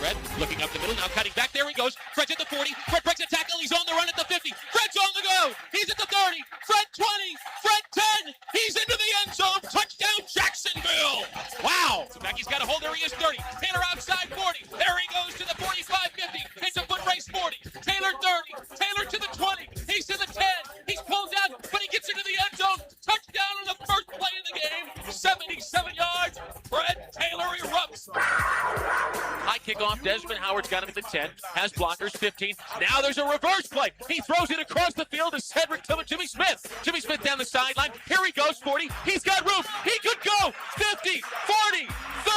Fred looking up the middle, now cutting back. There he goes. Fred's at the 40. Fred breaks a tackle. He's on the run at the 50. Fred's on the go. He's at the 30. Fred 20. Fred 10. He's into the end zone. Touchdown, Jacksonville. Wow. So back he's got a hold. There he is, 30. Taylor outside 40. There he goes to the 45, 50. It's a foot race, 40. Taylor 30. Taylor to the 20. He's to the 10. He's pulled out, but he gets into the end zone. Touchdown on the first play of the game. 77 yards. Fred Taylor erupts. High kickoff. Desmond Howard's got him at the 10. Has blockers, 15. Now there's a reverse play. He throws it across the field to Cedric to Jimmy Smith. Jimmy Smith down the sideline. Here he goes, 40. He's got room. He could go. 50, 40,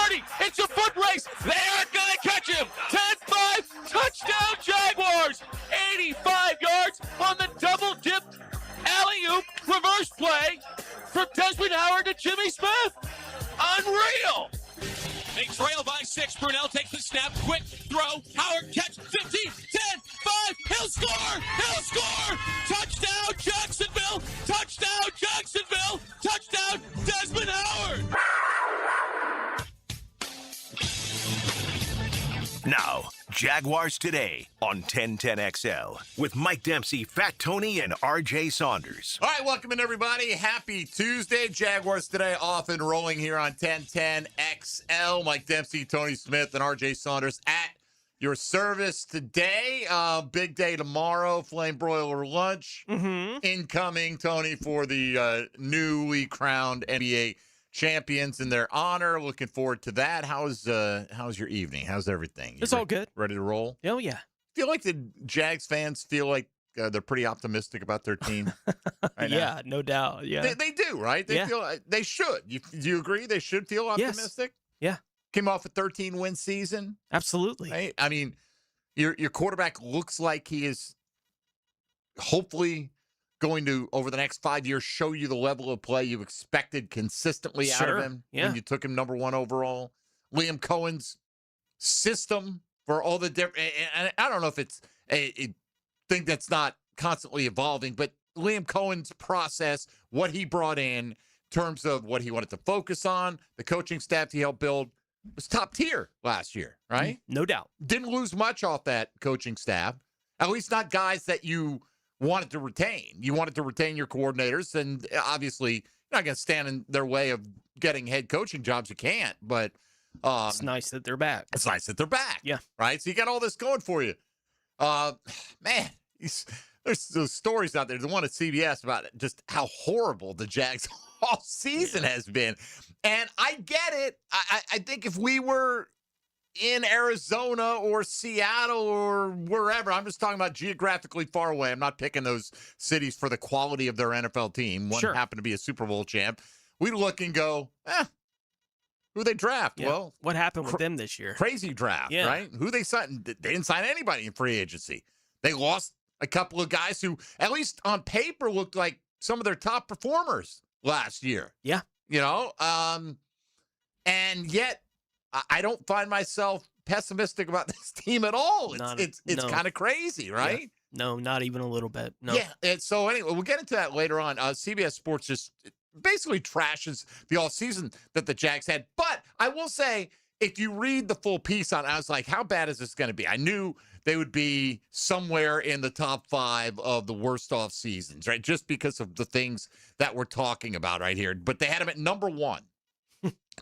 30. It's a foot race. They aren't going to catch him. 10-5. Touchdown, Jaguars. 85 yards on the double dip alley-oop reverse play from Desmond Howard to Jimmy Smith. Unreal. Big trail by 6. Brunel takes the snap. Quick throw. Howard catch. 15, 10, 5. He'll score. He'll score. Touchdown, Jacksonville. Touchdown, Jacksonville. Touchdown, Desmond Howard. Now, Jaguars Today on 1010XL with Mike Dempsey, Fat Tony, and RJ Saunders. All right, welcome in, everybody. Happy Tuesday. Jaguars Today off and rolling here on 1010XL. Mike Dempsey, Tony Smith, and RJ Saunders at your service today. Big day tomorrow, flame broiler lunch. Incoming, Tony, for the newly crowned NBA champions in their honor. Looking forward to that. How's your evening? How's everything? It's all good. Ready to roll? Oh, yeah. Feel like the Jags fans feel like they're pretty optimistic about their team right now? Yeah, no doubt. Yeah. They do, right? They feel they should. Do you agree? They should feel optimistic? Yes. Yeah. Came off a 13-win season. Absolutely. Right? I mean, your quarterback looks like he is hopefully going to, over the next 5 years, show you the level of play you expected consistently out of him when you took him number 1 overall. Liam Cohen's system for all the different, and I don't know if it's a thing that's not constantly evolving, but Liam Cohen's process, what he brought in terms of what he wanted to focus on, the coaching staff he helped build, was top tier last year, right? No doubt. Didn't lose much off that coaching staff, at least not guys that you wanted to retain. You wanted to retain your coordinators, and obviously you're not going to stand in their way of getting head coaching jobs. You can't, but it's nice that they're back. It's nice that they're back. Yeah. Right? So you got all this going for you. Man, there's those stories out there, the one at CBS about just how horrible the Jags all season has been. And I get it. I think if we were in Arizona or Seattle or wherever, I'm just talking about geographically far away. I'm not picking those cities for the quality of their NFL team. One happened to be a Super Bowl champ. We look and go, who they draft? Yeah. Well, what happened with them this year? Crazy draft, right? Who they signed? They didn't sign anybody in free agency. They lost a couple of guys who, at least on paper, looked like some of their top performers last year. Yeah. You know, and yet I don't find myself pessimistic about this team at all. It's kind of crazy, right? Yeah. No, not even a little bit. No. Yeah. And so anyway, we'll get into that later on. CBS Sports just basically trashes the all season that the Jags had. But I will say, if you read the full piece on it, I was like, how bad is this going to be? I knew they would be somewhere in the top 5 of the worst off seasons, right? Just because of the things that we're talking about right here. But they had them at number 1.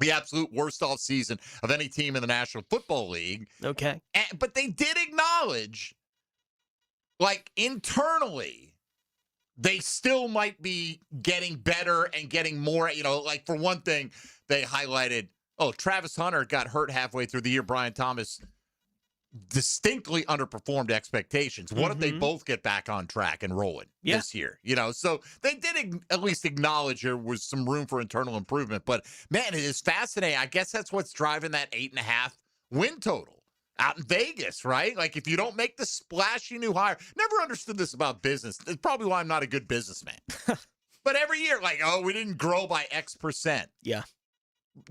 The absolute worst off season of any team in the National Football League. Okay. But they did acknowledge, like, internally, they still might be getting better and getting more, like, for one thing, they highlighted, Travis Hunter got hurt halfway through the year. Brian Thomas distinctly underperformed expectations. What if they both get back on track and rolling this year? So they did at least acknowledge there was some room for internal improvement. But, man, it is fascinating. I guess that's what's driving that 8.5 win total out in Vegas, right? Like, if you don't make the splashy new hire. Never understood this about business. It's probably why I'm not a good businessman. But every year, like, we didn't grow by X percent. Yeah.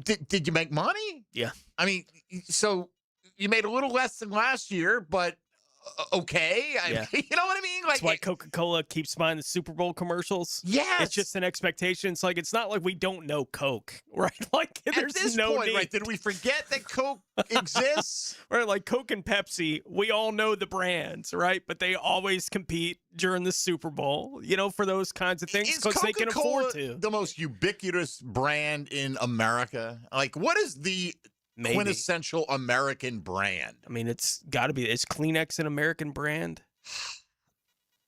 Did you make money? Yeah. I mean, so you made a little less than last year, but okay. Yeah. You know what I mean? That's why Coca-Cola keeps buying the Super Bowl commercials. Yes. It's just an expectation. It's like, it's not like we don't know Coke, right? Like, there's At this no point, need. right, did we forget that Coke exists? Right, like Coke and Pepsi, we all know the brands, right? But they always compete during the Super Bowl, for those kinds of things because they can afford to. The most ubiquitous brand in America? Like, what is the quintessential American brand? I mean, it's got to be. Is Kleenex an American brand?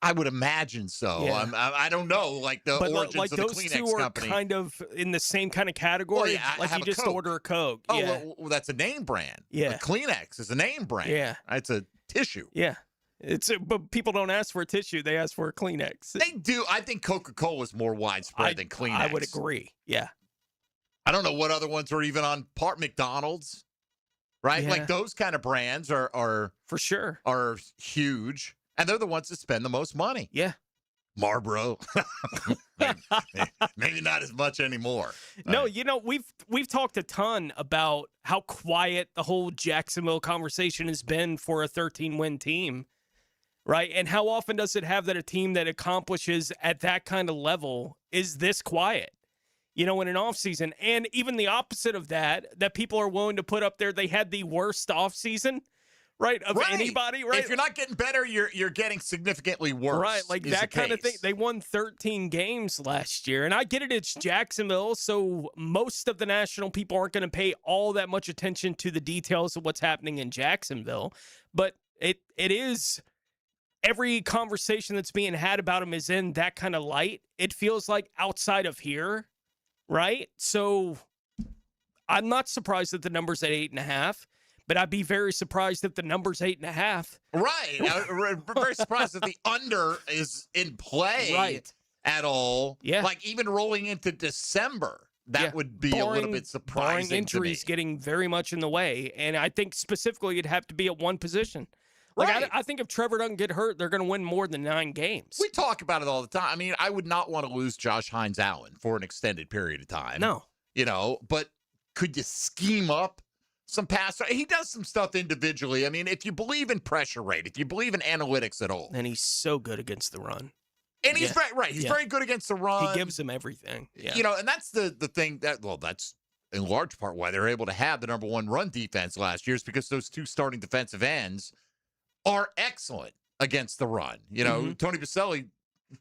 I would imagine so. Yeah. I don't know, like the origins like of the those Kleenex two are company. kind of in the same kind of category. Well, yeah, like you just Coke. order a Coke. Oh, yeah. well, that's a name brand. Yeah. Kleenex is a name brand. Yeah. It's a tissue. Yeah. But people don't ask for a tissue; they ask for a Kleenex. They do. I think Coca-Cola is more widespread than Kleenex. I would agree. Yeah. I don't know what other ones are even on part. McDonald's, right? Yeah. Like those kind of brands are for sure are huge, and they're the ones that spend the most money. Yeah. Marlboro, maybe not as much anymore. No, we've talked a ton about how quiet the whole Jacksonville conversation has been for a 13-win team, right? And how often does it have that a team that accomplishes at that kind of level is this quiet, in an offseason? And even the opposite of that people are willing to put up there, they had the worst offseason, right, of anybody, right? If you're not getting better, you're getting significantly worse. Right, like that kind of thing. They won 13 games last year. And I get it, it's Jacksonville, so most of the national people aren't going to pay all that much attention to the details of what's happening in Jacksonville. But it is, every conversation that's being had about them is in that kind of light. It feels like outside of here, right? So I'm not surprised that the number's at 8.5. But I'd be very surprised if the number's 8.5. Right. I'm very surprised that the under is in play at all. Yeah. Like even rolling into December, that would be a little bit surprising. Barring injuries getting very much in the way. And I think specifically it'd have to be at one position. Like I think if Trevor doesn't get hurt, they're going to win more than 9 games. We talk about it all the time. I mean, I would not want to lose Josh Hines-Allen for an extended period of time. No. But could you scheme up some pass? He does some stuff individually. I mean, if you believe in pressure rate, if you believe in analytics at all. And he's so good against the run. And he's He's very good against the run. He gives him everything. Yeah. And that's the thing that's in large part why they're able to have the number one run defense last year is because those two starting defensive ends are excellent against the run. Tony Baselli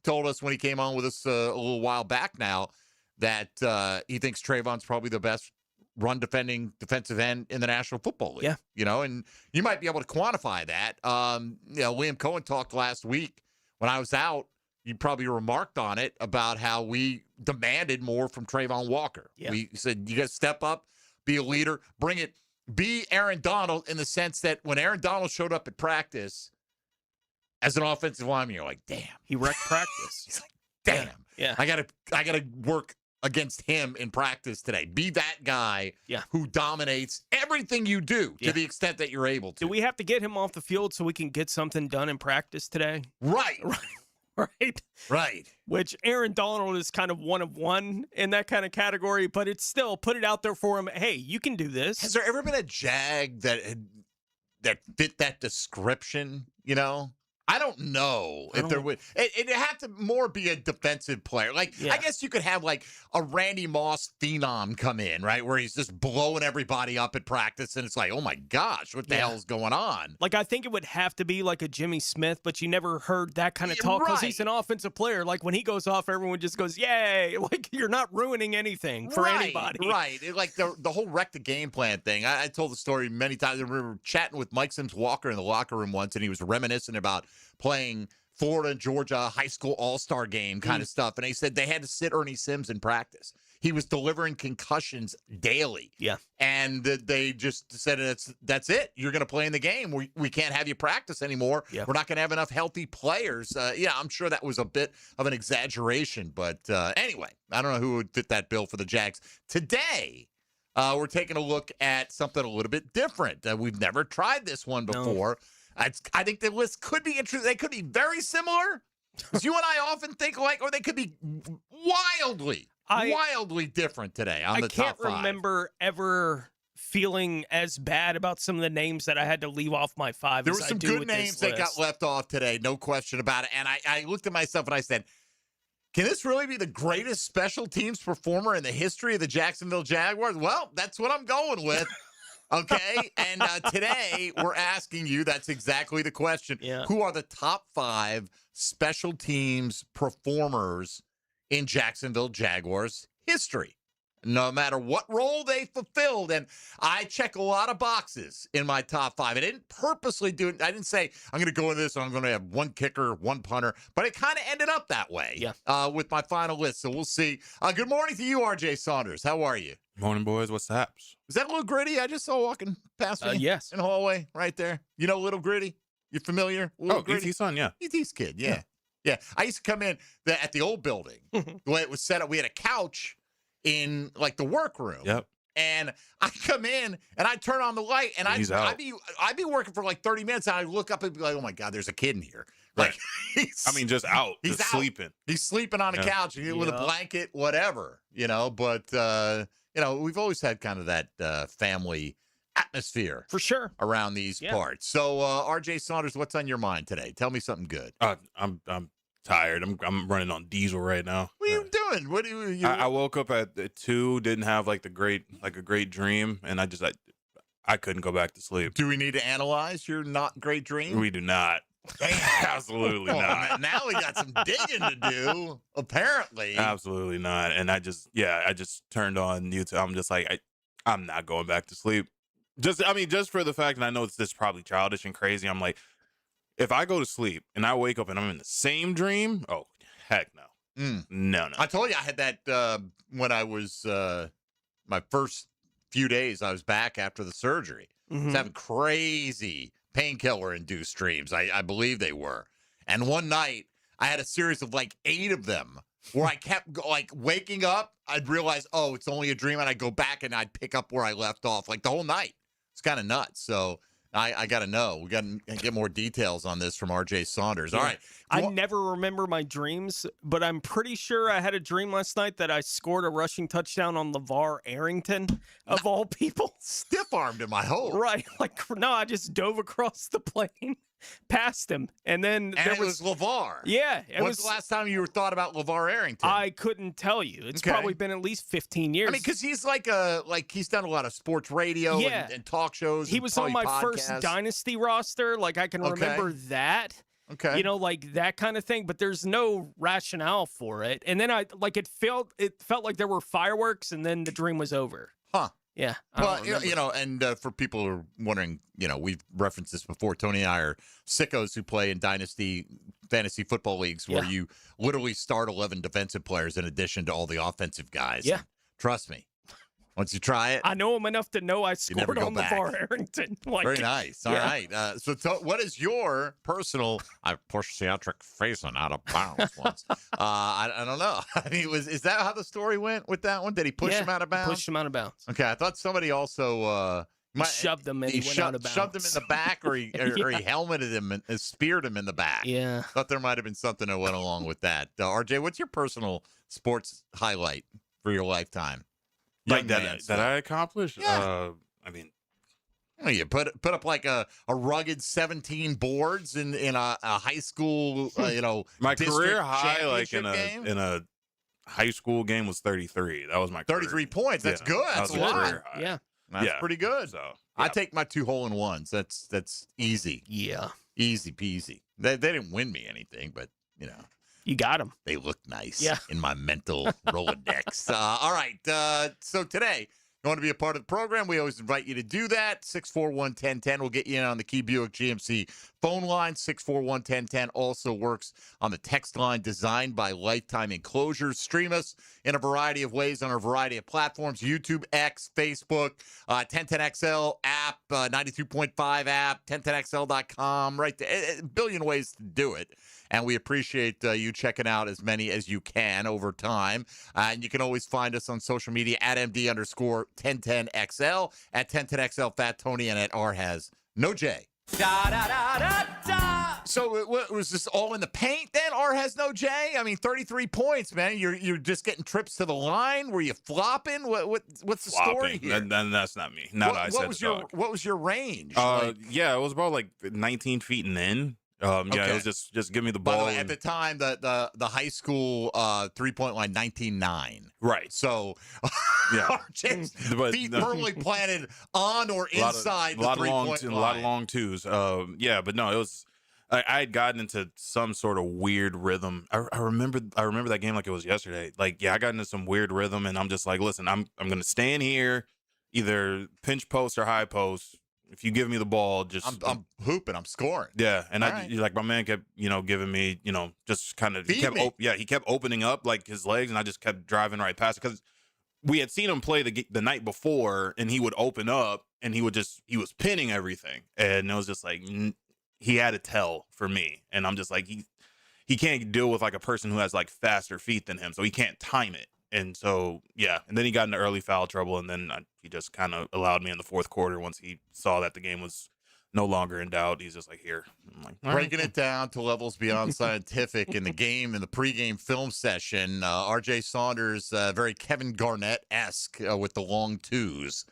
told us when he came on with us a little while back now that he thinks Trayvon's probably the best run defending defensive end in the National Football League. Yeah. And you might be able to quantify that. Liam Cohen talked last week when I was out. You probably remarked on it about how we demanded more from Trayvon Walker. Yeah. We said, you got to step up, be a leader, bring it, be Aaron Donald in the sense that when Aaron Donald showed up at practice as an offensive lineman, you're like, damn. He wrecked practice. He's like, damn. Yeah. I gotta work against him in practice today. Be that guy who dominates everything you do to the extent that you're able to. Do we have to get him off the field so we can get something done in practice today? Right. Right. Which Aaron Donald is kind of one of one in that kind of category, but it's still put it out there for him. Hey, you can do this. Has there ever been a Jag that fit that description, I don't know if there would. It'd have to more be a defensive player. Like, I guess you could have like a Randy Moss phenom come in, right? Where he's just blowing everybody up at practice. And it's like, oh my gosh, what the hell is going on? Like, I think it would have to be like a Jimmy Smith, but you never heard that kind of talk because he's an offensive player. Like, when he goes off, everyone just goes, yay. Like, you're not ruining anything for anybody. Right. Like the whole wreck the game plan thing. I told the story many times. I remember chatting with Mike Sims Walker in the locker room once, and he was reminiscent about playing Florida and Georgia high school all-star game kind of stuff. And he said they had to sit Ernie Sims in practice. He was delivering concussions daily. Yeah. And they just said, that's it. You're going to play in the game. We can't have you practice anymore. Yeah. We're not going to have enough healthy players. I'm sure that was a bit of an exaggeration. But anyway, I don't know who would fit that bill for the Jags. Today, we're taking a look at something a little bit different. We've never tried this one before. No. I think the list could be interesting. They could be very similar, as you and I often think alike, or they could be wildly different today on the top 5. I can't remember ever feeling as bad about some of the names that I had to leave off my 5 There as were I some do good with names this that got list. left off today, no question about it. And I looked at myself and I said, can this really be the greatest special teams performer in the history of the Jacksonville Jaguars? Well, that's what I'm going with. Okay. And today we're asking you, that's exactly the question. Yeah. Who are the top 5 special teams performers in Jacksonville Jaguars history? No matter what role they fulfilled. And I check a lot of boxes in my top 5. I didn't purposely do it. I didn't say, I'm going to go into this and I'm going to have one kicker, one punter. But it kind of ended up that way with my final list. So we'll see. Good morning to you, RJ Saunders. How are you? Morning, boys. What's the haps? Is that Little Gritty I just saw walking past me? Yes. In the hallway right there. You know Little Gritty? You familiar? Little Gritty? E.T. son, yeah. E.T.'s kid, yeah. I used to come in at the old building. The way it was set up, we had a couch in like the workroom. Yep. And I come in and I turn on the light and He's out. I'd be working for like 30 minutes and I look up and be like, oh my God, there's a kid in here. Like just out. He's just out. sleeping. He's sleeping on a couch with a blanket, whatever, but we've always had kind of that family atmosphere For sure. around these parts. So RJ Saunders, what's on your mind today? Tell me something good. I'm tired. I'm running on diesel right now. What are you doing? What do you? I woke up at 2, didn't have like a great dream, and I couldn't go back to sleep. Do we need to analyze your not great dream? We do not. Absolutely not. Now we got some digging to do, apparently. Absolutely not. And I just turned on YouTube. I'm just like, I'm not going back to sleep. Just for the fact, and I know this is probably childish and crazy. I'm like, if I go to sleep and I wake up and I'm in the same dream, oh, heck no. No. I told you I had that when I was my first few days. I was back after the surgery. I was having crazy painkiller-induced dreams. I believe they were. And one night, I had a series of like 8 of them where I kept like waking up. I'd realize, oh, it's only a dream. And I'd go back and I'd pick up where I left off like the whole night. It's kind of nuts. So I got to know. We got to get more details on this from RJ Saunders. All right. I never remember my dreams, but I'm pretty sure I had a dream last night that I scored a rushing touchdown on LeVar Arrington, of all people. Stiff-armed him, I hope. Right. Like, no, I just dove across the plane past him. And then And it was LeVar. Yeah. When's the last time you thought about LeVar Arrington? I couldn't tell you. It's probably been at least 15 years. I mean, because he's he's done a lot of sports radio and talk shows. He was on my first Dynasty roster. Like, I can remember that. Okay. Like that kind of thing, but there's no rationale for it. And then it felt like there were fireworks and then the dream was over. Huh. Yeah. Well, and for people who are wondering, we've referenced this before. Tony and I are sickos who play in Dynasty fantasy football leagues where you literally start 11 defensive players in addition to all the offensive guys. Yeah. Trust me. Once you try it, I know him enough to know I scored on LeVar Arrington. Very nice. All right. So what is your personal? I pushed Theatric Faison out of bounds once. I don't know. I mean, is that how the story went with that one? Did he push him out of bounds? Pushed him out of bounds. Okay, I thought somebody also shoved him and he went out of bounds. Shoved him in the back, or he helmeted him and speared him in the back. Yeah. Thought there might have been something that went along with that. RJ, what's your personal sports highlight for your lifetime? Like that I accomplished? Yeah. You put up like a rugged 17 boards in a high school, my career high, like in a a high school game, was 33. That was my 33 points. That's good. That's a lot. Yeah, that's pretty good. So I take my 2 hole-in-ones. That's easy. Yeah, easy peasy. They didn't win me anything, but you got them. They look nice in my mental Rolodex. All right. So today, you want to be a part of the program, we always invite you to do that. 641-1010 will get you in on the Key Buick GMC phone line. 641-1010 also works on the text line designed by Lifetime Enclosures. Stream us in a variety of ways on a variety of platforms: YouTube, X, Facebook, 1010XL app, 92.5 app, 1010XL.com. Right there. A billion ways to do it. And we appreciate you checking out as many as you can over time. And you can always find us on social media at MD_1010XL, at 1010XL Fat Tony, and at R has no J. So was this all in the paint then, or has no Jay? I mean, 33 points, man. You're just getting trips to the line. Were you flopping? What's the story here? And that's not me. What was your range? Yeah, it was about like 19 feet and in. Yeah, Okay. it was just give me the By ball. the way, at the time, the high school 3-point line, 19-9. Right. So, Yeah. RJ's But feet no. firmly planted on or inside the 3-point line. A lot of long twos. Yeah, but no, it was. I had gotten into some sort of weird rhythm. I remember that game like it was yesterday. Like, yeah, I got into some weird rhythm, and I'm just like, listen, I'm gonna stand here, either pinch post or high post. If you give me the ball, just I'm hooping, I'm scoring. yeah. And All I right. like my man kept giving me just kind of Feed me. he kept opening up like his legs, and I just kept driving right past it because we had seen him play the night before, and he would open up and he was pinning everything, and it was just like he had to tell for me, and I'm just like he can't deal with like a person who has like faster feet than him, so he can't time it. And so, yeah, and then he got into early foul trouble, and then he just kind of allowed me in the fourth quarter once he saw that the game was no longer in doubt. He's just like, here. I'm like, all right. Breaking it down to levels beyond scientific in the pregame film session, RJ Saunders, very Kevin Garnett-esque with the long twos.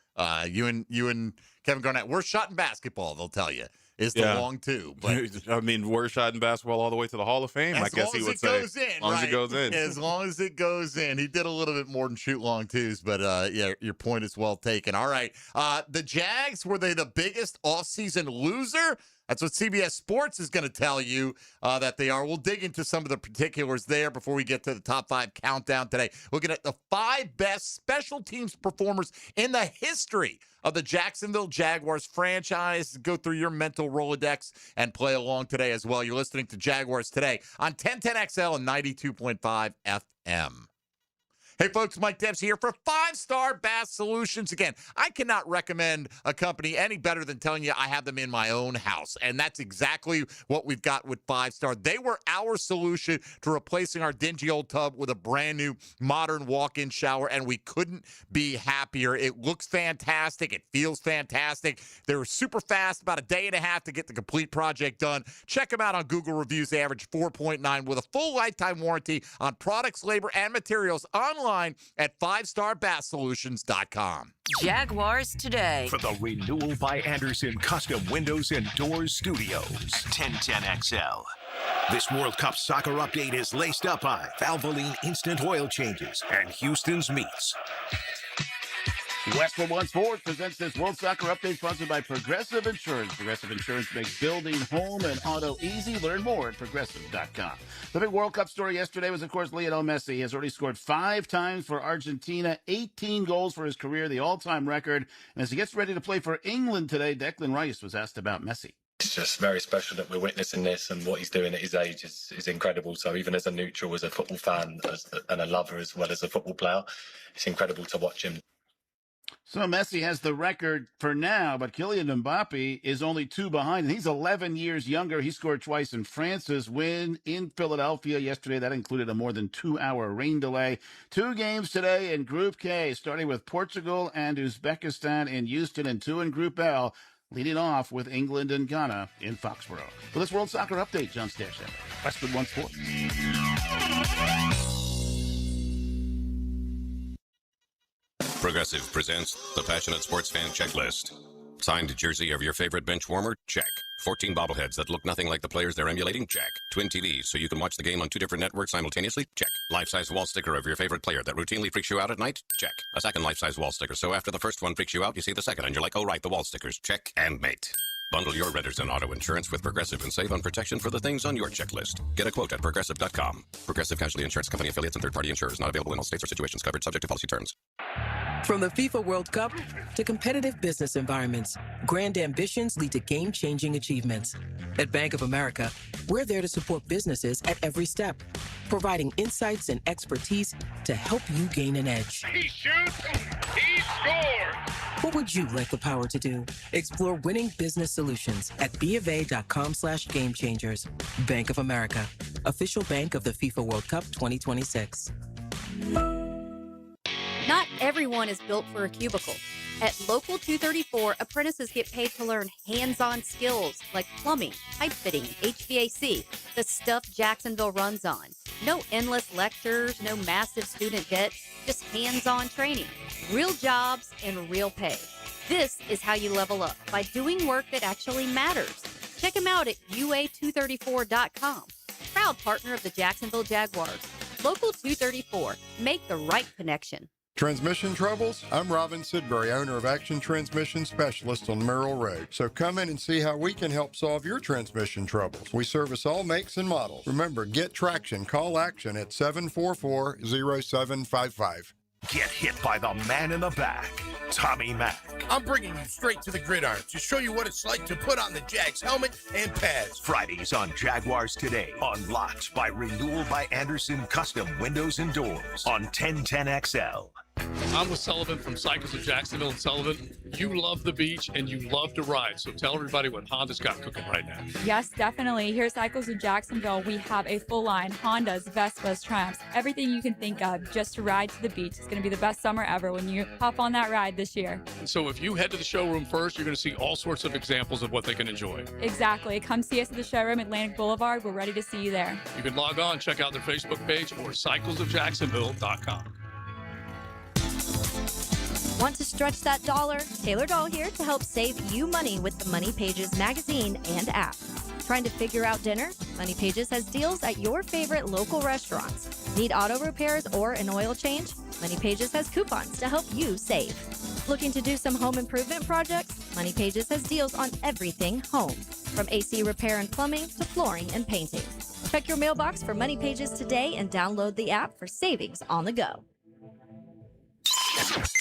You and Kevin Garnett, worst shot in basketball, they'll tell you, is the long two. But I mean, worst shot in basketball all the way to the Hall of Fame, I guess he would say. As As long as it goes in. As long as it goes in. He did a little bit more than shoot long twos, but yeah, your point is well taken. All right. The Jags, were they the biggest offseason loser? That's what CBS Sports is going to tell you that they are. We'll dig into some of the particulars there before we get to the top 5 countdown today. Looking at the 5 best special teams performers in the history of the Jacksonville Jaguars franchise. Go through your mental Rolodex and play along today as well. You're listening to Jaguars Today on 1010XL and 92.5 FM. Hey, folks, Mike Dempsey here for 5-Star Bass Solutions. Again, I cannot recommend a company any better than telling you I have them in my own house, and that's exactly what we've got with 5-Star. They were our solution to replacing our dingy old tub with a brand-new modern walk-in shower, and we couldn't be happier. It looks fantastic. It feels fantastic. They were super fast, about a day and a half to get the complete project done. Check them out on Google Reviews. They average 4.9 with a full lifetime warranty on products, labor, and materials online at 5starbassolutions.com. Jaguars Today. For the Renewal by Andersen Custom Windows and Doors Studios. 1010XL. This World Cup soccer update is laced up by Valvoline Instant Oil Changes and Houston's Meats. Westwood One Sports presents this World Soccer Update sponsored by Progressive Insurance. Progressive Insurance makes building, home, and auto easy. Learn more at progressive.com. The big World Cup story yesterday was, of course, Lionel Messi. He has already scored 5 times for Argentina, 18 goals for his career, the all-time record. And as he gets ready to play for England today, Declan Rice was asked about Messi. It's just very special that we're witnessing this, and what he's doing at his age is incredible. So even as a neutral, as a football fan, and a lover as well as a football player, it's incredible to watch him. So Messi has the record for now, but Kylian Mbappe is only 2 behind, and he's 11 years younger. He scored twice in France's win in Philadelphia yesterday. That included a more than 2-hour rain delay. 2 games today in Group K, starting with Portugal and Uzbekistan in Houston, and 2 in Group L, leading off with England and Ghana in Foxborough. For this World Soccer Update, John Stasham, Westwood One Sports. Progressive presents the Passionate Sports Fan Checklist. Signed jersey of your favorite bench warmer? Check. 14 bobbleheads that look nothing like the players they're emulating? Check. Twin TVs so you can watch the game on 2 different networks simultaneously? Check. Life-size wall sticker of your favorite player that routinely freaks you out at night? Check. A second life-size wall sticker so after the first one freaks you out, you see the second and you're like, oh right, the wall stickers. Check and mate. Bundle your renters and auto insurance with Progressive and save on protection for the things on your checklist. Get a quote at Progressive.com. Progressive Casualty Insurance Company affiliates and third-party insurers not available in all states or situations covered subject to policy terms. From the FIFA World Cup to competitive business environments, grand ambitions lead to game-changing achievements. At Bank of America, we're there to support businesses at every step, providing insights and expertise to help you gain an edge. He shoots, he scores! What would you like the power to do? Explore winning business solutions at BofA.com/gamechangers. Bank of America, official bank of the FIFA World Cup 2026. Not everyone is built for a cubicle. At Local 234, apprentices get paid to learn hands-on skills like plumbing, pipe fitting, HVAC, the stuff Jacksonville runs on. No endless lectures, no massive student debt, just hands-on training, real jobs, and real pay. This is how you level up, by doing work that actually matters. Check them out at UA234.com. Proud partner of the Jacksonville Jaguars. Local 234. Make the right connection. Transmission troubles? I'm Robin Sidbury, owner of Action Transmission Specialist on Merrill Road. So come in and see how we can help solve your transmission troubles. We service all makes and models. Remember, get traction. Call Action at 744-0755. Get hit by the man in the back, Tommy Mack. I'm bringing you straight to the gridiron to show you what it's like to put on the Jags helmet and pads. Fridays on Jaguars Today. Unlocked by Renewal by Anderson Custom Windows and Doors on 1010XL. I'm with Sullivan from Cycles of Jacksonville and Sullivan. You love the beach and you love to ride, so tell everybody what Honda's got cooking right now. Yes, definitely. Here at Cycles of Jacksonville, we have a full line: Hondas, Vespas, Triumphs, everything you can think of just to ride to the beach. It's going to be the best summer ever when you hop on that ride this year. And so if you head to the showroom first, you're going to see all sorts of examples of what they can enjoy. Exactly. Come see us at the showroom, Atlantic Boulevard. We're ready to see you there. You can log on, check out their Facebook page or cyclesofjacksonville.com. Want to stretch that dollar? Taylor Doll here to help save you money with the Money Pages magazine and app. Trying to figure out dinner? Money Pages has deals at your favorite local restaurants. Need auto repairs or an oil change? Money Pages has coupons to help you save. Looking to do some home improvement projects? Money Pages has deals on everything home, from AC repair and plumbing to flooring and painting. Check your mailbox for Money Pages today and download the app for savings on the go.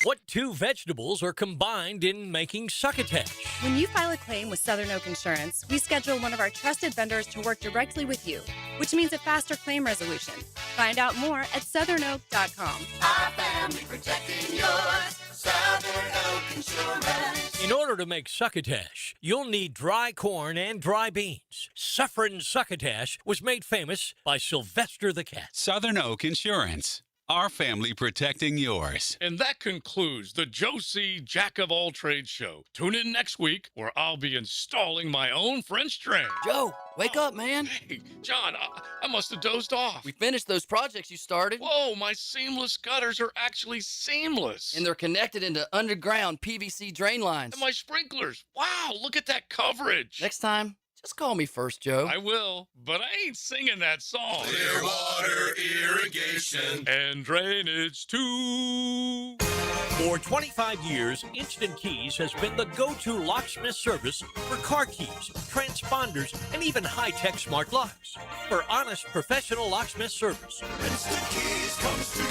What two vegetables are combined in making succotash? When you file a claim with Southern Oak Insurance, we schedule one of our trusted vendors to work directly with you, which means a faster claim resolution. Find out more at southernoak.com. Our family protecting yours. Southern Oak Insurance. In order to make succotash, you'll need dry corn and dry beans. Suffering succotash was made famous by Sylvester the Cat. Southern Oak Insurance. Our family protecting yours. And that concludes the Joe C. Jack of all trades show. Tune in next week where I'll be installing my own French drain. Joe, wake up, man. Hey, John, I must have dozed off. We finished those projects you started. Whoa, my seamless gutters are actually seamless. And they're connected into underground PVC drain lines. And my sprinklers. Wow, look at that coverage. Next time, just call me first, Joe. I will, but I ain't singing that song. Clearwater irrigation and drainage too. For 25 years, Instant Keys has been the go-to locksmith service for car keys, transponders, and even high-tech smart locks. For honest, professional locksmith service, Instant Keys comes to you.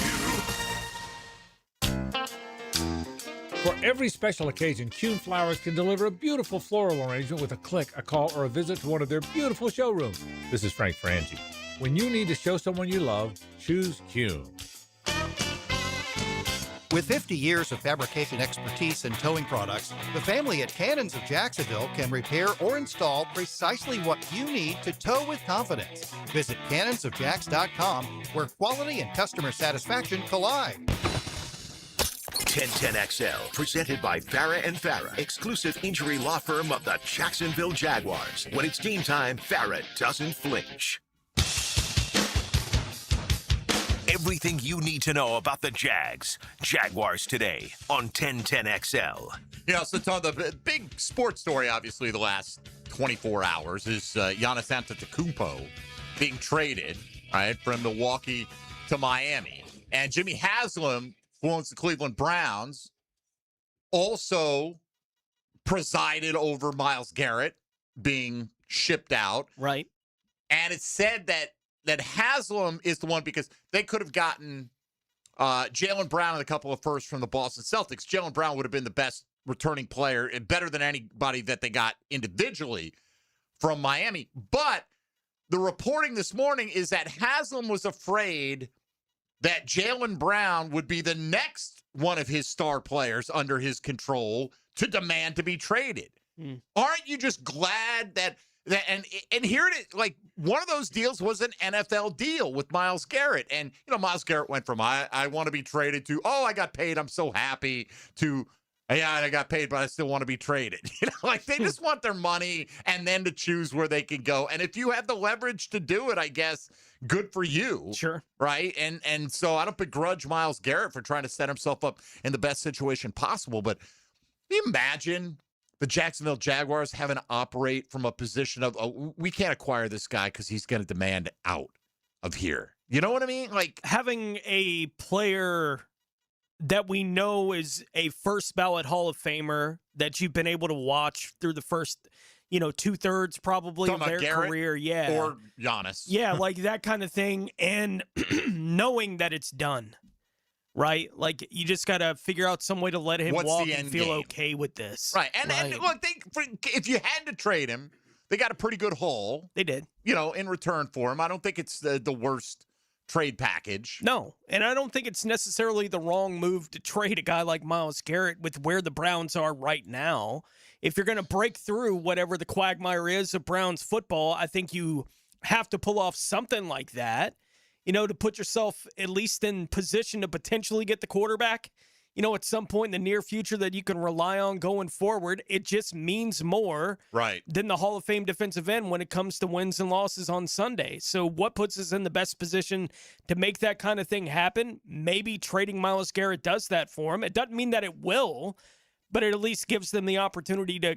For every special occasion, Kuhn Flowers can deliver a beautiful floral arrangement with a click, a call, or a visit to one of their beautiful showrooms. This is Frank Frangie. When you need to show someone you love, choose Kuhn. With 50 years of fabrication expertise and towing products, the family at Cannons of Jacksonville can repair or install precisely what you need to tow with confidence. Visit cannonsofjacks.com, where quality and customer satisfaction collide. 1010XL, presented by Farah and Farah, exclusive injury law firm of the Jacksonville Jaguars. When it's game time, Farah doesn't flinch. Everything you need to know about the Jags. Jaguars Today on 1010XL. Yeah, so Tom, the big sports story, obviously, the last 24 hours is Giannis Antetokounmpo being traded, right, from Milwaukee to Miami. And Jimmy Haslam, who owns the Cleveland Browns, also presided over Myles Garrett being shipped out. Right. And it's said that Haslam is the one, because they could have gotten Jaylen Brown and a couple of firsts from the Boston Celtics. Jaylen Brown would have been the best returning player and better than anybody that they got individually from Miami. But the reporting this morning is that Haslam was afraid that Jaylen Brown would be the next one of his star players under his control to demand to be traded. Aren't you just glad that and here it is, like, one of those deals was an NFL deal with Myles Garrett. And, Myles Garrett went from, I want to be traded to, oh, I got paid, I'm so happy, to, Yeah, I got paid, but I still want to be traded. Like they just want their money and then to choose where they can go. And if you have the leverage to do it, I guess good for you. Sure. Right. And so I don't begrudge Myles Garrett for trying to set himself up in the best situation possible. But can you imagine the Jacksonville Jaguars having to operate from a position of, oh, we can't acquire this guy because he's going to demand out of here. You know what I mean? Like having a player that we know is a first ballot Hall of Famer that you've been able to watch through the first, 2/3 probably of their Garrett career. Yeah. Or Giannis. Yeah, like that kind of thing. And knowing that it's done, right? Like you just got to figure out some way to let him walk and feel okay with this. Right. And look, if you had to trade him, they got a pretty good haul. They did. In return for him. I don't think it's the worst trade package. No, and I don't think it's necessarily the wrong move to trade a guy like Myles Garrett with where the Browns are right now. If you're going to break through whatever the quagmire is of Browns football, I think you have to pull off something like that, to put yourself at least in position to potentially get the quarterback, at some point in the near future that you can rely on going forward. It just means more than the Hall of Fame defensive end when it comes to wins and losses on Sunday. So what puts us in the best position to make that kind of thing happen? Maybe trading Myles Garrett does that for him. It doesn't mean that it will, but it at least gives them the opportunity to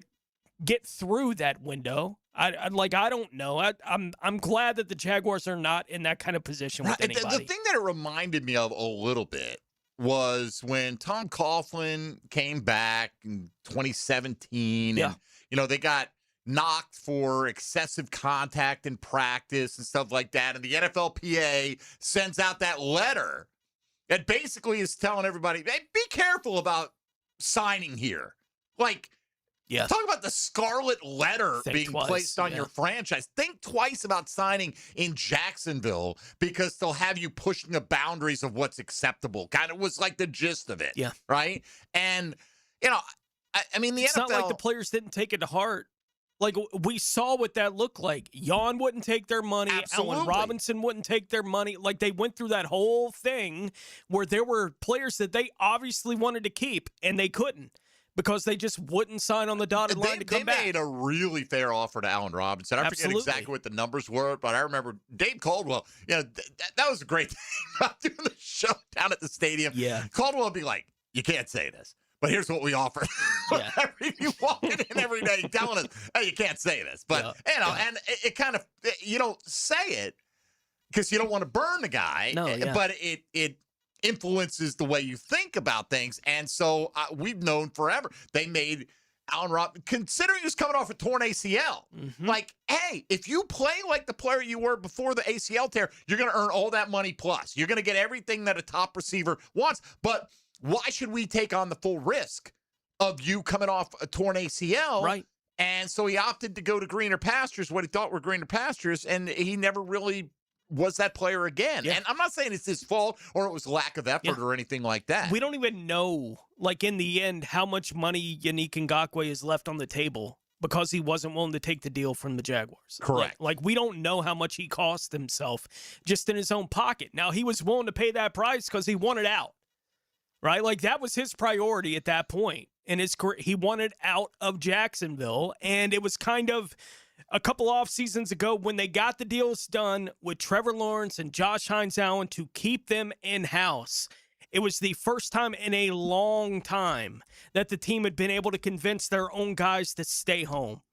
get through that window. I don't know. I'm glad that the Jaguars are not in that kind of position with anybody. The thing that it reminded me of a little bit was when Tom Coughlin came back in 2017. Yeah. And, they got knocked for excessive contact in practice and stuff like that. And the NFLPA sends out that letter that basically is telling everybody, hey, be careful about signing here. Like, talk about the scarlet letter being placed on your franchise. Think twice about signing in Jacksonville because they'll have you pushing the boundaries of what's acceptable. Kind of was like the gist of it. Yeah. Right? And, I mean, it's not like the players didn't take it to heart. Like, we saw what that looked like. Jan wouldn't take their money. Absolutely. Allen Robinson wouldn't take their money. Like, they went through that whole thing where there were players that they obviously wanted to keep, and they couldn't because they just wouldn't sign on the dotted line to come back. They made a really fair offer to Allen Robinson. I forget exactly what the numbers were, but I remember Dave Caldwell, that was a great thing about doing the show down at the stadium. Yeah. Caldwell would be like, you can't say this, but here's what we offer. Yeah. You walking in every day telling us, hey, you can't say this. But, and it kind of, you don't say it because you don't want to burn the guy. But it influences the way you think about things. And so we've known forever. They made Allen Robinson, considering he was coming off a torn ACL. Mm-hmm. Like, hey, if you play like the player you were before the ACL tear, you're going to earn all that money plus. You're going to get everything that a top receiver wants. But why should we take on the full risk of you coming off a torn ACL? Right. And so he opted to go to greener pastures, what he thought were greener pastures, and he never really was that player again. Yeah. And I'm not saying it's his fault or it was lack of effort or anything like that. We don't even know, like, in the end, how much money Yannick Ngakoue is left on the table because he wasn't willing to take the deal from the Jaguars. Correct. Like we don't know how much he cost himself just in his own pocket. Now, he was willing to pay that price because he wanted out, right? Like, that was his priority at that point in his career. He wanted out of Jacksonville, and it was kind of a couple off seasons ago when they got the deals done with Trevor Lawrence and Josh Hines-Allen to keep them in-house. It was the first time in a long time that the team had been able to convince their own guys to stay home,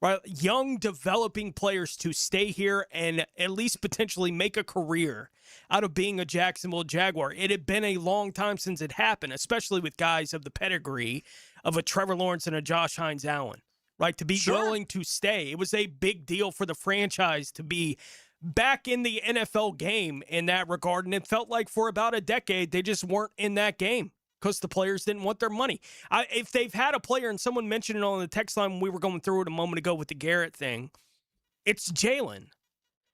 right? Young, developing players to stay here and at least potentially make a career out of being a Jacksonville Jaguar. It had been a long time since it happened, especially with guys of the pedigree of a Trevor Lawrence and a Josh Hines-Allen. Right, to be willing to stay. It was a big deal for the franchise to be back in the NFL game in that regard, and it felt like for about a decade they just weren't in that game because the players didn't want their money. If they've had a player, and someone mentioned it on the text line when we were going through it a moment ago with the Garrett thing, it's Jalen.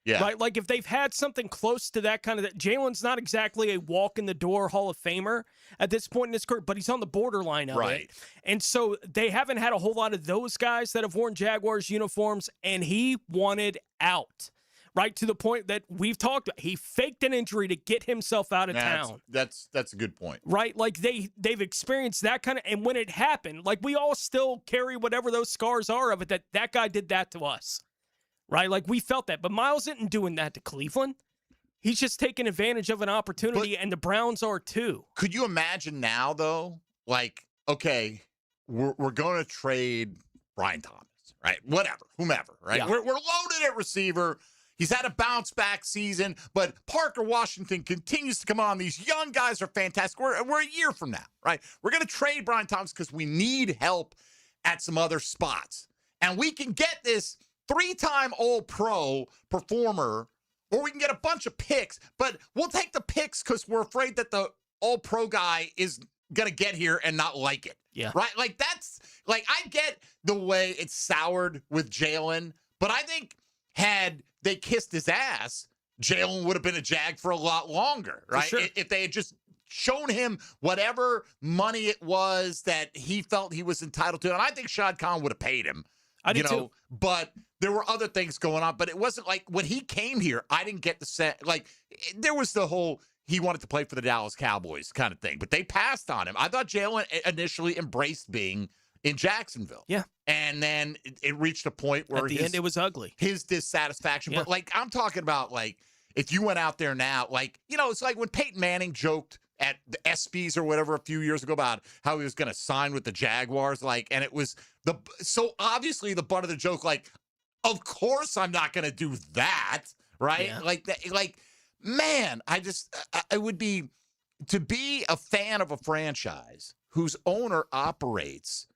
Yeah. Right? Like, if they've had something close to that kind of... Jalen's not exactly a walk-in-the-door Hall of Famer at this point in his career, but he's on the borderline of it. And so they haven't had a whole lot of those guys that have worn Jaguars uniforms, and he wanted out. right? To the point that we've talked about. He faked an injury to get himself out of town. That's a good point. Right? Like they've experienced that kind of, and when it happened, like we all still carry whatever those scars are of it, that guy did that to us. Right? Like we felt that. But Miles isn't doing that to Cleveland. He's just taking advantage of an opportunity, and the Browns are too. Could you imagine now, though? Like, okay, we're going to trade Brian Thomas, right? Whatever, whomever, right? Yeah. We're loaded at receiver. He's had a bounce-back season, but Parker Washington continues to come on. These young guys are fantastic. We're a year from now, right? We're going to trade Brian Thomas because we need help at some other spots. And we can get this 3-time All-Pro performer, or we can get a bunch of picks, but we'll take the picks because we're afraid that the All-Pro guy is going to get here and not like it. Yeah. Right? Like, that's, like, I get the way it's soured with Jalen, but I think had they kissed his ass, Jalen would have been a Jag for a lot longer, right? For sure. If they had just shown him whatever money it was that he felt he was entitled to. And I think Shad Khan would have paid him. I do too. But there were other things going on. But it wasn't like when he came here, I didn't get the set. Like, there was the whole he wanted to play for the Dallas Cowboys kind of thing. But they passed on him. I thought Jalen initially embraced being in Jacksonville. Yeah. And then it reached a point where at the end it was ugly. His dissatisfaction. Yeah. But, like, I'm talking about, like, if you went out there now, like, you know, it's like when Peyton Manning joked at the ESPYs or whatever a few years ago about how he was going to sign with the Jaguars, like, and it was so obviously the butt of the joke, like, of course I'm not going to do that, right? Yeah. Like, that, like, man, I would be, to be a fan of a franchise whose owner operates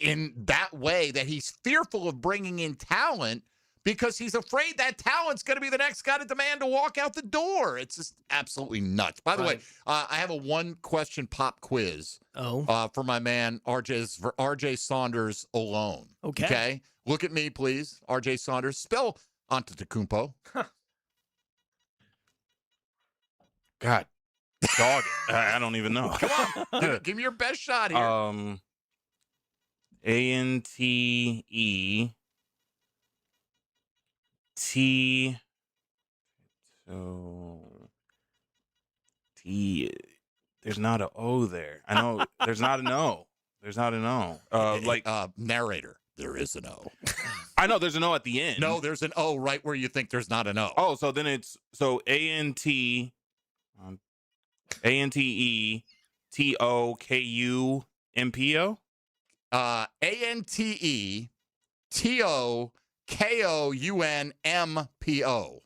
in that way, that he's fearful of bringing in talent because he's afraid that talent's going to be the next guy to demand to walk out the door. It's just absolutely nuts. By the way, I have a one-question pop quiz for my man RJ Saunders alone. Okay? Look at me, please. RJ Saunders. Spell Antetokounmpo. God, dog. I don't even know. Come on. Give me your best shot here. ANTE T. So T. There's not an O there. I know there's not an O. There's not an O. Like narrator. There is an O. I know there's an O at the end. No, there's an O right where you think there's not an O. Oh, so then it's ANTE TOKUMPO. ANTETOKOUNMPO.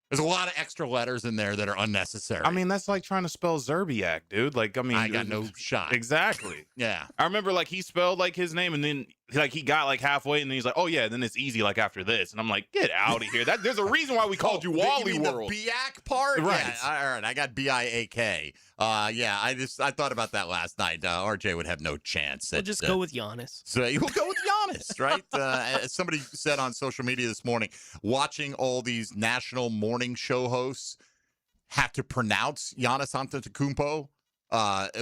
There's a lot of extra letters in there that are unnecessary. I mean, that's like trying to spell Zerbiak, dude. Like, I mean, I got no shot. Exactly. Yeah. I remember, like, he spelled, like, his name, and then, like, he got, like, halfway, and then he's like, oh, yeah, then it's easy, like, after this. And I'm like, get out of here. There's a reason why we called you Wally World. The BIAC part? Right. Yeah, all right, I got BIAK. Yeah, I thought about that last night. RJ would have no chance. We'll just go with Giannis. So we'll go with Giannis, right? As somebody said on social media this morning, watching all these national morning show hosts have to pronounce Giannis Antetokounmpo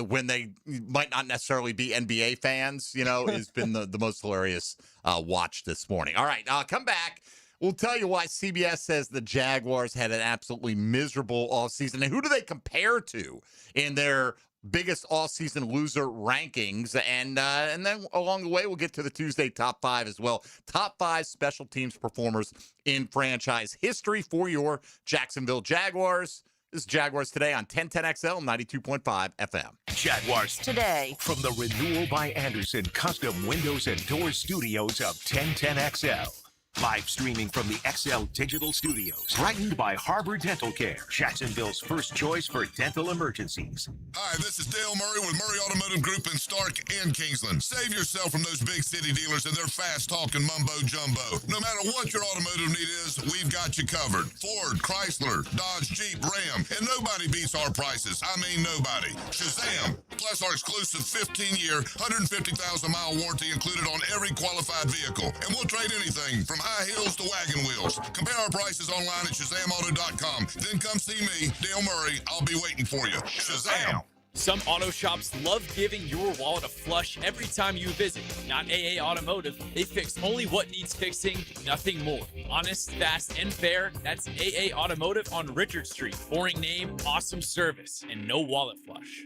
when they might not necessarily be NBA fans, you know, has been the most hilarious watch this morning. All right, come back. We'll tell you why CBS says the Jaguars had an absolutely miserable offseason. And who do they compare to in their biggest offseason loser rankings? And then along the way, we'll get to the Tuesday top 5 as well. Top 5 special teams performers in franchise history for your Jacksonville Jaguars. This is Jaguars Today on 1010XL 92.5 FM. Jaguars Today. From the Renewal by Anderson Custom Windows and Doors Studios of 1010XL. Live streaming from the XL Digital Studios. Brightened by Harbor Dental Care, Jacksonville's first choice for dental emergencies. Hi, this is Dale Murray with Murray Automotive Group in Stark and Kingsland. Save yourself from those big city dealers and their fast-talking mumbo-jumbo. No matter what your automotive need is, we've got you covered. Ford, Chrysler, Dodge, Jeep, Ram, and nobody beats our prices. I mean nobody. Shazam! Plus our exclusive 15-year, 150,000-mile warranty included on every qualified vehicle. And we'll trade anything from high heels to wagon wheels. Compare our prices online at ShazamAuto.com. Then come see me, Dale Murray. I'll be waiting for you. Shazam! Some auto shops love giving your wallet a flush every time you visit. Not AA Automotive. They fix only what needs fixing, nothing more. Honest, fast, and fair. That's AA Automotive on Richard Street. Boring name, awesome service, and no wallet flush.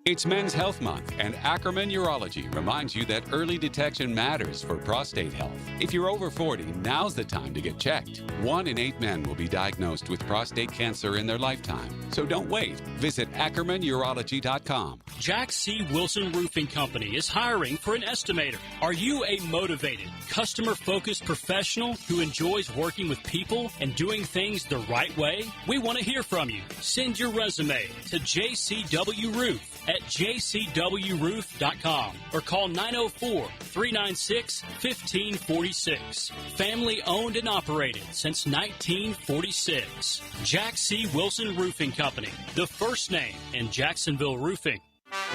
It's Men's Health Month, and Ackerman Urology reminds you that early detection matters for prostate health. If you're over 40, now's the time to get checked. 1 in 8 men will be diagnosed with prostate cancer in their lifetime. So don't wait. Visit AckermanUrology.com. Jack C. Wilson Roofing Company is hiring for an estimator. Are you a motivated, customer-focused professional who enjoys working with people and doing things the right way? We want to hear from you. Send your resume to JCW Roof at jcwroof.com or call 904-396-1546. Family owned and operated since 1946. Jack C. Wilson Roofing Company, the first name in Jacksonville roofing.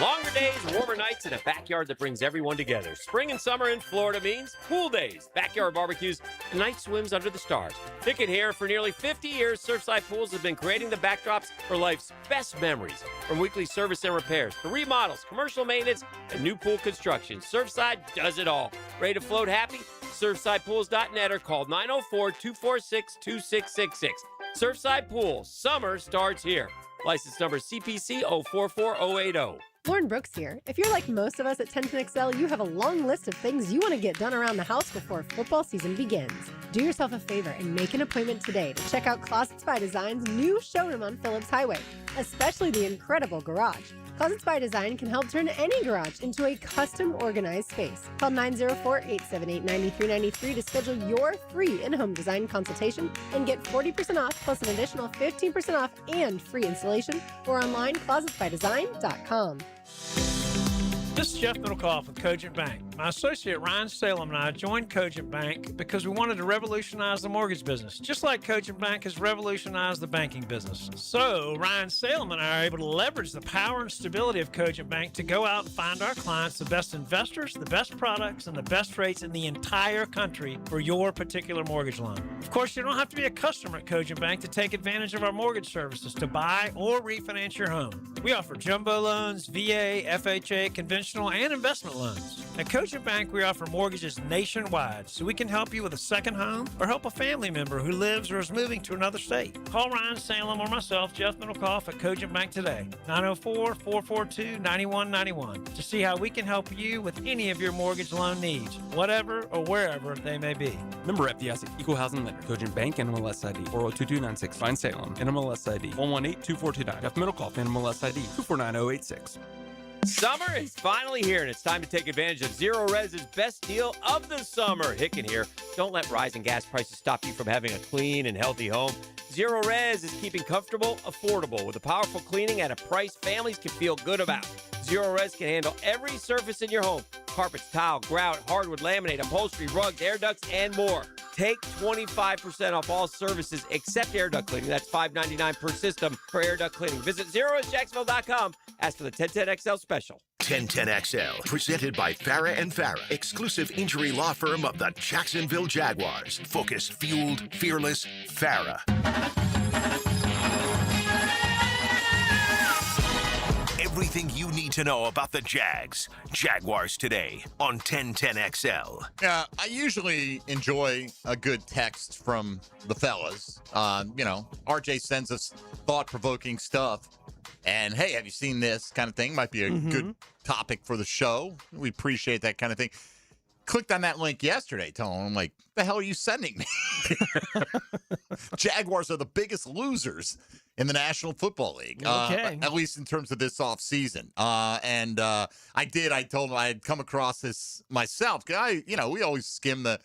Longer days, warmer nights, and a backyard that brings everyone together. Spring and summer in Florida means pool days, backyard barbecues, and night swims under the stars. Pickett here. For nearly 50 years, Surfside Pools have been creating the backdrops for life's best memories. From weekly service and repairs to remodels, commercial maintenance, and new pool construction, Surfside does it all. Ready to float happy? SurfsidePools.net or call 904-246-2666. Surfside Pools. Summer starts here. License number CPC 044080. Lauren Brooks here. If you're like most of us at 1010XL, you have a long list of things you want to get done around the house before football season begins. Do yourself a favor and make an appointment today to check out Closets by Design's new showroom on Phillips Highway, especially the incredible garage. Closets by Design can help turn any garage into a custom organized space. Call 904-878-9393 to schedule your free in-home design consultation and get 40% off plus an additional 15% off and free installation or online closetsbydesign.com. This is Jeff Middlecoff with Cogent Bank. My associate Ryan Salem and I joined Cogent Bank because we wanted to revolutionize the mortgage business, just like Cogent Bank has revolutionized the banking business. So Ryan Salem and I are able to leverage the power and stability of Cogent Bank to go out and find our clients the best investors, the best products, and the best rates in the entire country for your particular mortgage loan. Of course, you don't have to be a customer at Cogent Bank to take advantage of our mortgage services to buy or refinance your home. We offer jumbo loans, VA, FHA, conventional and investment loans. At Cogent Bank, we offer mortgages nationwide, so we can help you with a second home or help a family member who lives or is moving to another state. Call Ryan Salem or myself, Jeff Middlecoff, at Cogent Bank today, 904-442-9191, to see how we can help you with any of your mortgage loan needs, whatever or wherever they may be. Member FDIC, Equal Housing Lender, Cogent Bank, NMLS ID 402296, Ryan Salem, NMLS ID 1182429, Jeff Middlecoff, NMLS ID 249086. Summer is finally here, and it's time to take advantage of Zero Res's best deal of the summer. Hicken here. Don't let rising gas prices stop you from having a clean and healthy home. Zero Res is keeping comfortable affordable with a powerful cleaning at a price families can feel good about. Zero Res can handle every surface in your home. Carpets, tile, grout, hardwood, laminate, upholstery, rugs, air ducts, and more. Take 25% off all services except air duct cleaning. That's $5.99 per system for air duct cleaning. Visit ZeroResJacksonville.com. Ask for the 1010XL special. 1010XL, presented by Farah & Farah, exclusive injury law firm of the Jacksonville Jaguars. Focused, fueled, fearless, Farah. Everything you need to know about the Jags. Jaguars Today on 1010XL. Yeah, I usually enjoy a good text from the fellas. RJ sends us thought-provoking stuff. And, hey, have you seen this kind of thing? Might be a good topic for the show. We appreciate that kind of thing. Clicked on that link yesterday, telling him, like, the hell are you sending me? Jaguars are the biggest losers in the National Football League, at least in terms of this offseason. I told him I had come across this myself. We always skim the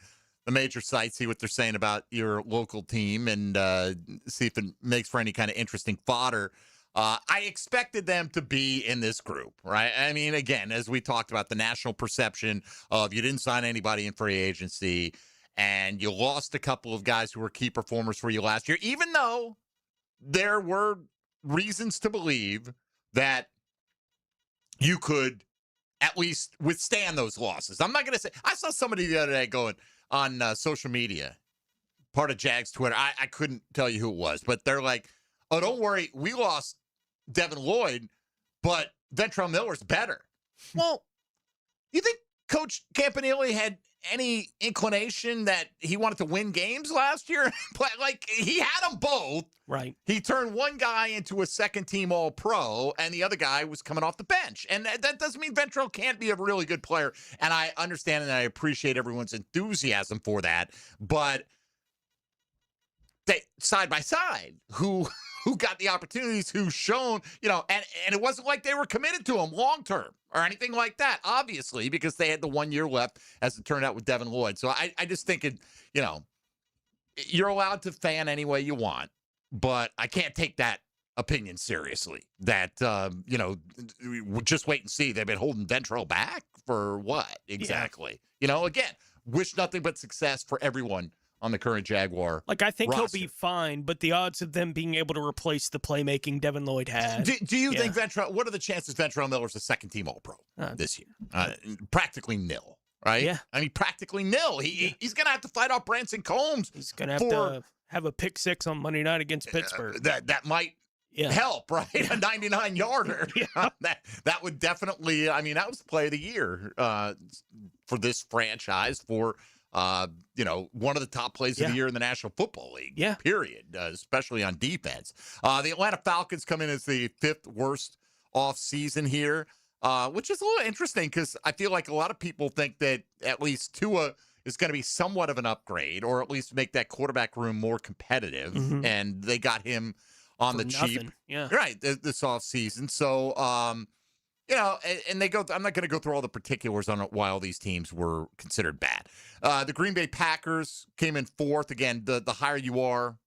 major sites, see what they're saying about your local team, and see if it makes for any kind of interesting fodder. I expected them to be in this group, right? I mean, again, as we talked about, the national perception of you didn't sign anybody in free agency and you lost a couple of guys who were key performers for you last year, even though there were reasons to believe that you could at least withstand those losses. I'm not going to say – I saw somebody the other day going on social media, part of Jags Twitter. I couldn't tell you who it was, but they're like, oh, don't worry, we lost Devin Lloyd, but Ventrell Miller's better. Well, you think Coach Campanile had any inclination that he wanted to win games last year? Like, he had them both. Right. He turned one guy into a second-team All-Pro, and the other guy was coming off the bench. And that doesn't mean Ventrell can't be a really good player. And I understand and I appreciate everyone's enthusiasm for that. But they side by side, who got the opportunities, who's shown, and it wasn't like they were committed to him long-term or anything like that, obviously, because they had the 1 year left, as it turned out with Devin Lloyd. So I just think you're allowed to fan any way you want, but I can't take that opinion seriously. That, just wait and see. They've been holding Ventrell back for what exactly? Yeah. Again, wish nothing but success for everyone on the current Jaguar I think roster. he'll be fine, but the odds of them being able to replace the playmaking Devin Lloyd had. Do you think what are the chances Ventrell Miller's a second-team All-Pro this year? Practically nil, right? Yeah. I mean, practically nil. He's going to have to fight off Branson Combs. He's going to have to have a pick six on Monday night against Pittsburgh. That might help, right? A 99-yarder. That would definitely, that was the play of the year for this franchise for one of the top plays of the year in the National Football League, period, especially on defense. The Atlanta Falcons come in as the 5th worst offseason here, which is a little interesting because I feel like a lot of people think that at least Tua is going to be somewhat of an upgrade or at least make that quarterback room more competitive, and they got him on the cheap. Yeah. Right, this offseason. So, and they go. I'm not going to go through all the particulars on why all these teams were considered bad. The Green Bay Packers came in 4th. Again, the higher you are,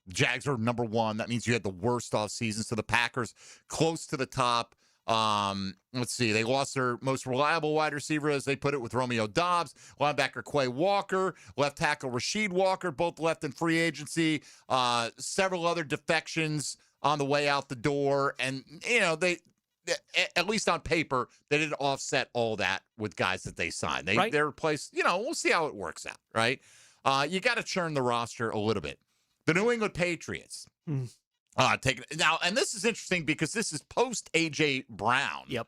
Jags are number 1. That means you had the worst offseason. So the Packers close to the top. Let's see. They lost their most reliable wide receiver, as they put it, with Romeo Doubs, linebacker Quay Walker, left tackle Rasheed Walker, both left in free agency. Several other defections on the way out the door, and they. At least on paper, they didn't offset all that with guys that they signed. They replaced, we'll see how it works out, right? You got to churn the roster a little bit. The New England Patriots. Now, and this is interesting because this is post A.J. Brown. Yep.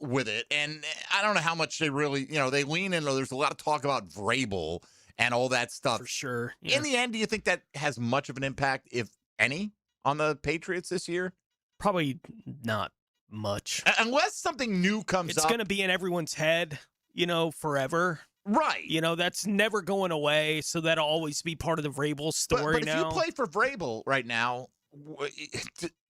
With it. And I don't know how much they really, they lean in. There's a lot of talk about Vrabel and all that stuff. For sure. Yeah. In the end, do you think that has much of an impact, if any, on the Patriots this year? Probably not much. Unless something new comes up. It's going to be in everyone's head, forever. Right. That's never going away, so that'll always be part of the Vrabel story but now. If you play for Vrabel right now,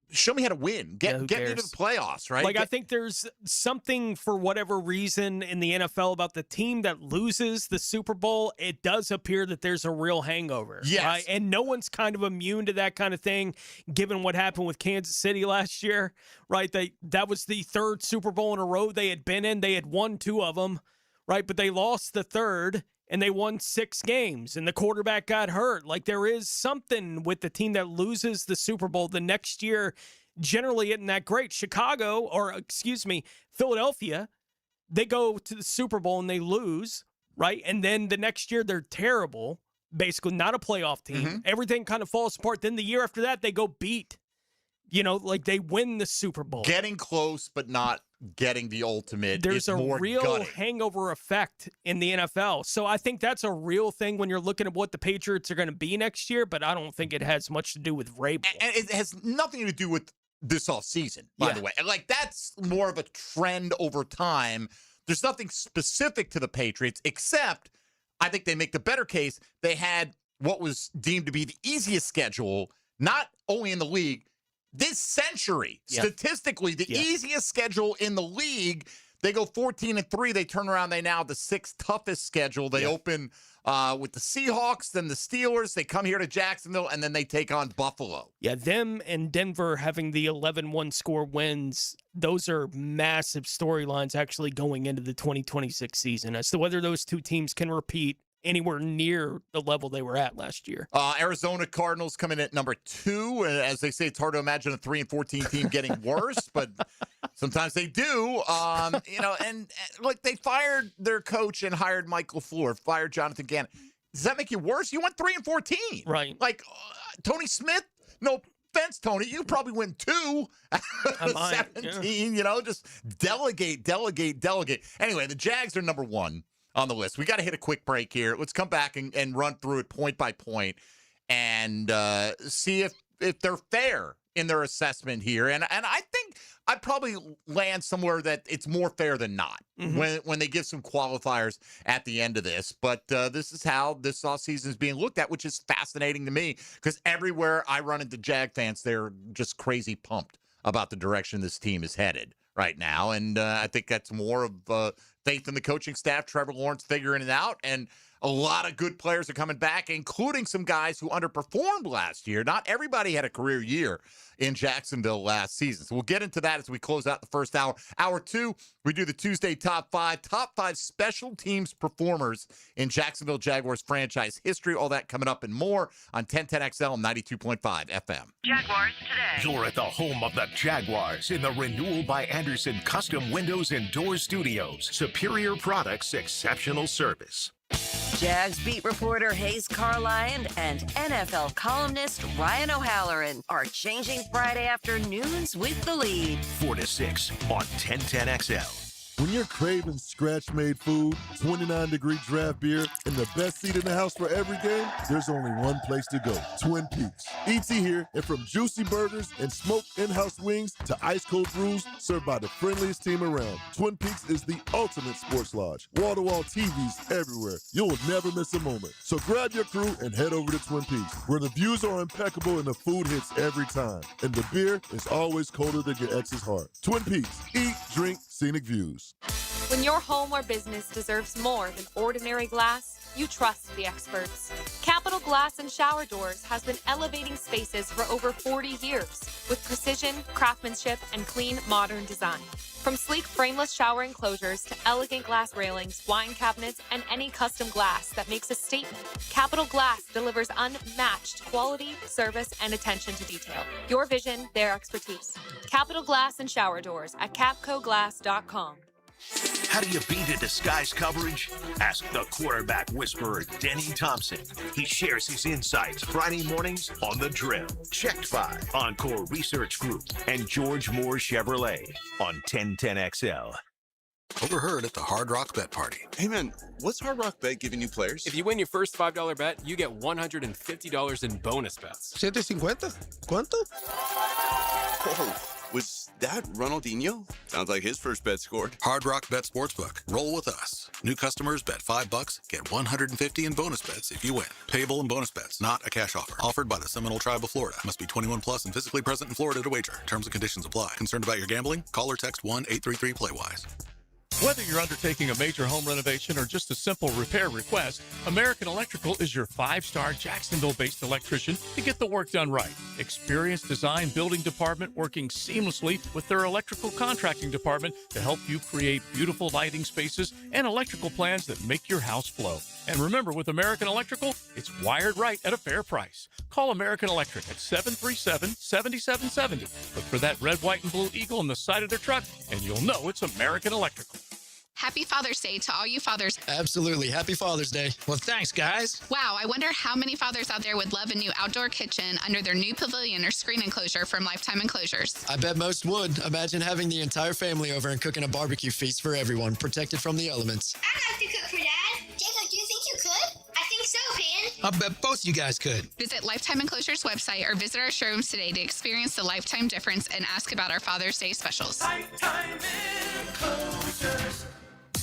show me how to win. Get me to the playoffs, right? I think there's something, for whatever reason, in the NFL about the team that loses the Super Bowl. It does appear that there's a real hangover. Yes. Right? And no one's kind of immune to that kind of thing, given what happened with Kansas City last year, right? That was the 3rd Super Bowl in a row they had been in. They had won 2 of them, right? But they lost the 3rd. And they won 6 games, and the quarterback got hurt. There is something with the team that loses the Super Bowl the next year generally isn't that great. Philadelphia, they go to the Super Bowl and they lose, right? And then the next year they're terrible, basically not a playoff team. Everything kind of falls apart. Then the year after that, they go beat. They win the Super Bowl. Getting close, but not getting the ultimate. There's a real gutting. hangover effect in the NFL. So I think that's a real thing when you're looking at what the Patriots are going to be next year, but I don't think it has much to do with Vrabel. And it has nothing to do with this offseason, by the way. That's more of a trend over time. There's nothing specific to the Patriots, except I think they make the better case. They had what was deemed to be the easiest schedule, not only in the league, this century, statistically, the easiest schedule in the league. They go 14-3. They turn around. They now have the 6th toughest schedule. They open with the Seahawks, then the Steelers. They come here to Jacksonville, and then they take on Buffalo. Yeah, them and Denver having the 11 score wins, those are massive storylines actually going into the 2026 season as to whether those two teams can repeat anywhere near the level they were at last year. Arizona Cardinals come in at number 2. As they say, it's hard to imagine a 3-14 team getting worse, but sometimes they do. And they fired their coach and hired Mike LaFleur, fired Jonathan Gannon. Does that make you worse? You went 3-14. Right. Tony Smith, no defense, Tony. You probably win 2 out of 17. You know, just delegate. Anyway, the Jags are number 1 on the list. We got to hit a quick break here. Let's come back and run through it point by point and see if they're fair in their assessment here. And I think I'd probably land somewhere that it's more fair than not when they give some qualifiers at the end of this. But this is how this offseason is being looked at, which is fascinating to me because everywhere I run into Jag fans, they're just crazy pumped about the direction this team is headed right now. And I think that's more of faith in the coaching staff, Trevor Lawrence figuring it out, and a lot of good players are coming back, including some guys who underperformed last year. Not everybody had a career year in Jacksonville last season. So we'll get into that as we close out the first hour. Hour 2, we do the Tuesday top 5 special teams performers in Jacksonville Jaguars franchise history. All that coming up and more on 1010XL and 92.5 FM. Jaguars Today. You're at the home of the Jaguars in the Renewal by Anderson Custom Windows and Doors Studios. Superior products, exceptional service. Jags beat reporter Hayes Carline and NFL columnist Ryan O'Halloran are changing Friday afternoons with the lead. 4 to 6 on 1010XL. When you're craving scratch-made food, 29-degree draft beer, and the best seat in the house for every game, there's only one place to go, Twin Peaks. E.T. here, and from juicy burgers and smoked in-house wings to ice-cold brews served by the friendliest team around, Twin Peaks is the ultimate sports lodge. Wall-to-wall TVs everywhere. You'll never miss a moment. So grab your crew and head over to Twin Peaks, where the views are impeccable and the food hits every time. And the beer is always colder than your ex's heart. Twin Peaks. Eat, drink, scenic views. When your home or business deserves more than ordinary glass, you trust the experts. Capital Glass and Shower Doors has been elevating spaces for over 40 years with precision, craftsmanship, and clean, modern design. From sleek frameless shower enclosures to elegant glass railings, wine cabinets, and any custom glass that makes a statement, Capital Glass delivers unmatched quality, service, and attention to detail. Your vision, their expertise. Capital Glass and Shower Doors at capcoglass.com. How do you beat a disguise coverage? Ask the quarterback whisperer, Denny Thompson. He shares his insights Friday mornings on The Drill. Checked by Encore Research Group and George Moore Chevrolet on 1010XL. Overheard at the Hard Rock Bet Party. Hey man, what's Hard Rock Bet giving new players? If you win your first $5 bet, you get $150 in bonus bets. $750? ¿Cuánto? Oh, was that Ronaldinho? Sounds like his first bet scored. Hard Rock Bet Sportsbook. Roll with us. New customers bet $5, get $150 in bonus bets if you win. Payable in bonus bets, not a cash offer. Offered by the Seminole Tribe of Florida. Must be 21 plus and physically present in Florida to wager. Terms and conditions apply. Concerned about your gambling? Call or text 1-833-PLAY-WISE. Whether you're undertaking a major home renovation or just a simple repair request, American Electrical is your 5-star Jacksonville-based electrician to get the work done right. Experienced design building department working seamlessly with their electrical contracting department to help you create beautiful lighting spaces and electrical plans that make your house flow. And remember, with American Electrical, it's wired right at a fair price. Call American Electric at 737-7770. Look for that red, white, and blue eagle on the side of their truck, and you'll know it's American Electrical. Happy Father's Day to all you fathers. Absolutely. Happy Father's Day. Well, thanks, guys. Wow, I wonder how many fathers out there would love a new outdoor kitchen under their new pavilion or screen enclosure from Lifetime Enclosures. I bet most would. Imagine having the entire family over and cooking a barbecue feast for everyone, protected from the elements. I'd like to cook for Dad. Jacob, do you think you could? I think so, Pan. I bet both you guys could. Visit Lifetime Enclosures website or visit our showrooms today to experience the Lifetime difference and ask about our Father's Day specials. Lifetime Enclosures.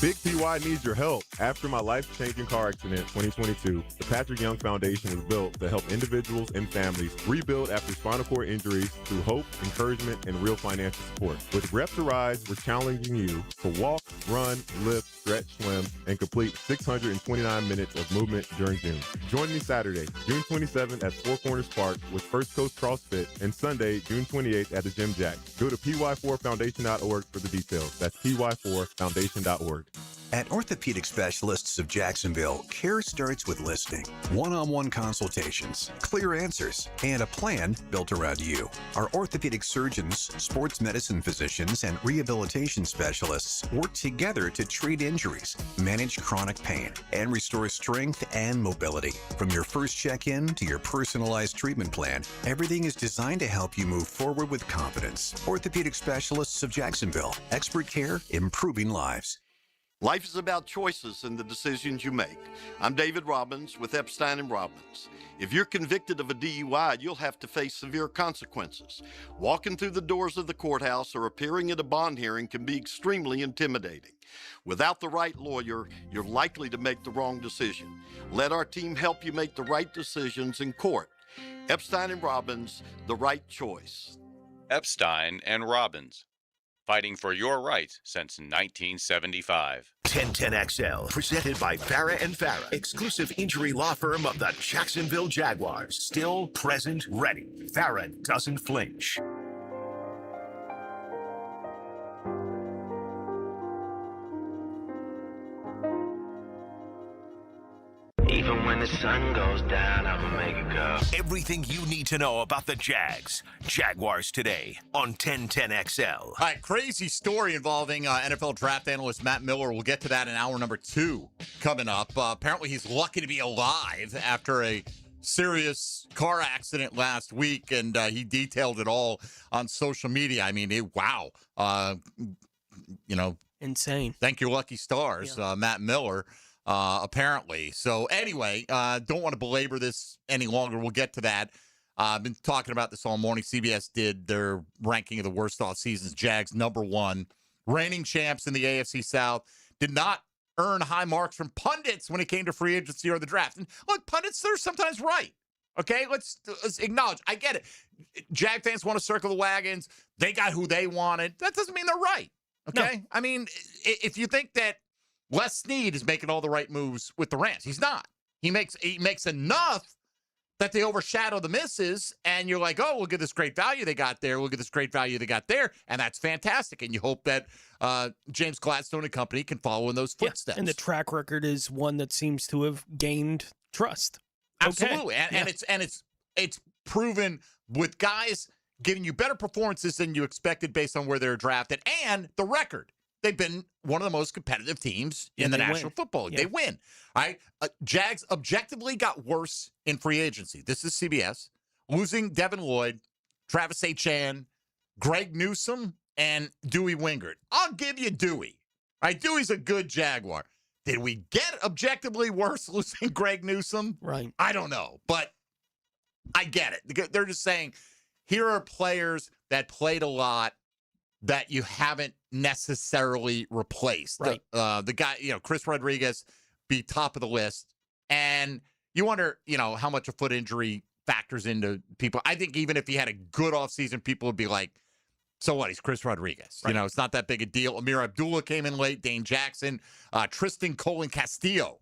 Big PY needs your help. After my life-changing car accident in 2022, the Patrick Young Foundation was built to help individuals and families rebuild after spinal cord injuries through hope, encouragement, and real financial support. With Reps to Rise, we're challenging you to walk, run, lift, stretch, swim, and complete 629 minutes of movement during June. Join me Saturday, June 27th at Four Corners Park with First Coast CrossFit, and Sunday, June 28th at the Gym Jack. Go to py4foundation.org for the details. That's py4foundation.org. At Orthopedic Specialists of Jacksonville, care starts with listening, one-on-one consultations, clear answers, and a plan built around you. Our orthopedic surgeons, sports medicine physicians, and rehabilitation specialists work together to treat injuries, manage chronic pain, and restore strength and mobility. From your first check-in to your personalized treatment plan, everything is designed to help you move forward with confidence. Orthopedic Specialists of Jacksonville. Expert care, improving lives. Life is about choices and the decisions you make. I'm David Robbins with Epstein & Robbins. If you're convicted of a DUI, you'll have to face severe consequences. Walking through the doors of the courthouse or appearing at a bond hearing can be extremely intimidating. Without the right lawyer, you're likely to make the wrong decision. Let our team help you make the right decisions in court. Epstein & Robbins, the right choice. Epstein & Robbins, fighting for your rights since 1975. 1010XL, presented by Farah & Farah, exclusive injury law firm of the Jacksonville Jaguars. Still, present, ready. Farah doesn't flinch. Even when the sun goes down, I'ma make it go. Everything you need to know about the Jags. Jaguars Today on 1010XL. All right, crazy story involving NFL draft analyst Matt Miller. We'll get to that in hour number 2 coming up. Apparently, he's lucky to be alive after a serious car accident last week, and he detailed it all on social media. I mean, wow. Insane. Thank your lucky stars, Matt Miller. Apparently. So anyway, don't want to belabor this any longer. We'll get to that. I've been talking about this all morning. CBS did their ranking of the worst off seasons. Jags number 1, reigning champs in the AFC South, did not earn high marks from pundits when it came to free agency or the draft. And look, pundits, they're sometimes right. Okay, let's acknowledge. I get it. Jag fans want to circle the wagons. They got who they wanted. That doesn't mean they're right. Okay, no. I mean, if you think that Les Snead is making all the right moves with the Rams, he's not. He makes enough that they overshadow the misses, and you're like, oh, look at this great value they got there. Look at this great value they got there, and that's fantastic. And you hope that James Gladstone and company can follow in those footsteps. And the track record is one that seems to have gained trust. Absolutely, and it's proven with guys giving you better performances than you expected based on where they're drafted and the record. They've been one of the most competitive teams in the National Football League. They win. All right. Jags objectively got worse in free agency. This is CBS. Losing Devin Lloyd, Travis Etienne, Greg Newsome, and Dewey Wingert. I'll give you Dewey. All right. Dewey's a good Jaguar. Did we get objectively worse losing Greg Newsome? Right. I don't know, but I get it. They're just saying, here are players that played a lot that you haven't necessarily replaced. Right. The guy, Chris Rodriguez, be top of the list. And you wonder, how much a foot injury factors into people. I think even if he had a good offseason, people would be like, so what? He's Chris Rodriguez. Right. It's not that big a deal. Amir Abdullah came in late. Dane Jackson, Tristan Colin Castillo.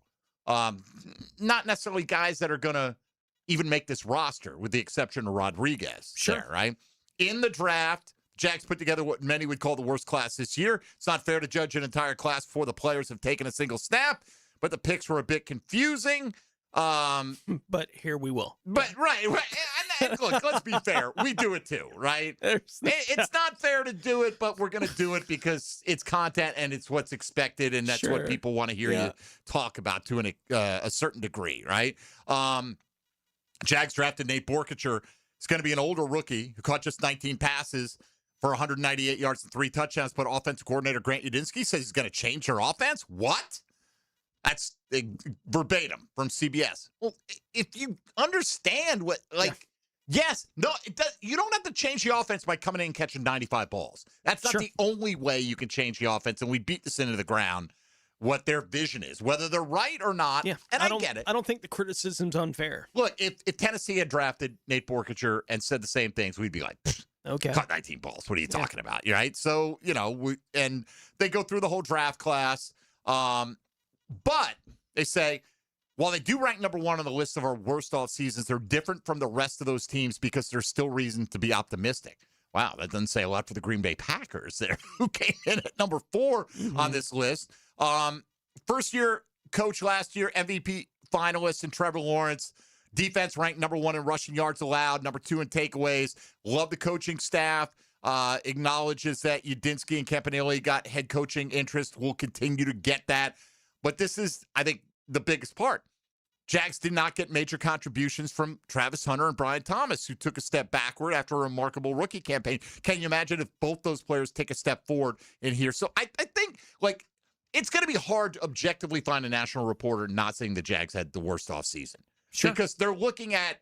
Not necessarily guys that are going to even make this roster, with the exception of Rodriguez. Sure. There, right? In the draft, Jags put together what many would call the worst class this year. It's not fair to judge an entire class before the players have taken a single snap, but the picks were a bit confusing. But here we will. But right. And look, let's be fair. We do it too, right? It's not fair to do it, but we're going to do it because it's content and it's what's expected, and that's what people want to hear you talk about to a certain degree, right? Jags drafted Nate Borkacher. It's going to be an older rookie who caught just 19 passes for 198 yards and 3 touchdowns, but offensive coordinator Grant Udinski says he's going to change their offense. What? That's verbatim from CBS. Well, if you understand what, yes, no, you don't have to change the offense by coming in and catching 95 balls. That's not the only way you can change the offense, and we beat this into the ground, what their vision is, whether they're right or not. Yeah, and I get it. I don't think the criticism's unfair. Look, if Tennessee had drafted Nate Borkacher and said the same things, we'd be like, okay, caught 19 balls. What are you talking about? Right? So, and they go through the whole draft class. But they say, while they do rank number 1 on the list of our worst off seasons, they're different from the rest of those teams because there's still reason to be optimistic. Wow, that doesn't say a lot for the Green Bay Packers there, who came in at number 4 on this list. first-year coach last year, MVP finalist, and Trevor Lawrence. Defense ranked number 1 in rushing yards allowed, number 2 in takeaways. Love the coaching staff. Acknowledges that Udinski and Campanile got head coaching interest. Will continue to get that. But this is, I think, the biggest part. Jags did not get major contributions from Travis Hunter and Brian Thomas, who took a step backward after a remarkable rookie campaign. Can you imagine if both those players take a step forward in here? So I think, like, it's going to be hard to objectively find a national reporter not saying the Jags had the worst offseason. Sure. Because they're looking at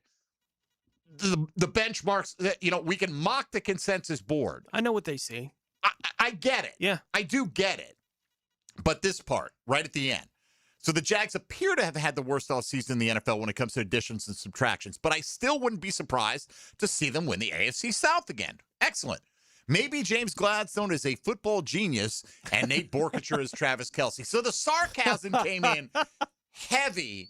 the benchmarks that, we can mock the consensus board. I know what they see. I get it. Yeah. I do get it. But this part, right at the end. So the Jags appear to have had the worst offseason in the NFL when it comes to additions and subtractions, but I still wouldn't be surprised to see them win the AFC South again. Excellent. Maybe James Gladstone is a football genius and Nate Borkacher is Travis Kelce. So the sarcasm came in heavy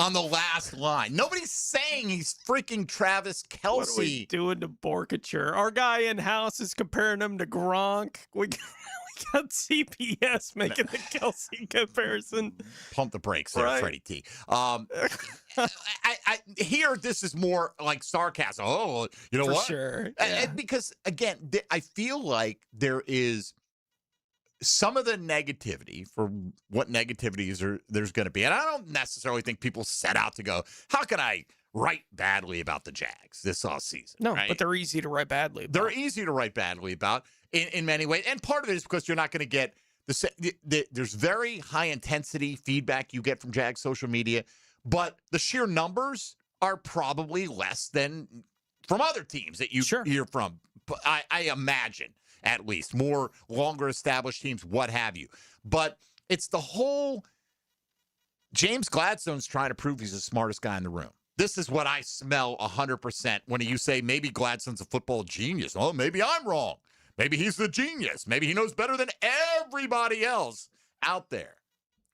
on the last line. Nobody's saying he's freaking Travis Kelce. What are we doing to Borkacher? Our guy in-house is comparing him to Gronk. We got CPS making the Kelce comparison. Pump the brakes there, right. Freddie T. I hear this is more like sarcasm. Oh, you know For what? Sure. Yeah. Because, again, I feel like there is some of the negativity for what negativities there's going to be. And I don't necessarily think people set out to go, how can I write badly about the Jags this offseason? No, right? but they're easy to write badly about. They're easy to write badly about in many ways. And part of it is because you're not going to get there's very high intensity feedback you get from Jags social media, but the sheer numbers are probably less than from other teams that you hear from. I imagine, at least, more longer established teams, what have you. But it's the whole James Gladstone's trying to prove he's the smartest guy in the room. This is what I smell 100% when you say maybe Gladstone's a football genius. Oh, maybe I'm wrong. Maybe he's the genius. Maybe he knows better than everybody else out there.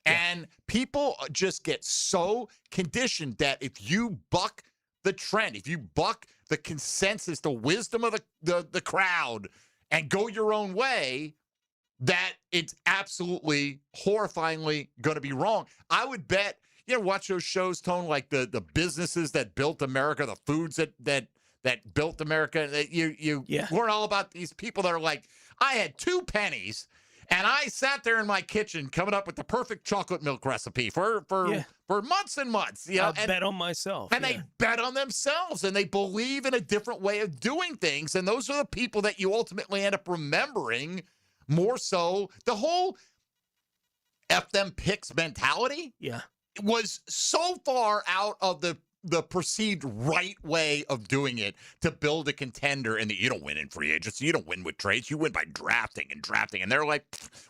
Yeah. And people just get so conditioned that if you buck the trend, if you buck the consensus, the wisdom of the crowd, and go your own way, that it's absolutely horrifyingly going to be wrong. I would bet, watch those shows, Tone, like the businesses that built America, the foods that built America. That you learn all about these people that are like, I had 2 pennies and I sat there in my kitchen coming up with the perfect chocolate milk recipe for months and months. I bet on myself. And they bet on themselves, and they believe in a different way of doing things. And those are the people that you ultimately end up remembering more so. The whole F them picks mentality was so far out of the perceived right way of doing it to build a contender, and that you don't win in free agency. You don't win with trades. You win by drafting. And they're like,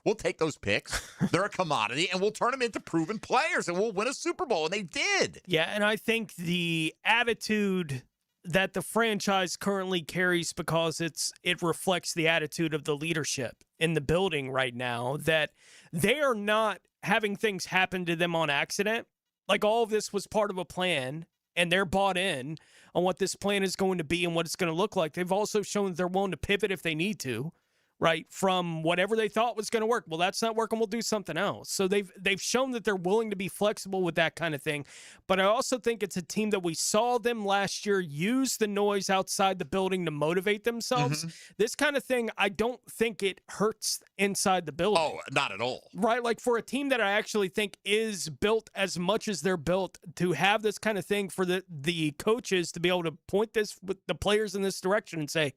we'll take those picks. They're a commodity, and we'll turn them into proven players, and we'll win a Super Bowl. And they did. Yeah, and I think the attitude that the franchise currently carries, because it reflects the attitude of the leadership in the building right now, that they are not having things happen to them on accident. Like, all of this was part of a plan, and they're bought in on what this plan is going to be and what it's going to look like. They've also shown that they're willing to pivot if they need to, right, from whatever they thought was going to work. Well, that's not working. We'll do something else. So they've shown that they're willing to be flexible with that kind of thing. But I also think it's a team that we saw them last year use the noise outside the building to motivate themselves. Mm-hmm. This kind of thing, I don't think it hurts inside the building. Oh, not at all. Right? Like, for a team that I actually think is built as much as they're built, to have this kind of thing for the coaches to be able to point this with the players in this direction and say,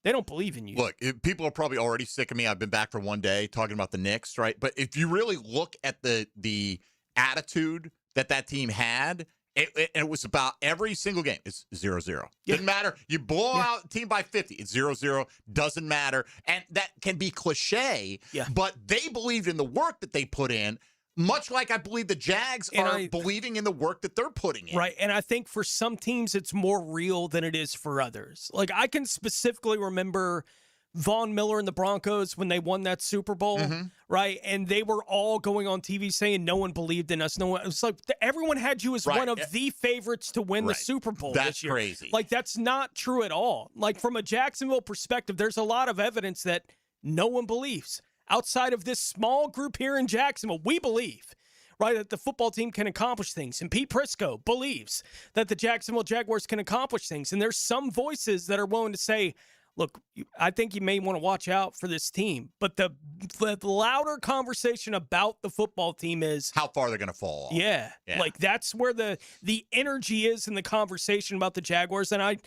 they don't believe in you. Look, people are probably already sick of me. I've been back for one day talking about the Knicks, right? But if you really look at the attitude that team had, it was about every single game. It's 0-0. Doesn't matter. You blow out a team by 50. It's 0-0. Doesn't matter. And that can be cliche, but they believed in the work that they put in, much like I believe the Jags are believing in the work that they're putting in. Right, and I think for some teams it's more real than it is for others. Like, I can specifically remember Von Miller and the Broncos when they won that Super Bowl, right? And they were all going on TV saying no one believed in us. No one. It was like everyone had you as one of the favorites to win the Super Bowl this year. That's crazy. Like, that's not true at all. Like, from a Jacksonville perspective, there's a lot of evidence that no one believes. outside of this small group here in Jacksonville. We believe, right, that the football team can accomplish things. And Pete Prisco believes that the Jacksonville Jaguars can accomplish things. And there's some voices that are willing to say, look, I think you may want to watch out for this team. But the louder conversation about the football team is how far they're going to fall off. Yeah. Like that's where the energy is in the conversation about the Jaguars. And I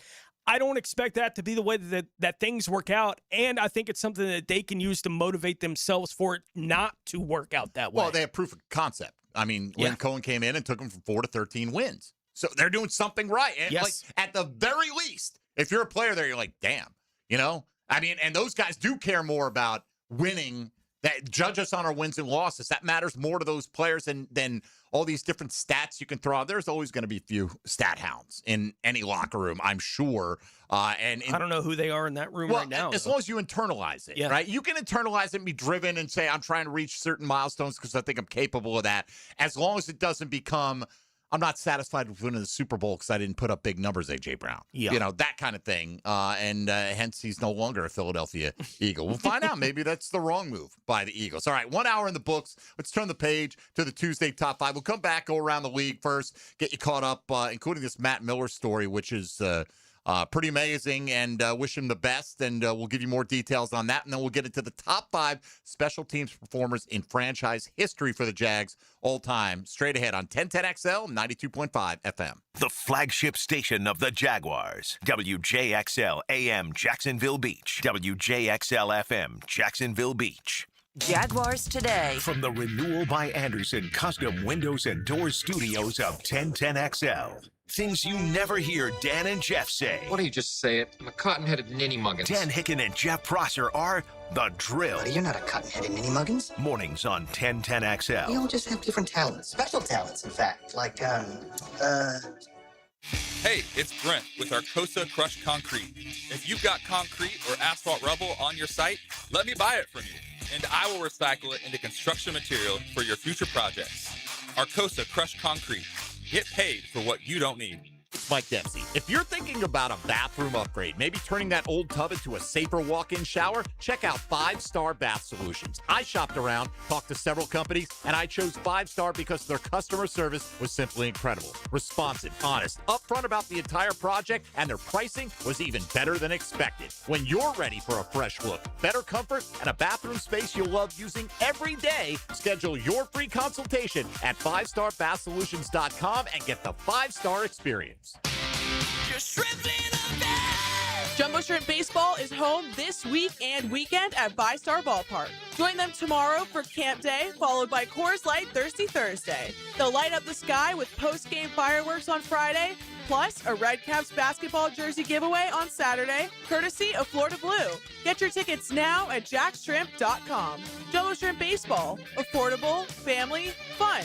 don't expect that to be the way that things work out. And I think it's something that they can use to motivate themselves for it not to work out that way. Well, they have proof of concept. I mean, Lynn Cohen came in and took them from 4 to 13 wins. So they're doing something right. And like, at the very least, if you're a player there, you're like, damn, you know? I mean, and those guys do care more about winning. That judge us on our wins and losses. That matters more to those players than all these different stats you can throw out. There's always going to be a few stat hounds in any locker room, I'm sure. And I don't know who they are in that room right now. As long as you internalize it, right? You can internalize it and be driven and say, I'm trying to reach certain milestones because I think I'm capable of that. As long as it doesn't become, I'm not satisfied with winning the Super Bowl because I didn't put up big numbers, A.J. Brown. Yeah. You know, that kind of thing. And hence he's no longer a Philadelphia Eagle. We'll find out. Maybe that's the wrong move by the Eagles. All right, 1 hour in the books. Let's turn the page to the Tuesday Top 5. We'll come back, go around the league first, get you caught up, including this Matt Miller story, which is pretty amazing, and wish him the best. And we'll give you more details on that. And then we'll get into the top 5 special teams performers in franchise history for the Jags all time. Straight ahead on 1010XL, 92.5 FM. The flagship station of the Jaguars. WJXL AM Jacksonville Beach. WJXL FM Jacksonville Beach. Jaguars Today. From the Renewal by Anderson Custom Windows and Doors Studios of 1010XL. Things you never hear Dan and Jeff say. Why don't you just say it? I'm a cotton-headed ninny-muggins. Dan Hicken and Jeff Prosser are The Drill. You're not a cotton-headed ninny-muggins. Mornings on 1010XL. We all just have different talents. Special talents, in fact. Like, Hey, it's Brent with Arcosa Crushed Concrete. If you've got concrete or asphalt rubble on your site, let me buy it from you, and I will recycle it into construction material for your future projects. Arcosa Crushed Concrete. Get paid for what you don't need. It's Mike Dempsey. If you're thinking about a bathroom upgrade, maybe turning that old tub into a safer walk-in shower, check out 5 Star Bath Solutions. I shopped around, talked to several companies, and I chose 5 Star because their customer service was simply incredible. Responsive, honest, upfront about the entire project, and their pricing was even better than expected. When you're ready for a fresh look, better comfort, and a bathroom space you'll love using every day, schedule your free consultation at 5starbathsolutions.com and get the 5-star experience. Jumbo Shrimp Baseball is home this week and weekend at VyStar Ballpark. Join them tomorrow for Camp Day, followed by Coors Light Thirsty Thursday. They'll light up the sky with post-game fireworks on Friday, plus a Red Caps basketball jersey giveaway on Saturday, courtesy of Florida Blue. Get your tickets now at jackshrimp.com. Jumbo Shrimp Baseball. Affordable, family, fun.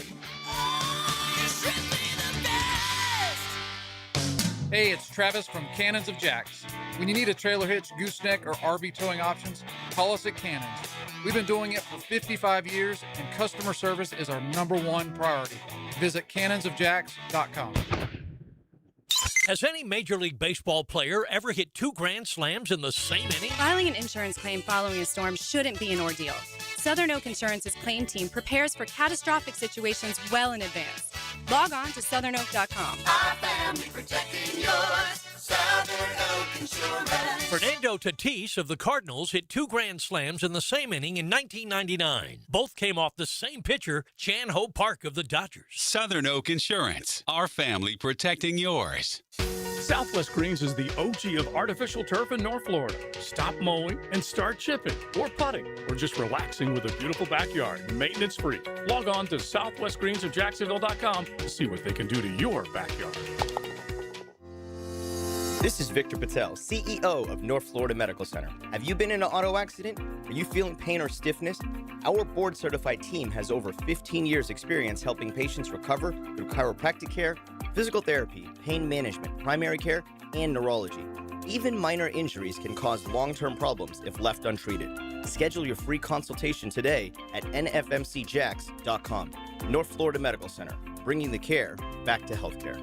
Hey, it's Travis from Cannons of Jacks. When you need a trailer hitch, gooseneck, or RV towing options, call us at Cannons. We've been doing it for 55 years, and customer service is our #1 priority. Visit cannonsofjacks.com. Has any Major League Baseball player ever hit 2 grand slams in the same inning? Filing an insurance claim following a storm shouldn't be an ordeal. Southern Oak Insurance's claim team prepares for catastrophic situations well in advance. Log on to southernoak.com. Our family protecting yours. Southern Oak Insurance. Fernando Tatis of the Cardinals hit 2 grand slams in the same inning in 1999. Both came off the same pitcher, Chan Ho Park of the Dodgers. Southern Oak Insurance. Our family protecting yours. Southwest Greens is the OG of artificial turf in North Florida. Stop mowing and start chipping or putting or just relaxing with a beautiful backyard, maintenance free. Log on to southwestgreensofjacksonville.com to see what they can do to your backyard. This is Victor Patel, CEO of North Florida Medical Center. Have you been in an auto accident? Are you feeling pain or stiffness? Our board-certified team has over 15 years' experience helping patients recover through chiropractic care, physical therapy, pain management, primary care, and neurology. Even minor injuries can cause long-term problems if left untreated. Schedule your free consultation today at nfmcjacks.com. North Florida Medical Center, bringing the care back to healthcare.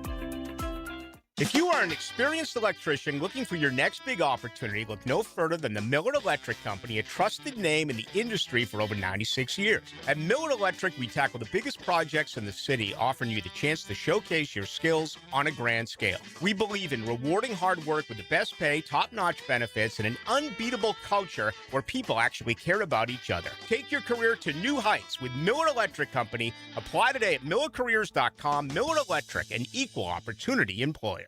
If you are an experienced electrician looking for your next big opportunity, look no further than the Miller Electric Company, a trusted name in the industry for over 96 years. At Miller Electric, we tackle the biggest projects in the city, offering you the chance to showcase your skills on a grand scale. We believe in rewarding hard work with the best pay, top-notch benefits, and an unbeatable culture where people actually care about each other. Take your career to new heights with Miller Electric Company. Apply today at millercareers.com. Miller Electric, an equal opportunity employer.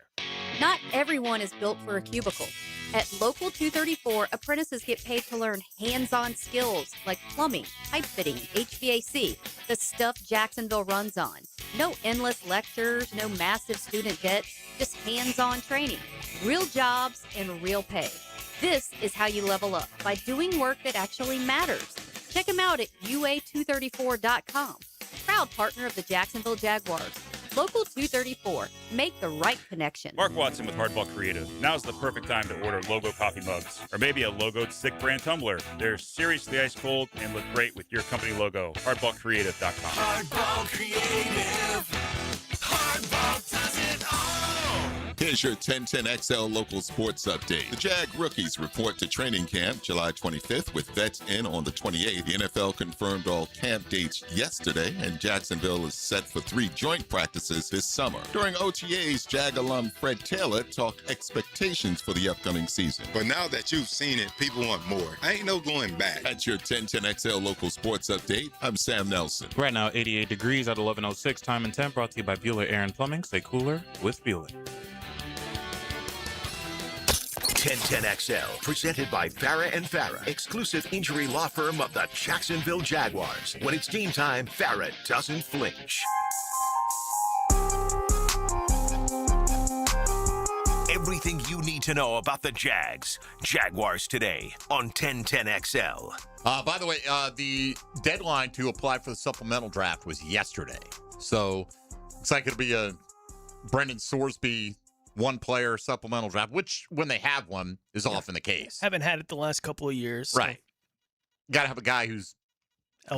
Not everyone is built for a cubicle. At Local 234, apprentices get paid to learn hands-on skills like plumbing, pipe fitting, HVAC, the stuff Jacksonville runs on. No endless lectures, no massive student debt, just hands-on training, real jobs, and real pay. This is how you level up, by doing work that actually matters. Check them out at UA234.com. Proud partner of the Jacksonville Jaguars. Local 234. Make the right connection. Mark Watson with Hardball Creative. Now's the perfect time to order logo coffee mugs or maybe a logoed stick brand tumbler. They're seriously ice cold and look great with your company logo. Hardballcreative.com. Hardball Creative. Hardball does it all. Here's your 1010XL local sports update. The Jag rookies report to training camp July 25th with vets in on the 28th. The NFL confirmed all camp dates yesterday, and Jacksonville is set for 3 joint practices this summer. During OTAs, Jag alum Fred Taylor talked expectations for the upcoming season. But now that you've seen it, people want more. I ain't no going back. That's your 1010XL local sports update. I'm Sam Nelson. Right now, 88 degrees at 11:06. Time and temp brought to you by Bueller Air and Plumbing. Stay cooler with Bueller. 1010XL, presented by Farah and Farah, exclusive injury law firm of the Jacksonville Jaguars. When it's game time, Farah doesn't flinch. Everything you need to know about the Jags. Jaguars Today on 1010XL. By the way, the deadline to apply for the supplemental draft was yesterday. So looks like it'll be a Brendan Sorsby one-player supplemental draft, which, when they have one, is often the case. Haven't had it the last couple of years. Right. Got to have a guy who's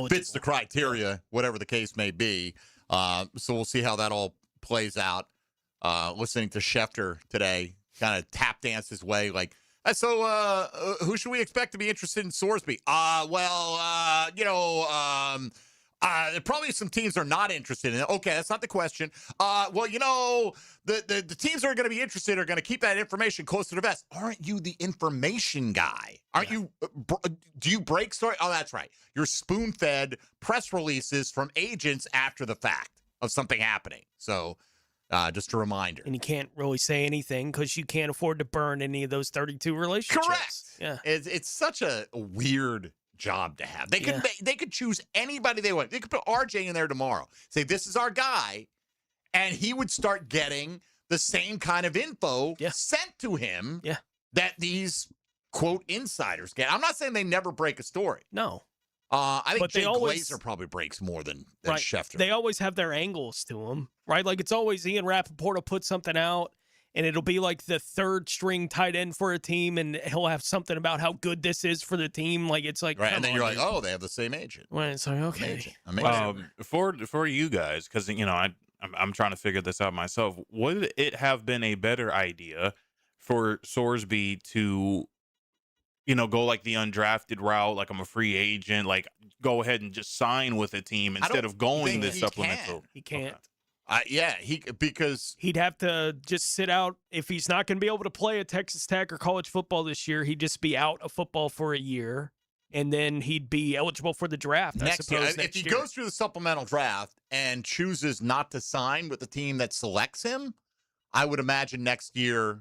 fits the criteria, whatever the case may be. So we'll see how that all plays out. Listening to Schefter today, kind of tap dance his way, like, so who should we expect to be interested in Sorsby? Probably some teams are not interested in it. Okay, that's not the question. The teams that are going to be interested are going to keep that information close to the vest. Aren't you the information guy? Aren't you? Do you break story? Oh, that's right. You're spoon-fed press releases from agents after the fact of something happening. So just a reminder. And you can't really say anything because you can't afford to burn any of those 32 relationships. Correct. Yeah. It's such a weird job to have. They could choose anybody they want. They could put RJ in there tomorrow. Say, this is our guy. And he would start getting the same kind of info sent to him that these, quote, insiders get. I'm not saying they never break a story. No. I think Jay Glazer probably breaks more than Schefter. They always have their angles to them, right? Like, it's always Ian Rappaport will put something out, and it'll be like the third string tight end for a team, and he'll have something about how good this is for the team. Like, it's like, right, and then you're like, oh, they have the same agent. Well, it's like, okay. Amazing. For you guys, because I'm trying to figure this out myself. Would it have been a better idea for Sorsby to, go like the undrafted route, like I'm a free agent, like go ahead and just sign with a team instead of going this supplemental? He can't. Because he'd have to just sit out. If he's not going to be able to play at Texas Tech or college football this year, he'd just be out of football for a year, and then he'd be eligible for the draft next year. If he goes through the supplemental draft and chooses not to sign with the team that selects him, I would imagine next year,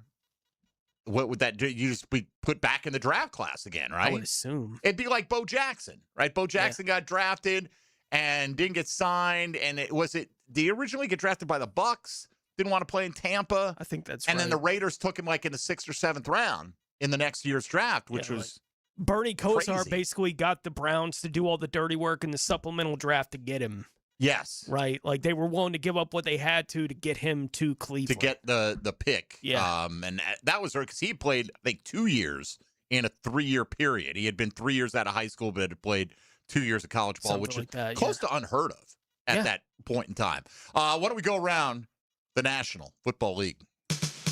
what would that do? You just be put back in the draft class again, right? I would assume. It'd be like Bo Jackson, right? Bo Jackson got drafted and didn't get signed, and did he originally get drafted by the Bucks? Didn't want to play in Tampa. I think that's and right. And then the Raiders took him like in the 6th or 7th round in the next year's draft, which was Bernie Kosar crazy. basically got the Browns to do all the dirty work in the supplemental draft to get him. Yes. Right. Like, they were willing to give up what they had to get him to Cleveland. To get the pick. Yeah. And that was because he played, I think, 2 years in a 3-year period. He had been 3 years out of high school, but had played 2 years of college ball, which is close to unheard of at that point in time. Why don't we go around the National Football League?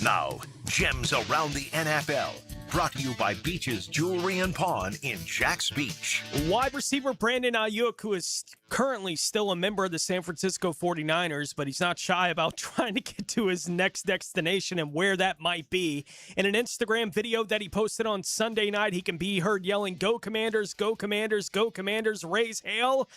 Now, gems around the NFL. Brought to you by Beach's Jewelry and Pawn in Jax Beach. Wide receiver Brandon Ayuk, who is currently still a member of the San Francisco 49ers, but he's not shy about trying to get to his next destination and where that might be. In an Instagram video that he posted on Sunday night, he can be heard yelling, "Go Commanders, go Commanders, go Commanders, raise hail.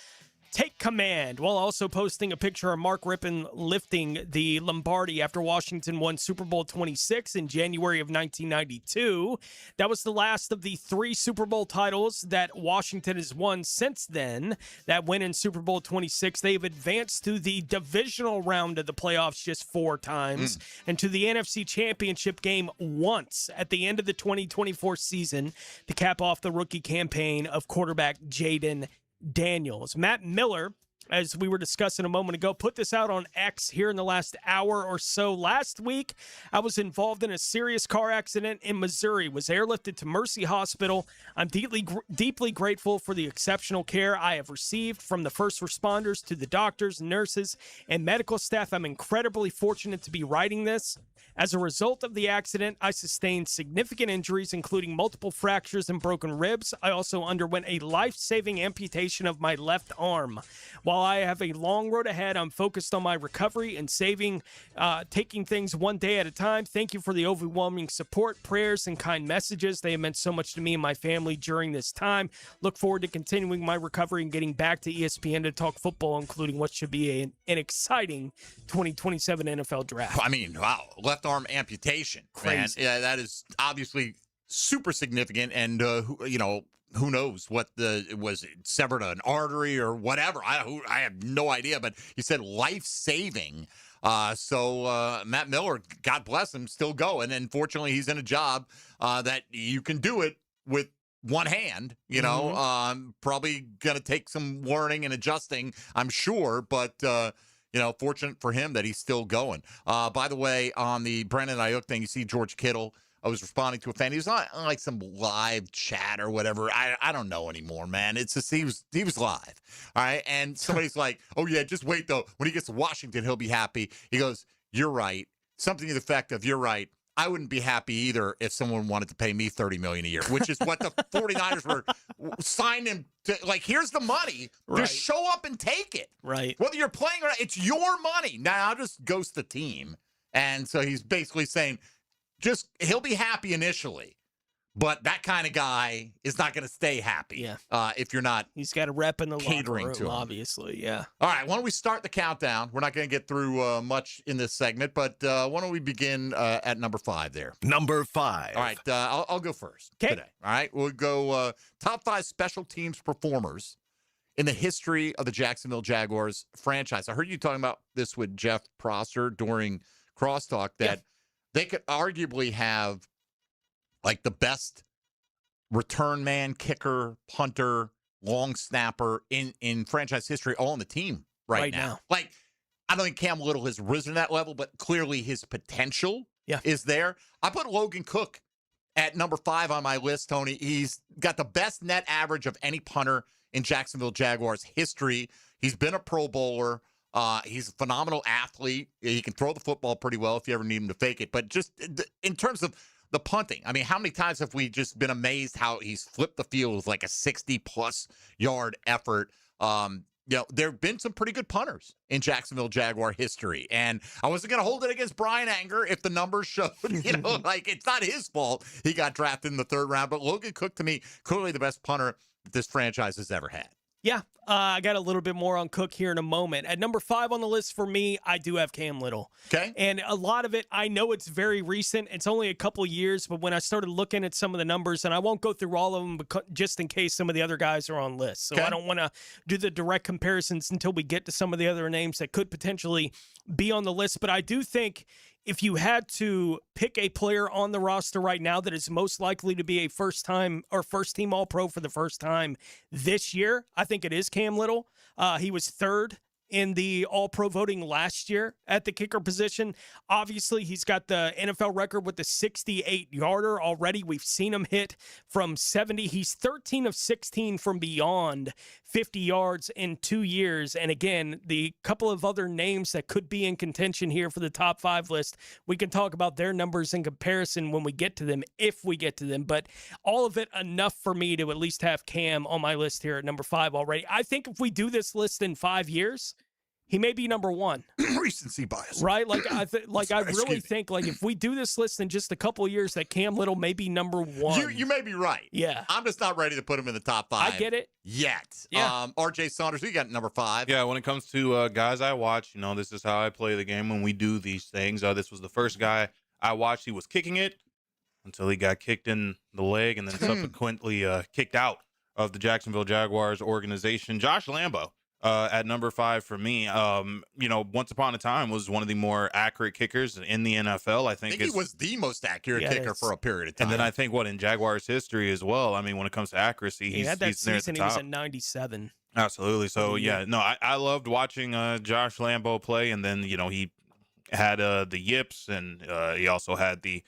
Take command," while also posting a picture of Mark Rippon lifting the Lombardi after Washington won Super Bowl 26 in January of 1992. That was the last of the 3 Super Bowl titles that Washington has won since then. That win in Super Bowl 26, they've advanced to the divisional round of the playoffs just 4 times and to the NFC Championship game once at the end of the 2024 season to cap off the rookie campaign of quarterback Jaden Daniels. Matt Miller, as we were discussing a moment ago, put this out on X here in the last hour or so. Last week, I was involved in a serious car accident in Missouri, was airlifted to Mercy Hospital. I'm deeply grateful for the exceptional care I have received from the first responders to the doctors, nurses, and medical staff. I'm incredibly fortunate to be writing this. As a result of the accident, I sustained significant injuries, including multiple fractures and broken ribs. I also underwent a life-saving amputation of my left arm. While I have a long road ahead, I'm focused on my recovery and taking things one day at a time. Thank you for the overwhelming support, prayers, and kind messages. They have meant so much to me and my family during this time. Look forward to continuing my recovery and getting back to ESPN to talk football, including what should be an exciting 2027 NFL draft. I mean, wow, left arm amputation. Crazy. Man. Yeah, that is obviously super significant, and who knows what was it severed an artery or whatever. I have no idea, but he said life-saving. So Matt Miller, God bless him, still going. And fortunately, he's in a job that you can do it with one hand, probably going to take some learning and adjusting, I'm sure, but fortunate for him that he's still going. By the way, on the Brandon Ayuk thing, you see George Kittle. I was responding to a fan. He was on like some live chat or whatever. I don't know anymore, man. It's just he was live. All right. And somebody's like, "Oh yeah, just wait though. When he gets to Washington, he'll be happy." He goes, "You're right." Something to the effect of, "You're right. I wouldn't be happy either if someone wanted to pay me $30 million a year," which is what the 49ers were signed him to. Like, here's the money. Right. Just show up and take it. Right. Whether you're playing or not, it's your money. Now I'll just ghost the team. And so he's basically saying, he'll be happy initially, but that kind of guy is not going to stay happy. Yeah. If you're not. He's got a rep in the catering locker to room, him. obviously. Yeah. All right. Why don't we start the countdown? We're not going to get through much in this segment, but why don't we begin at number 5 there? Number 5. All right. I'll go first today. All right. We'll go top 5 special teams performers in the history of the Jacksonville Jaguars franchise. I heard you talking about this with Jeff Prosser during Crosstalk, that they could arguably have like the best return man, kicker, punter, long snapper in franchise history all on the team right now. Like, I don't think Cam Little has risen to that level, but clearly his potential is there. I put Logan Cook at number 5 on my list, Tony. He's got the best net average of any punter in Jacksonville Jaguars history. He's been a Pro Bowler. He's a phenomenal athlete. He can throw the football pretty well if you ever need him to fake it. But just in terms of the punting, I mean, how many times have we just been amazed how he's flipped the field with like a 60-plus yard effort? There have been some pretty good punters in Jacksonville Jaguar history. And I wasn't going to hold it against Brian Anger if the numbers showed, like it's not his fault he got drafted in the 3rd round. But Logan Cook, to me, clearly the best punter this franchise has ever had. Yeah, I got a little bit more on Cook here in a moment. At number 5 on the list for me, I do have Cam Little. Okay. And a lot of it, I know it's very recent. It's only a couple years, but when I started looking at some of the numbers, and I won't go through all of them just in case some of the other guys are on lists. So I don't want to do the direct comparisons until we get to some of the other names that could potentially be on the list. But I do think if you had to pick a player on the roster right now that is most likely to be a first-team All-Pro for the first time this year, I think it is Cam Little. He was 3rd in the All-Pro voting last year at the kicker position. Obviously, he's got the NFL record with the 68-yarder already. We've seen him hit from 70. He's 13 of 16 from beyond 50 yards in 2 years. And again, the couple of other names that could be in contention here for the top 5 list, we can talk about their numbers in comparison when we get to them, if we get to them. But all of it enough for me to at least have Cam on my list here at number 5 already. I think if we do this list in 5 years, he may be number 1. Recency bias, right? Like I really think like if we do this list in just a couple of years, that Cam Little may be number 1. You may be right. Yeah, I'm just not ready to put him in the top 5. I get it yet. Yeah. RJ Saunders, we got number 5. Yeah, when it comes to guys I watch, this is how I play the game when we do these things. This was the first guy I watched. He was kicking it until he got kicked in the leg and then subsequently kicked out of the Jacksonville Jaguars organization. Josh Lambo at number 5 for me. Once upon a time was one of the more accurate kickers in the NFL. I think he was the most accurate kicker for a period of time. And then I think in Jaguars history as well. I mean, when it comes to accuracy, he had that he's there at the season. top. He was at 97. Absolutely. So I loved watching Josh Lambo play, and then he had the yips, and he also had the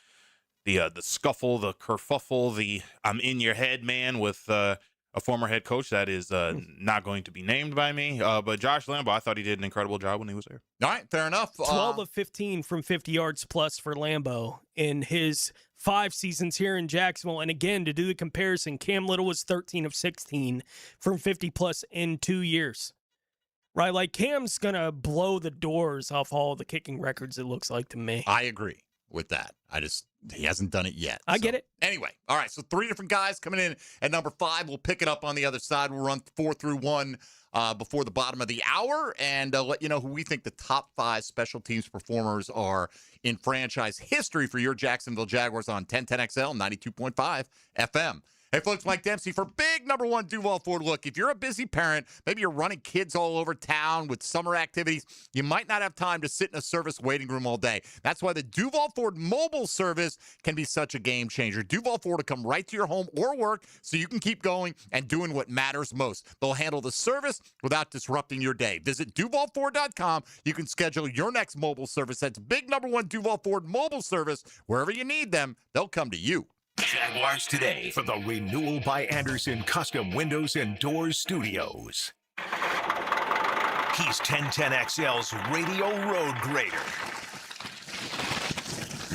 scuffle, the kerfuffle, the I'm in your head man with a former head coach that is not going to be named by me. But Josh Lambo, I thought he did an incredible job when he was there. All right, fair enough. 12 of 15 from 50 yards plus for Lambo in his 5 seasons here in Jacksonville. And again, to do the comparison, Cam Little was 13 of 16 from 50 plus in 2 years. Right? Like Cam's going to blow the doors off all the kicking records, it looks like to me. I agree with that. He hasn't done it yet. I get it. Anyway, all right, so 3 different guys coming in at number 5. We'll pick it up on the other side. We'll run 4 through 1 before the bottom of the hour and let you know who we think the top 5 special teams performers are in franchise history for your Jacksonville Jaguars on 1010XL 92.5 FM. Hey, folks, Mike Dempsey for big number 1 Duval Ford. Look, if you're a busy parent, maybe you're running kids all over town with summer activities, you might not have time to sit in a service waiting room all day. That's why the Duval Ford mobile service can be such a game changer. Duval Ford will come right to your home or work so you can keep going and doing what matters most. They'll handle the service without disrupting your day. Visit DuvalFord.com. You can schedule your next mobile service. That's big number 1 Duval Ford mobile service. Wherever you need them, they'll come to you. Jaguars Today for the Renewal by Anderson Custom Windows and Doors Studios. He's 1010XL's Radio Road Grader,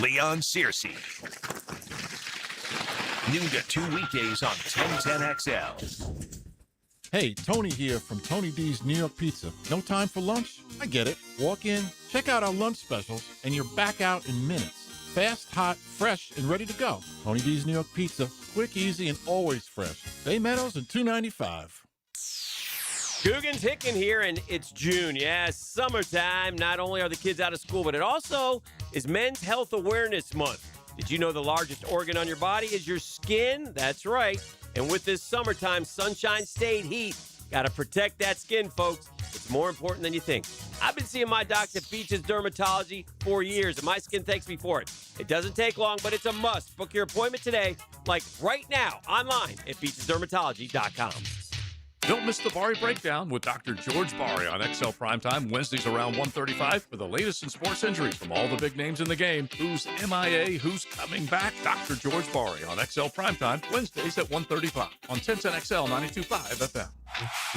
Leon Searcy. Noon to 2 weekdays on 1010XL. Hey, Tony here from Tony D's New York Pizza. No time for lunch? I get it. Walk in, check out our lunch specials, and you're back out in minutes. Fast, hot, fresh, and ready to go. Tony D's New York Pizza. Quick, easy, and always fresh. Bay Meadows and $2.95. Guggen's Hicken here, and it's June. Yeah, summertime. Not only are the kids out of school, but it also is Men's Health Awareness Month. Did you know the largest organ on your body is your skin? That's right. And with this summertime Sunshine State heat, got to protect that skin, folks. It's more important than you think. I've been seeing my doctor at Beaches Dermatology for years, and my skin thanks me for it. It doesn't take long, but it's a must. Book your appointment today, like right now, online at beachesdermatology.com. Don't miss the Bari Breakdown with Dr. George Bari on XL Primetime, Wednesdays around 1:35 for the latest in sports injuries from all the big names in the game. Who's MIA, who's coming back? Dr. George Bari on XL Primetime, Wednesdays at 1:35 on 1010XL 92.5 FM.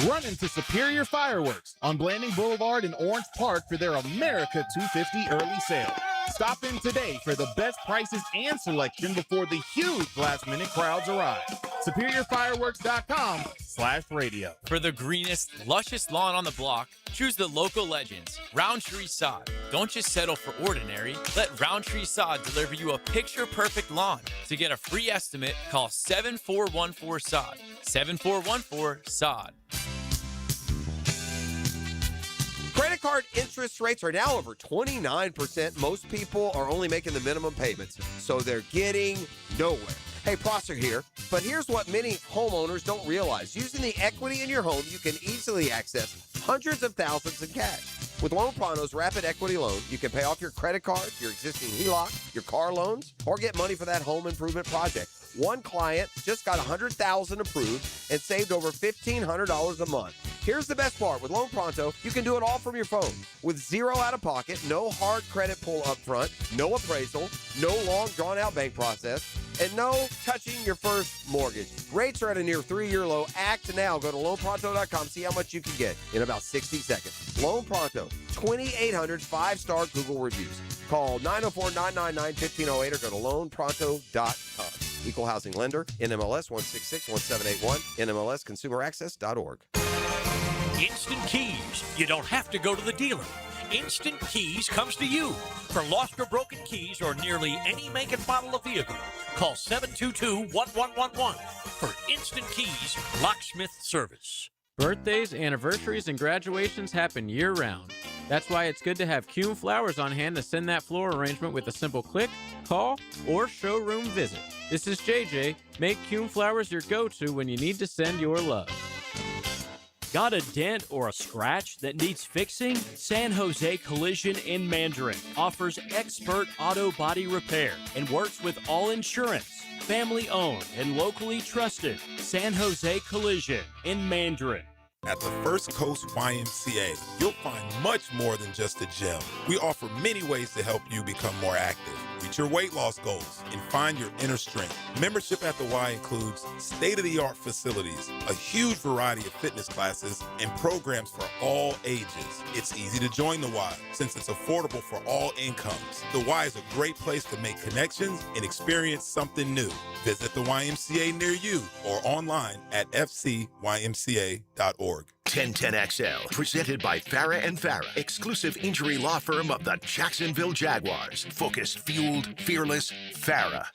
Run into Superior Fireworks on Blanding Boulevard in Orange Park for their America 250 early sale. Stop in today for the best prices and selection before the huge last-minute crowds arrive. SuperiorFireworks.com/radio. For the greenest, luscious lawn on the block, choose the local legends, Roundtree Sod. Don't just settle for ordinary. Let Roundtree Sod deliver you a picture-perfect lawn. To get a free estimate, call 7414-SOD. 7414-SOD. Credit card interest rates are now over 29%. Most people are only making the minimum payments, so they're getting nowhere. Hey, Prosser here, but here's what many homeowners don't realize. Using the equity in your home, you can easily access hundreds of thousands in cash. With Loan Pronto's Rapid Equity Loan, you can pay off your credit card, your existing HELOC, your car loans, or get money for that home improvement project. One client just got $100,000 approved and saved over $1,500 a month. Here's the best part. With Loan Pronto, you can do it all from your phone. With zero out-of-pocket, no hard credit pull up front, no appraisal, no long, drawn-out bank process, and no touching your first mortgage. Rates are at a near 3-year low. Act now. Go to loanpronto.com. See how much you can get in about 60 seconds. Loan Pronto, 2,800 5-star Google reviews. Call 904-999-1508 or go to loanpronto.com. Equal housing lender, NMLS 1661781, NMLSconsumeraccess.org. Instant Keys. You don't have to go to the dealer. Instant Keys comes to you. For lost or broken keys or nearly any make and model of vehicle, call 722-1111 for Instant Keys locksmith service. Birthdays, anniversaries, and graduations happen year-round. That's why it's good to have Kuhn Flowers on hand to send that floral arrangement with a simple click, call, or showroom visit. This is JJ. Make Kuhn Flowers your go-to when you need to send your love. Got a dent or a scratch that needs fixing? San Jose Collision in Mandarin offers expert auto body repair and works with all insurance. Family owned and locally trusted. San Jose Collision in Mandarin. At the First Coast YMCA, you'll find much more than just a gym. We offer many ways to help you become more active, reach your weight loss goals, and find your inner strength. Membership at the Y includes state-of-the-art facilities, a huge variety of fitness classes, and programs for all ages. It's easy to join the Y since it's affordable for all incomes. The Y is a great place to make connections and experience something new. Visit the YMCA near you or online at fcymca.org. 1010XL, presented by Farah and Farah, exclusive injury law firm of the Jacksonville Jaguars. Focused, fueled, fearless, Farah.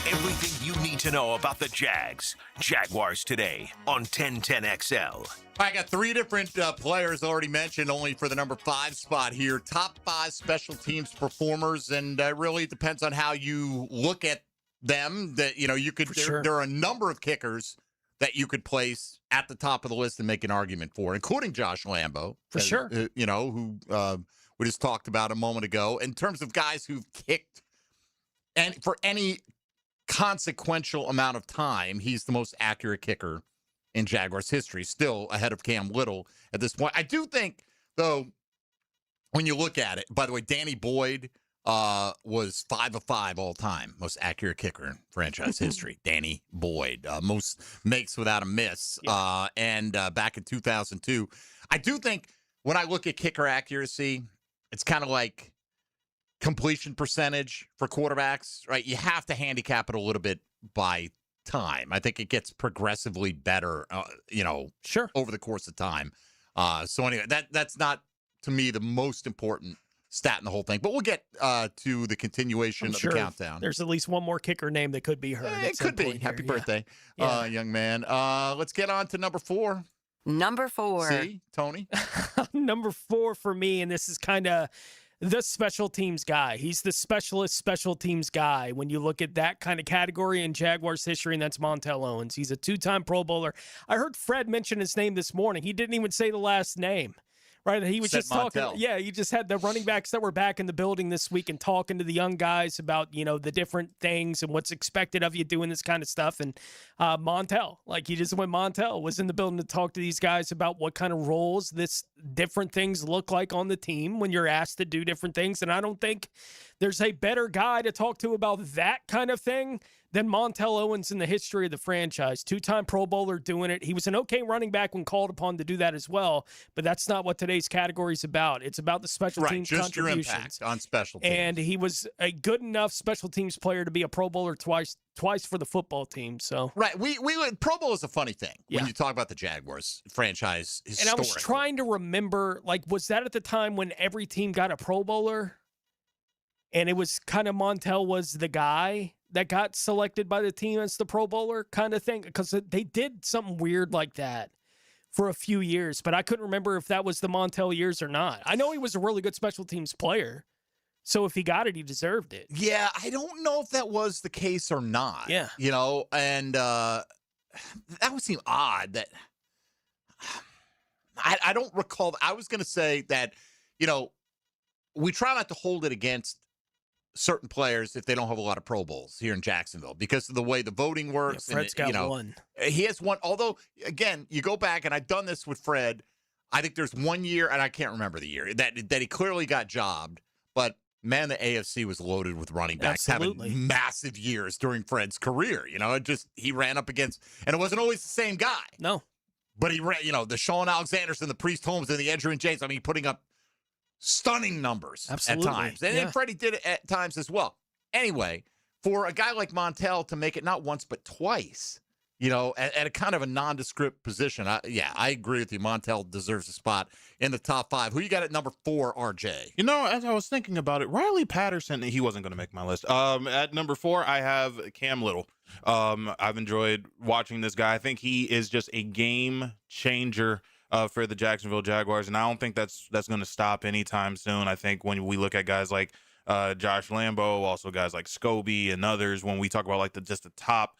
Everything you need to know about the Jags. Jaguars Today on 1010XL. I got 3 different players already mentioned, only for the number 5 spot here. Top 5 special teams performers, and really depends on how you look at them. That you could. There are a number of kickers that you could place at the top of the list and make an argument for, including Josh Lambo, for sure. Who we just talked about a moment ago. In terms of guys who've kicked, and for any consequential amount of time, he's the most accurate kicker in Jaguars history, still ahead of Cam Little at this point. I do think, though, when you look at it, by the way, Danny Boyd was 5 of 5 all time, most accurate kicker in franchise history. Danny Boyd, most makes without a miss. Yeah. And back in 2002, I do think when I look at kicker accuracy, it's kind of like completion percentage for quarterbacks, right? You have to handicap it a little bit by time. I think it gets progressively better, over the course of time. So anyway, that's not, to me, the most important stat in the whole thing. But we'll get to the continuation of the countdown. There's at least one more kicker name that could be heard. It could be. Happy birthday, young man. Let's get on to number 4. Number 4. See, Tony? Number 4 for me, and this is kind of the special teams guy. He's the specialist special teams guy when you look at that kind of category in Jaguars history, and that's Montel Owens. He's a 2-time Pro Bowler. I heard Fred mention his name this morning. He didn't even say the last name. Right, he was just talking. Yeah, you just had the running backs that were back in the building this week and talking to the young guys about the different things and what's expected of you doing this kind of stuff. And Montel, Montel was in the building to talk to these guys about what kind of roles different things look like on the team when you're asked to do different things. And I don't think there's a better guy to talk to about that kind of thing than Montel Owens in the history of the franchise. 2-time Pro Bowler doing it. He was an okay running back when called upon to do that as well, but that's not what today's category is about. It's about the special teams just contributions. Your impact on special teams. And he was a good enough special teams player to be a Pro Bowler twice for the football team. So right, we Pro Bowl is a funny thing when you talk about the Jaguars franchise. And I was trying to remember, was that at the time when every team got a Pro Bowler? And it was kind of Montel was the guy that got selected by the team as the Pro Bowler kind of thing, because they did something weird like that for a few years, but I couldn't remember if that was the Montel years or not. I know he was a really good special teams player, so if he got it, he deserved it. Yeah, I don't know if that was the case or not. Yeah. And that would seem odd that I don't recall. I was going to say that, we try not to hold it against certain players if they don't have a lot of Pro Bowls here in Jacksonville because of the way the voting works. Fred's got one. He has one. Although, again, you go back, and I've done this with Fred. I think there's 1 year, and I can't remember the year, that he clearly got jobbed. But, man, the AFC was loaded with running backs having massive years during Fred's career. He ran up against, and it wasn't always the same guy. No. But he ran, the Shaun Alexanders and the Priest Holmes and the Edgerrin James. I mean, putting up stunning numbers at times. And then Freddie did it at times as well. Anyway, for a guy like Montel to make it not once but twice, at a kind of a nondescript position, I agree with you. Montel deserves a spot in the top 5. Who you got at number 4, RJ? As I was thinking about it, Riley Patterson, he wasn't going to make my list. At number 4, I have Cam Little. I've enjoyed watching this guy. I think he is just a game changer for the Jacksonville Jaguars, and I don't think that's going to stop anytime soon. I think when we look at guys like Josh Lambo, also guys like Scobie and others, when we talk about just the top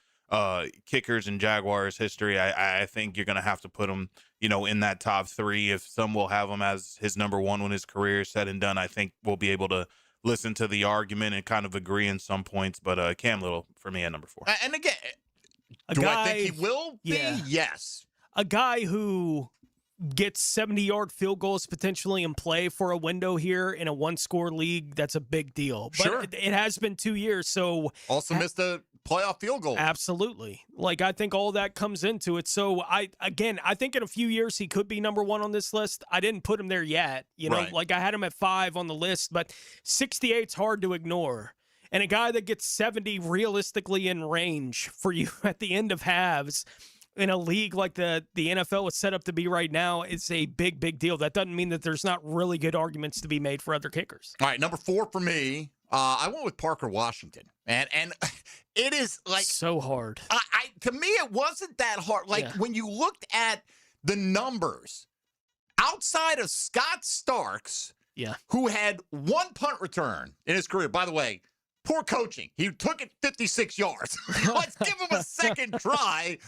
kickers in Jaguars history, I think you're going to have to put him, in that top 3. If some will have him as his number 1 when his career is said and done, I think we'll be able to listen to the argument and kind of agree in some points. But Cam Little for me at number 4. And again, I think he will be? Yes. A guy who gets 70-yard field goals potentially in play for a window here in a one-score league, that's a big deal. But sure. It has been 2 years, so... Also missed a playoff field goal. Absolutely. I think all that comes into it. So, I think in a few years he could be number 1 on this list. I didn't put him there yet. Right. I had him at 5 on the list, but 68's hard to ignore. And a guy that gets 70 realistically in range for you at the end of halves in a league like the NFL is set up to be right now, it's a big, big deal. That doesn't mean that there's not really good arguments to be made for other kickers. All right, number 4 for me, I went with Parker Washington. And it is so hard. To me, it wasn't that hard. When you looked at the numbers, outside of Scott Starks, who had 1 punt return in his career, by the way, poor coaching. He took it 56 yards. Let's give him a second try.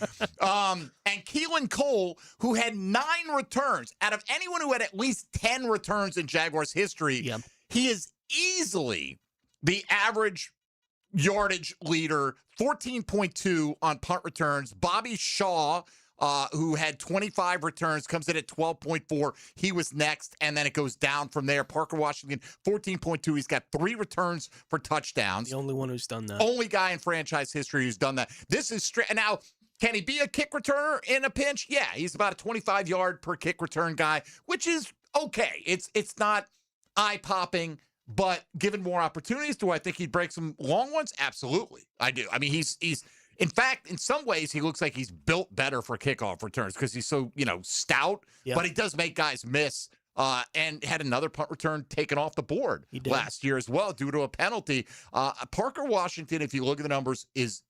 And Keelan Cole, who had 9 returns. Out of anyone who had at least 10 returns in Jaguars history, he is easily the average yardage leader, 14.2 on punt returns. Bobby Shaw, who had 25 returns, comes in at 12.4. He was next, and then it goes down from there. Parker Washington, 14.2. He's got 3 returns for touchdowns. The only one who's done that. Only guy in franchise history who's done that. This is straight. Now, can he be a kick returner in a pinch? Yeah, he's about a 25-yard per kick return guy, which is okay. It's not eye-popping, but given more opportunities, do I think he'd break some long ones? Absolutely, I do. I mean, he's in fact, in some ways, he looks like he's built better for kickoff returns because he's so, stout, but he does make guys miss and had another punt return taken off the board last year as well due to a penalty. Parker Washington, if you look at the numbers, is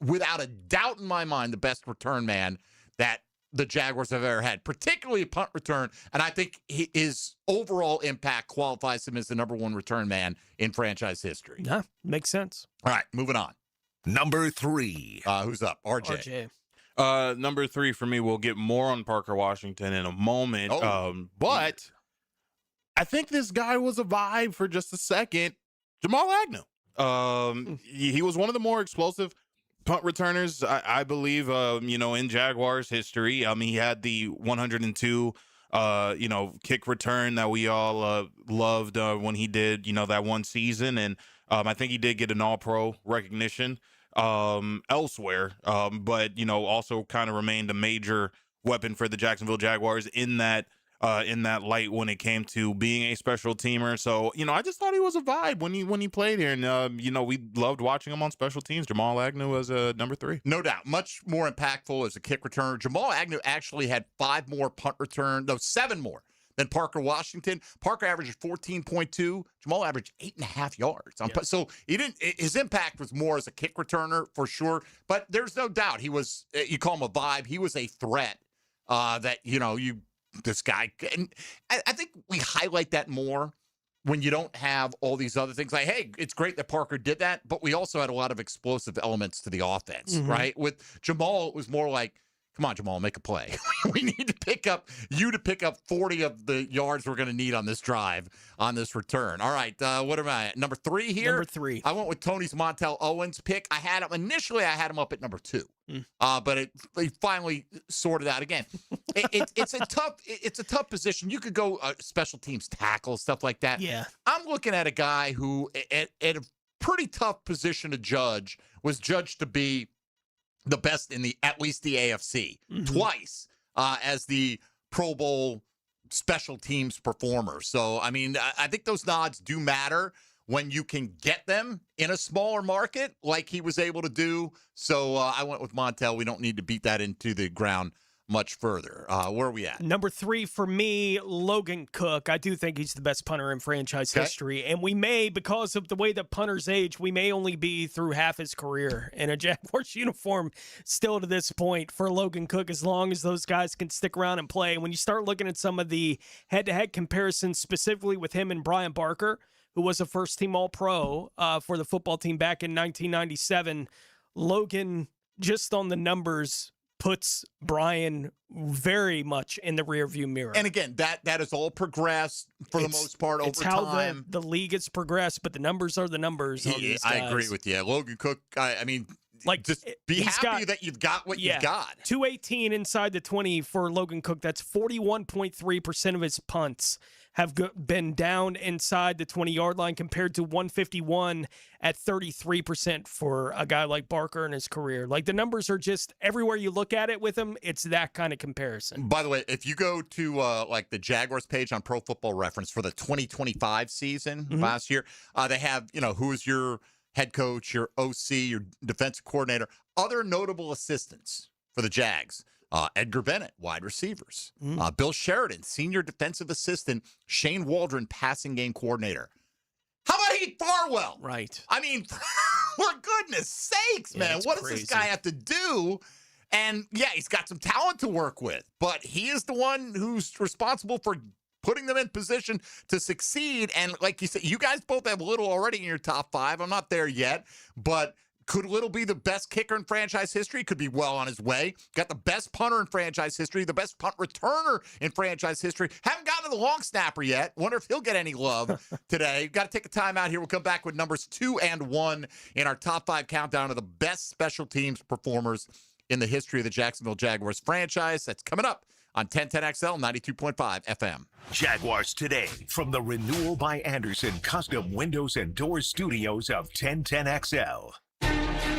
without a doubt in my mind the best return man that the Jaguars have ever had, particularly a punt return. And I think his overall impact qualifies him as the number 1 return man in franchise history. Yeah, makes sense. All right, moving on. Number 3. Who's up? RJ. Number 3 for me, we'll get more on Parker Washington in a moment. But I think this guy was a vibe for just a second. Jamal Agnew. He was one of the more explosive punt returners, I believe, in Jaguars history. He had the 102, kick return that we all loved when he did, that one season. And I think he did get an all-pro recognition elsewhere, but, also kind of remained a major weapon for the Jacksonville Jaguars in that light when it came to being a special teamer. So, I just thought he was a vibe when he played here. And, we loved watching him on special teams. Jamal Agnew was number 3. No doubt. Much more impactful as a kick returner. Jamal Agnew actually had 7 more than Parker Washington. Parker averaged 14.2. Jamal averaged 8.5 yards. So his impact was more as a kick returner for sure. But there's no doubt he was, you call him a vibe. He was a threat this guy. And I think we highlight that more when you don't have all these other things. Like, hey, it's great that Parker did that, but we also had a lot of explosive elements to the offense, right? With Jamal, it was more like, come on, Jamal, make a play. We need to pick up 40 of the yards we're going to need on this drive, on this return. All right, what am I at? Number 3 here? Number 3. I went with Tony's Montel Owens pick. I had him up at number 2. But they finally sorted out again. It's a tough position. You could go special teams tackle, stuff like that. Yeah. I'm looking at a guy who at a pretty tough position to judge, was judged to be the best in at least the AFC twice as the Pro Bowl special teams performer. So, I mean, I think those nods do matter when you can get them in a smaller market like he was able to do. So I went with Montel. We don't need to beat that into the ground much further. Where are we at? Number 3 for me, Logan Cook. I do think he's the best punter in franchise history. And we may, because of the way that punters age, we may only be through half his career in a Jaguars uniform still to this point for Logan Cook, as long as those guys can stick around and play. When you start looking at some of the head-to-head comparisons, specifically with him and Brian Barker, who was a first-team All-Pro for the football team back in 1997, Logan, just on the numbers, puts Brian very much in the rearview mirror. And again, that has all progressed for the most part over time. It's how the league has progressed, but the numbers are the numbers. I agree with you. Logan Cook, I mean, just be happy that you've got what you've got. 218 inside the 20 for Logan Cook. That's 41.3% of his punts have been down inside the 20-yard line, compared to 151 at 33% for a guy like Barker in his career. Like, the numbers are just, everywhere you look at it with him, it's that kind of comparison. By the way, if you go to like the Jaguars page on Pro Football Reference for the 2025 season last year, they have, who is your head coach, your OC, your defensive coordinator, other notable assistants for the Jags. Edgar Bennett, wide receivers. Bill Sheridan, senior defensive assistant. Shane Waldron, passing game coordinator. How about Heath Farwell? Right. I mean, for goodness sakes, man. What does this guy have to do? And, yeah, he's got some talent to work with, but he is the one who's responsible for putting them in position to succeed. And like you said, you guys both have Little already in your top 5. I'm not there yet, but could Little be the best kicker in franchise history? Could be well on his way. Got the best punter in franchise history, the best punt returner in franchise history. Haven't gotten to the long snapper yet. Wonder if he'll get any love today. Got to take a time out here. We'll come back with numbers 2 and 1 in our top 5 countdown of the best special teams performers in the history of the Jacksonville Jaguars franchise. That's coming up on 1010XL 92.5 FM. Jaguars Today from the Renewal by Anderson Custom Windows and Doors Studios of 1010XL.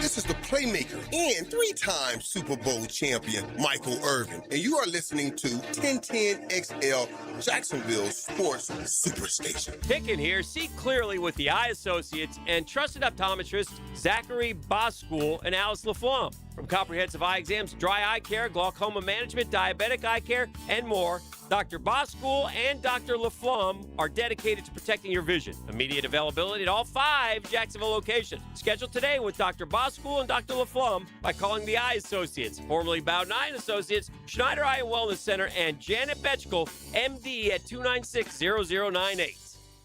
This is the playmaker and 3-time Super Bowl champion, Michael Irvin, and you are listening to 1010XL, Jacksonville Sports Superstation. Picking here, see clearly with the Eye Associates and trusted optometrists Zachary Boskool and Alice LaFlamme. From comprehensive eye exams, dry eye care, glaucoma management, diabetic eye care, and more, Dr. Boskool and Dr. LaFlamme are dedicated to protecting your vision. Immediate availability at all 5 Jacksonville locations. Schedule today with Dr. Boskool and Dr. LaFlamme by calling the Eye Associates, formerly Bow 9 Associates, Schneider Eye and Wellness Center, and Janet Betchkel, MD, at 296-0098.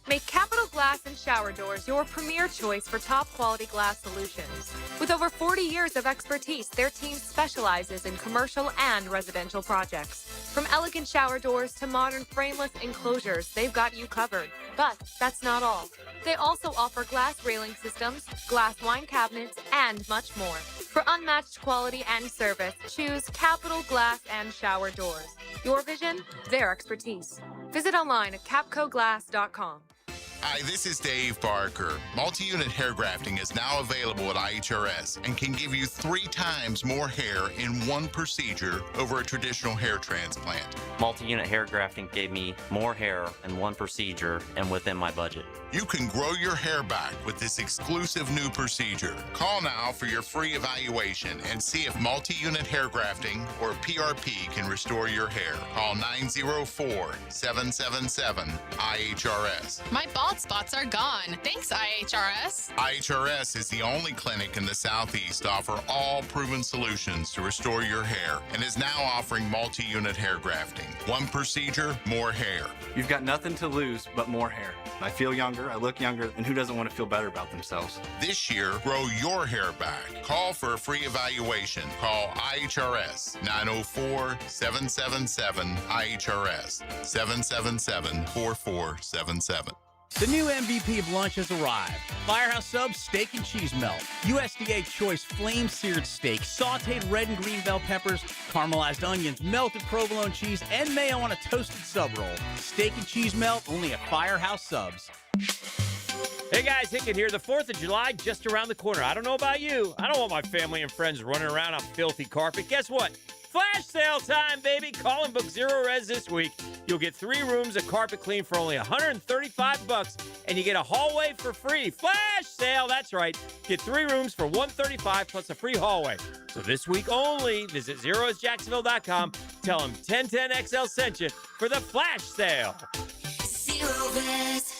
Make Capital Glass and Shower Doors your premier choice for top-quality glass solutions. With over 40 years of expertise, their team specializes in commercial and residential projects. From elegant shower doors to modern frameless enclosures, they've got you covered. But that's not all. They also offer glass railing systems, glass wine cabinets, and much more. For unmatched quality and service, choose Capital Glass and Shower Doors. Your vision, their expertise. Visit online at capcoglass.com. Hi, this is Dave Barker. Multi-unit hair grafting is now available at IHRS and can give you 3 times more hair in one procedure over a traditional hair transplant. Multi-unit hair grafting gave me more hair in one procedure and within my budget. You can grow your hair back with this exclusive new procedure. Call now for your free evaluation and see if multi-unit hair grafting or PRP can restore your hair. Call 904-777-IHRS. My boss bald spots are gone. Thanks, IHRS. IHRS is the only clinic in the Southeast to offer all proven solutions to restore your hair and is now offering multi-unit hair grafting. One procedure, more hair. You've got nothing to lose but more hair. I feel younger, I look younger, and who doesn't want to feel better about themselves? This year, grow your hair back. Call for a free evaluation. Call IHRS 904-777-IHRS 777-4477. The new MVP of lunch has arrived. Firehouse Subs Steak and Cheese Melt. USDA Choice Flame-Seared Steak, sauteed red and green bell peppers, caramelized onions, melted provolone cheese, and mayo on a toasted sub roll. Steak and Cheese Melt, only at Firehouse Subs. Hey guys, Hickett here. The 4th of July just around the corner. I don't know about you. I don't want my family and friends running around on filthy carpet. Guess what? Flash sale time, baby. Call and book Zero Res this week. You'll get 3 rooms of carpet clean for only $135, and you get a hallway for free. Flash sale, that's right. Get 3 rooms for $135 plus a free hallway. So this week only, visit ZeroResJacksonville.com. Tell them 1010XL sent you for the flash sale. Zero Res.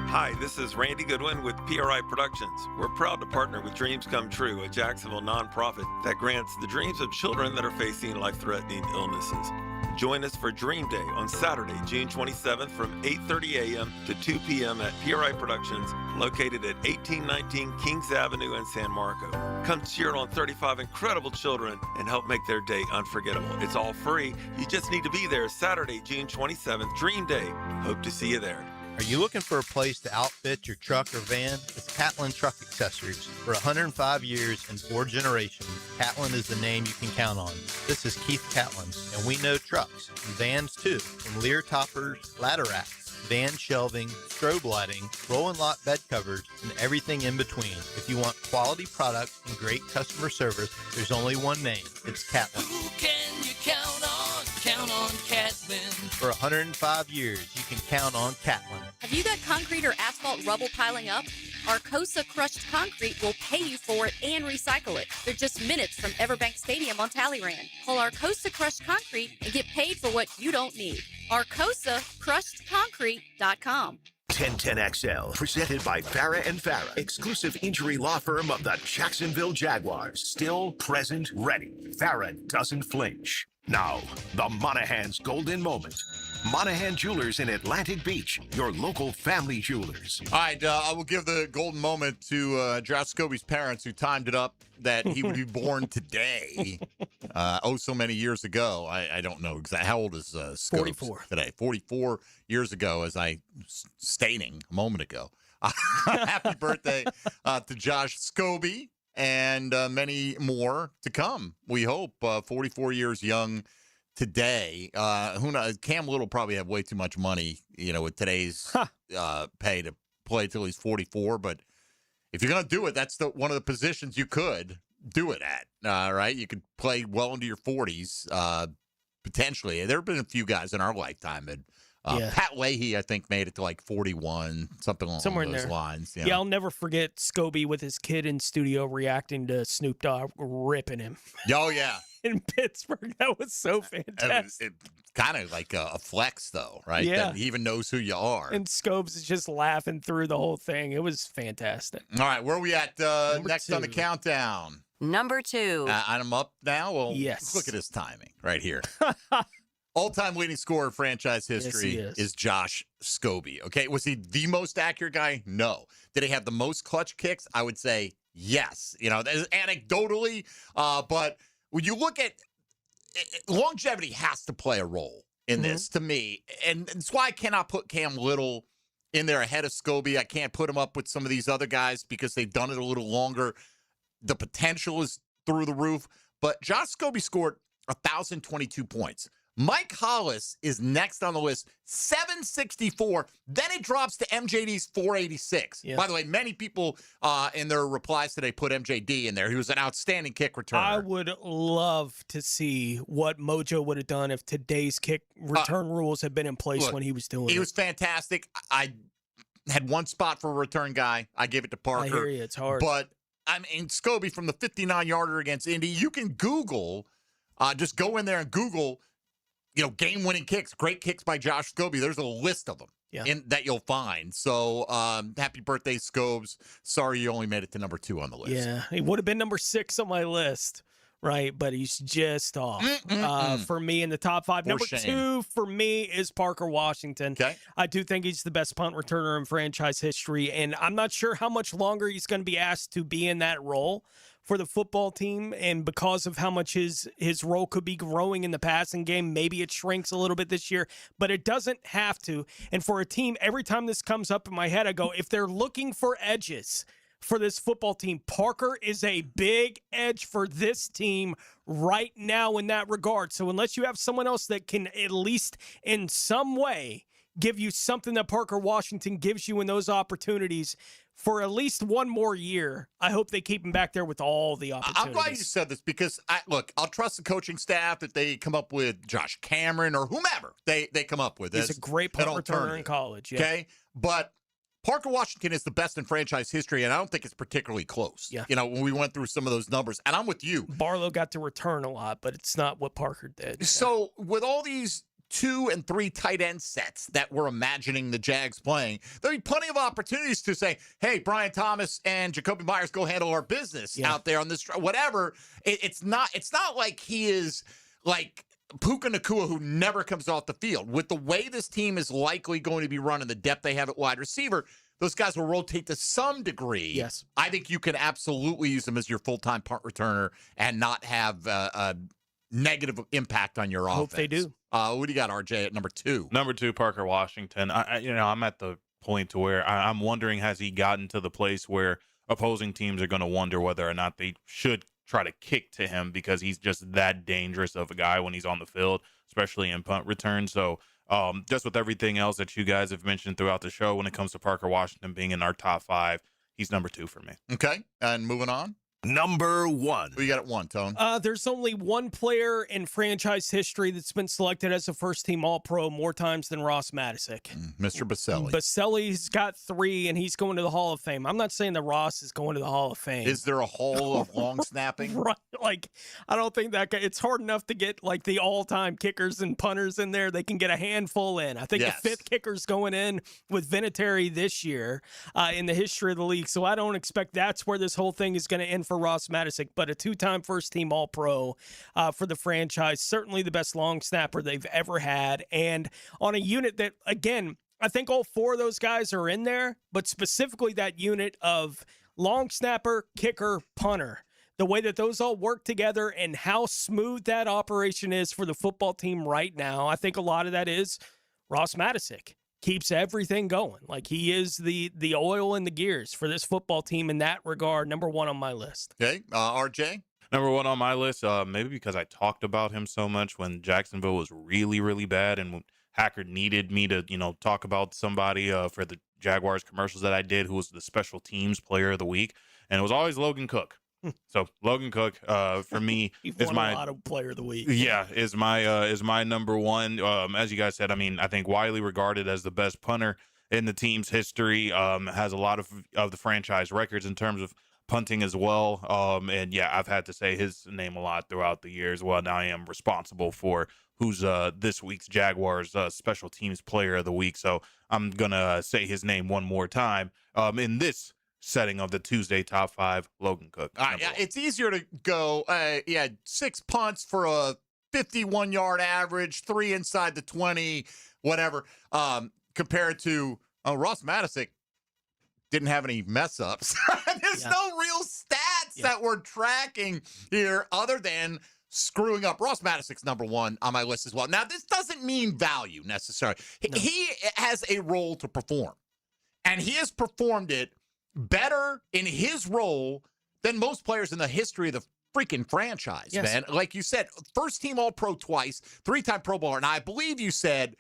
Hi, this is Randy Goodwin with PRI Productions. We're proud to partner with Dreams Come True, a Jacksonville nonprofit that grants the dreams of children that are facing life-threatening illnesses. Join us for Dream Day on Saturday, June 27th from 8:30 a.m. to 2 p.m. at PRI Productions, located at 1819 Kings Avenue in San Marco. Come cheer on 35 incredible children and help make their day unforgettable. It's all free. You just need to be there Saturday, June 27th, Dream Day. Hope to see you there. Are you looking for a place to outfit your truck or van? It's Catlin Truck Accessories. For 105 years and 4 generations, Catlin is the name you can count on. This is Keith Catlin, and we know trucks and vans too, from Lear toppers, ladder racks, van shelving, strobe lighting, roll and lock bed covers, and everything in between. If you want quality products and great customer service, there's only one name. It's Catlin. Who can you count on? Count on Catlin. For 105 years, you can count on Catlin. Have you got concrete or asphalt rubble piling up? Arcosa Crushed Concrete will pay you for it and recycle it. They're just minutes from Everbank Stadium on Talleyrand. Call Arcosa Crushed Concrete and get paid for what you don't need. ArcosaCrushedConcrete.com. 1010XL, presented by Farah and Farah, exclusive injury law firm of the Jacksonville Jaguars. Still present, ready. Farah doesn't flinch. Now, the Monahan's golden moment. Monahan Jewelers in Atlantic Beach, your local family jewelers. All right, I will give the golden moment to Josh Scobie's parents, who timed it up that he would be born today. So many years ago. I don't know exactly. How old is Scobie 44 today? 44 years ago, as I was stating a moment ago. Happy birthday to Josh Scobie, and many more to come. We hope 44 years young today. Who knows? Cam Little probably have way too much money, with today's pay to play till he's 44. But if you're going to do it, that's one of the positions you could do it at. Right? You could play well into your 40s, potentially. There have been a few guys in our lifetime that. Pat Leahy, I think, made it to like 41, something along those lines. Yeah, I'll never forget Scobie with his kid in studio reacting to Snoop Dogg ripping him. Oh, yeah. In Pittsburgh. That was so fantastic. It kind of like a flex, though, right? Yeah. That he even knows who you are. And Scobes is just laughing through the whole thing. It was fantastic. All right, where are we at next on the countdown? Number 2. I'm up now? Well, yes. Look at his timing right here. All-time leading scorer in franchise history is Josh Scobie. Okay, was he the most accurate guy? No. Did he have the most clutch kicks? I would say yes. Anecdotally, but when you look at longevity, has to play a role in this to me, and that's why I cannot put Cam Little in there ahead of Scobie. I can't put him up with some of these other guys because they've done it a little longer. The potential is through the roof, but Josh Scobie scored 1,022 points. Mike Hollis is next on the list, 764. Then it drops to MJD's 486. Yeah. By the way, many people in their replies today put MJD in there. He was an outstanding kick returner. I would love to see what Mojo would have done if today's kick return rules had been in place when he was doing it. He was fantastic. I had one spot for a return guy. I gave it to Parker. I hear you. It's hard. But, I mean, Scobie from the 59-yarder against Indy, you can Google, just go in there and Google, game-winning kicks, great kicks by Josh Scobie. There's a list of them. that you'll find. So happy birthday, Scobes. Sorry you only made it to number 2 on the list. Yeah, he would have been number 6 on my list. Right, but he's just off for me in the top 5. Number 2 for me is Parker Washington. Okay. I do think he's the best punt returner in franchise history, and I'm not sure how much longer he's going to be asked to be in that role for the football team, and because of how much his role could be growing in the passing game, maybe it shrinks a little bit this year, but it doesn't have to. And for a team, every time this comes up in my head, I go, if they're looking for edges for this football team, Parker is a big edge for this team right now in that regard. So unless you have someone else that can at least in some way give you something that Parker Washington gives you in those opportunities for at least one more year, I hope they keep him back there with all the opportunities. I'm glad you said this because, I'll trust the coaching staff that they come up with Josh Cameron or whomever they come up with. He's a great punt returner in college. Yeah. Okay, but Parker Washington is the best in franchise history, and I don't think it's particularly close. Yeah. When we went through some of those numbers, and I'm with you. Barlow got to return a lot, but it's not what Parker did. So with all these 2 and 3 tight end sets that we're imagining the Jags playing, there'll be plenty of opportunities to say, hey, Brian Thomas and Jacoby Myers, go handle our business out there on this, whatever. It's not like he is like Puka Nacua, who never comes off the field. With the way this team is likely going to be running, the depth they have at wide receiver, those guys will rotate to some degree. Yes. I think you can absolutely use them as your full-time punt returner and not have a negative impact on your offense. Hope they do. What do you got, RJ, at number 2? Number 2, Parker Washington. I'm at the point to where I'm wondering, has he gotten to the place where opposing teams are going to wonder whether or not they should try to kick to him because he's just that dangerous of a guy when he's on the field, especially in punt return. So just with everything else that you guys have mentioned throughout the show, when it comes to Parker Washington being in our top 5, he's number 2 for me. Okay, and moving on. Number 1. Who you got at 1, Tone? There's only one player in franchise history that's been selected as a first-team All-Pro more times than Ross Matisic. Mr. Baselli. Baselli's got 3, and he's going to the Hall of Fame. I'm not saying that Ross is going to the Hall of Fame. Is there a hall of long snapping? Right. Like, I don't think that guy, it's hard enough to get, like, the all-time kickers and punters in there. They can get a handful in. I think the 5th kicker's going in with Vinatieri this year in the history of the league. So I don't expect that's where this whole thing is going to end for Ross Matisic, but a 2-time first-team All-Pro for the franchise. Certainly the best long snapper they've ever had. And on a unit that, again, I think all 4 of those guys are in there, but specifically that unit of long snapper, kicker, punter. The way that those all work together and how smooth that operation is for the football team right now, I think a lot of that is Ross Matisic. Keeps everything going. Like, he is the oil in the gears for this football team in that regard. Number 1 on my list. Okay, RJ? Number 1 on my list, maybe because I talked about him so much when Jacksonville was really, really bad and when Hacker needed me to, talk about somebody for the Jaguars commercials that I did who was the special teams player of the week. And it was always Logan Cook. So Logan Cook, for me, is my a lot of player of the week. Yeah, is my number 1. As you guys said, I think widely regarded as the best punter in the team's history. Has a lot of the franchise records in terms of punting as well. And yeah, I've had to say his name a lot throughout the years. Well, now I am responsible for who's this week's Jaguars special teams player of the week. So I'm gonna say his name one more time. In this setting of the Tuesday top 5, Logan Cook. It's easier to go, 6 punts for a 51-yard average, 3 inside the 20, whatever, compared to Ross Matisic didn't have any mess ups. There's no real stats that we're tracking here other than screwing up. Ross Matisic's number 1 on my list as well. Now, this doesn't mean value necessarily. No. He has a role to perform, and he has performed it better in his role than most players in the history of the freaking franchise, man. Like you said, first team All-Pro twice, 3-time Pro Bowler, and I believe you said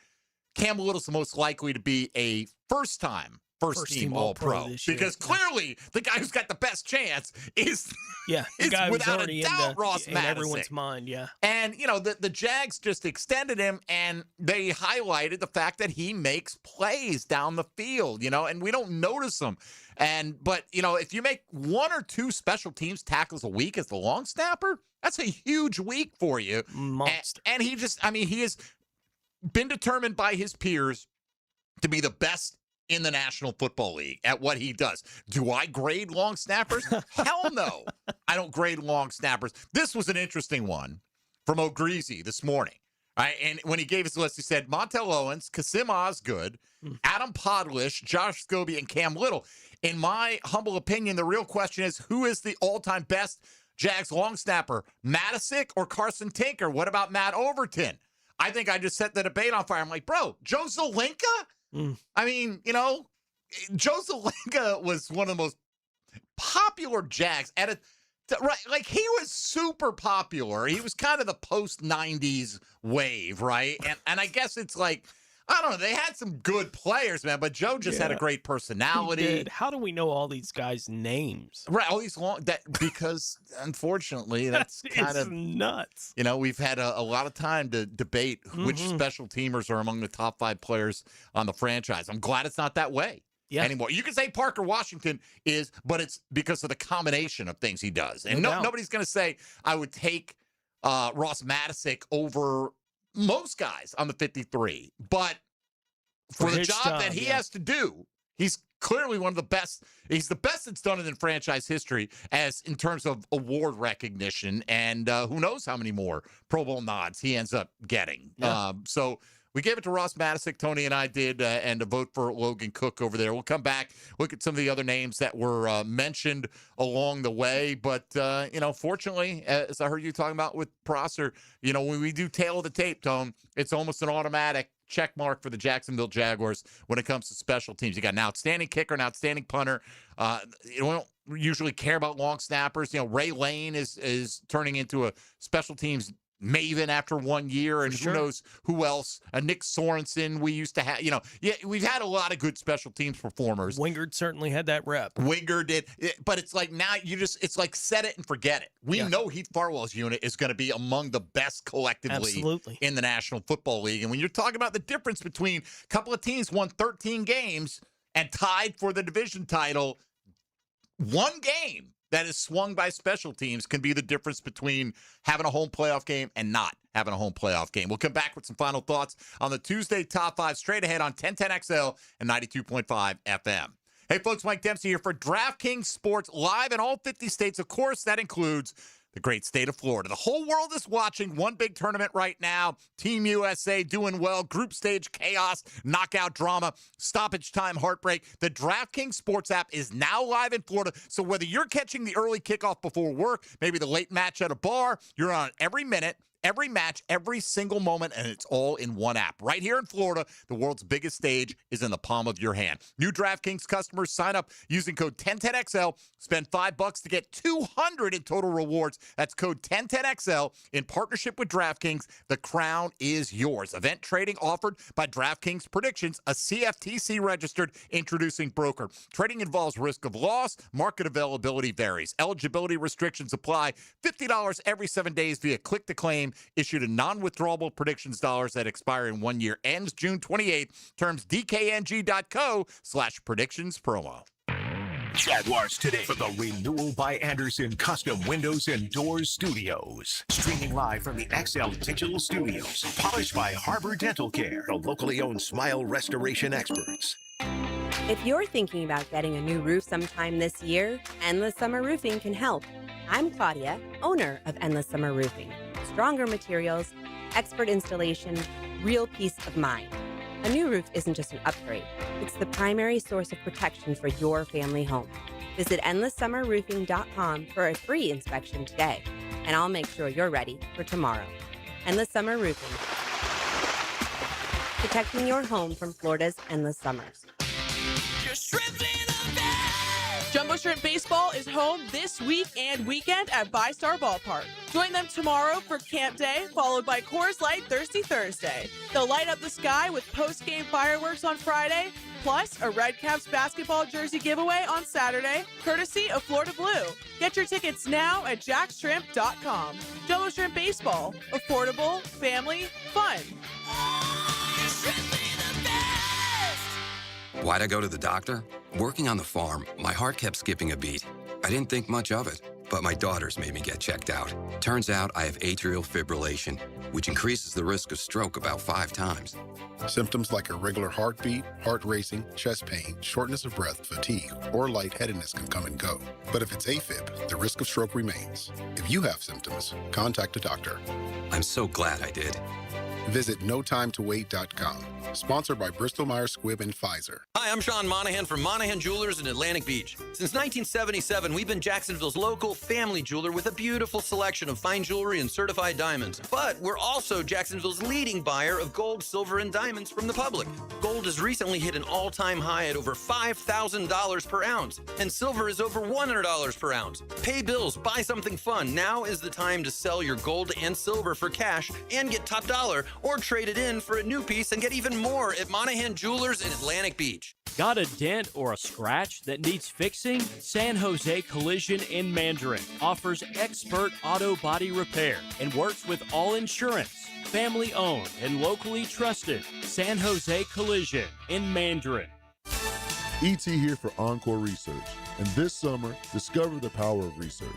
Cam Little's the most likely to be a first team All-Pro because clearly the guy who's got the best chance is the guy without a doubt Ross Matisic. In everyone's mind, And the Jags just extended him, and they highlighted the fact that he makes plays down the field, and we don't notice them. But if you make 1 or 2 special teams tackles a week as the long snapper, that's a huge week for you. Monster. And he has been determined by his peers to be the best in the National Football League at what he does. Do I grade long snappers? Hell no. I don't grade long snappers. This was an interesting one from O'Greasy this morning. Right? And when he gave his list, he said Montel Owens, Kasim Osgood, Adam Podlish, Josh Scobie, and Cam Little. In my humble opinion, the real question is, who is the all-time best Jags long snapper, Matisic or Carson Tinker? What about Matt Overton? I think I just set the debate on fire. I'm like, bro, Joe Zelinka? I mean, you know, Joe Zelinka was one of the most popular Jags at a right, like he was super popular. He was kind of the post-90s wave, right? And I guess it's like, I don't know, they had some good players, man, but Joe just had a great personality. He did. How do we know all these guys' names? Right, all these because unfortunately that's kind of nuts. You know, we've had a lot of time to debate which special teamers are among the top 5 players on the franchise. I'm glad it's not that way. Anymore. You can say Parker Washington is, but it's because of the combination of things he does. And nobody's going to say I would take Ross Matisic over most guys on the 53. But for the job that he has to do, he's clearly one of the best. He's the best that's done it in franchise history as in terms of award recognition. And who knows how many more Pro Bowl nods he ends up getting. So we gave it to Ross Matisic, Tony and I did, and a vote for Logan Cook over there. We'll come back, look at some of the other names that were mentioned along the way. But, you know, fortunately, as I heard you talking about with Prosser, you know, when we do tail of the tape, Tone, it's almost an automatic check mark for the Jacksonville Jaguars when it comes to special teams. You got an outstanding kicker, an outstanding punter. You don't usually care about long snappers. You know, Ray Lane is turning into a special teams maven after 1 year, and who knows who else. Nick Sorensen, we used to have, you know, we've had a lot of good special teams performers. Wingard certainly had that rep. Wingard did, but it's like now it's like set it and forget it. We know Heath Farwell's unit is going to be among the best collectively in the National Football League. And when you're talking about the difference between a couple of teams won 13 games and tied for the division title, one game that is swung by special teams can be the difference between having a home playoff game and not having a home playoff game. We'll come back with some final thoughts on the Tuesday Top 5 straight ahead on 1010XL and 92.5 FM. Hey, folks, Mike Dempsey here for DraftKings Sports live in all 50 states. Of course, that includes the great state of Florida. The whole world is watching one big tournament right now. Team USA doing well. Group stage chaos, knockout drama, stoppage time heartbreak. The DraftKings Sports app is now live in Florida. So whether you're catching the early kickoff before work, maybe the late match at a bar, you're on every minute, every match, every single moment, and it's all in one app. Right here in Florida, the world's biggest stage is in the palm of your hand. New DraftKings customers sign up using code 1010XL. Spend $5 to get $200 in total rewards. That's code 1010XL in partnership with DraftKings. The crown is yours. Event trading offered by DraftKings Predictions, a CFTC registered introducing broker. Trading involves risk of loss. Market availability varies. Eligibility restrictions apply. $50 every 7 days via click to claim. Issued in non-withdrawable predictions dollars that expire in 1 year. Ends June 28th. Terms dkng.co/predictions promo. Jaguars Today for the Renewal by Anderson Custom Windows and Doors Studios. Streaming live from the XL Digital Studios. Polished by Harbor Dental Care, the locally owned smile restoration experts. If you're thinking about getting a new roof sometime this year, Endless Summer Roofing can help. I'm Claudia, owner of Endless Summer Roofing. Stronger materials, expert installation, real peace of mind. A new roof isn't just an upgrade. It's the primary source of protection for your family home. Visit EndlessSummerRoofing.com for a free inspection today, and I'll make sure you're ready for tomorrow. Endless Summer Roofing. Protecting your home from Florida's endless summers. Jumbo Shrimp Baseball is home this week and weekend at VyStar Ballpark. Join them tomorrow for Camp Day, followed by Coors Light Thirsty Thursday. They'll light up the sky with post-game fireworks on Friday, plus a Red Caps basketball jersey giveaway on Saturday, courtesy of Florida Blue. Get your tickets now at jackshrimp.com. Jumbo Shrimp Baseball. Affordable, family, fun. Why'd I go to the doctor? Working on the farm, my heart kept skipping a beat. I didn't think much of it. but my daughters made me get checked out. Turns out I have atrial fibrillation, which increases the risk of stroke about 5 times. Symptoms like irregular heartbeat, heart racing, chest pain, shortness of breath, fatigue, or lightheadedness can come and go. But if it's AFib, the risk of stroke remains. If you have symptoms, contact a doctor. I'm so glad I did. Visit notimetowait.com. Sponsored by Bristol-Myers Squibb and Pfizer. Hi, I'm Sean Monahan from Monahan Jewelers in Atlantic Beach. Since 1977, we've been Jacksonville's local family jeweler with a beautiful selection of fine jewelry and certified diamonds. But we're also Jacksonville's leading buyer of gold, silver, and diamonds from the public. Gold has recently hit an all-time high at over $5,000 per ounce, and silver is over $100 per ounce. Pay bills, buy something fun. Now is the time to sell your gold and silver for cash and get top dollar, or trade it in for a new piece and get even more at Monahan Jewelers in Atlantic Beach. Got a dent or a scratch that needs fixing? San Jose Collision in Mandarin offers expert auto body repair and works with all insurance. Family owned and locally trusted. San Jose Collision in Mandarin. ET here for Encore Research. And this summer, discover the power of research.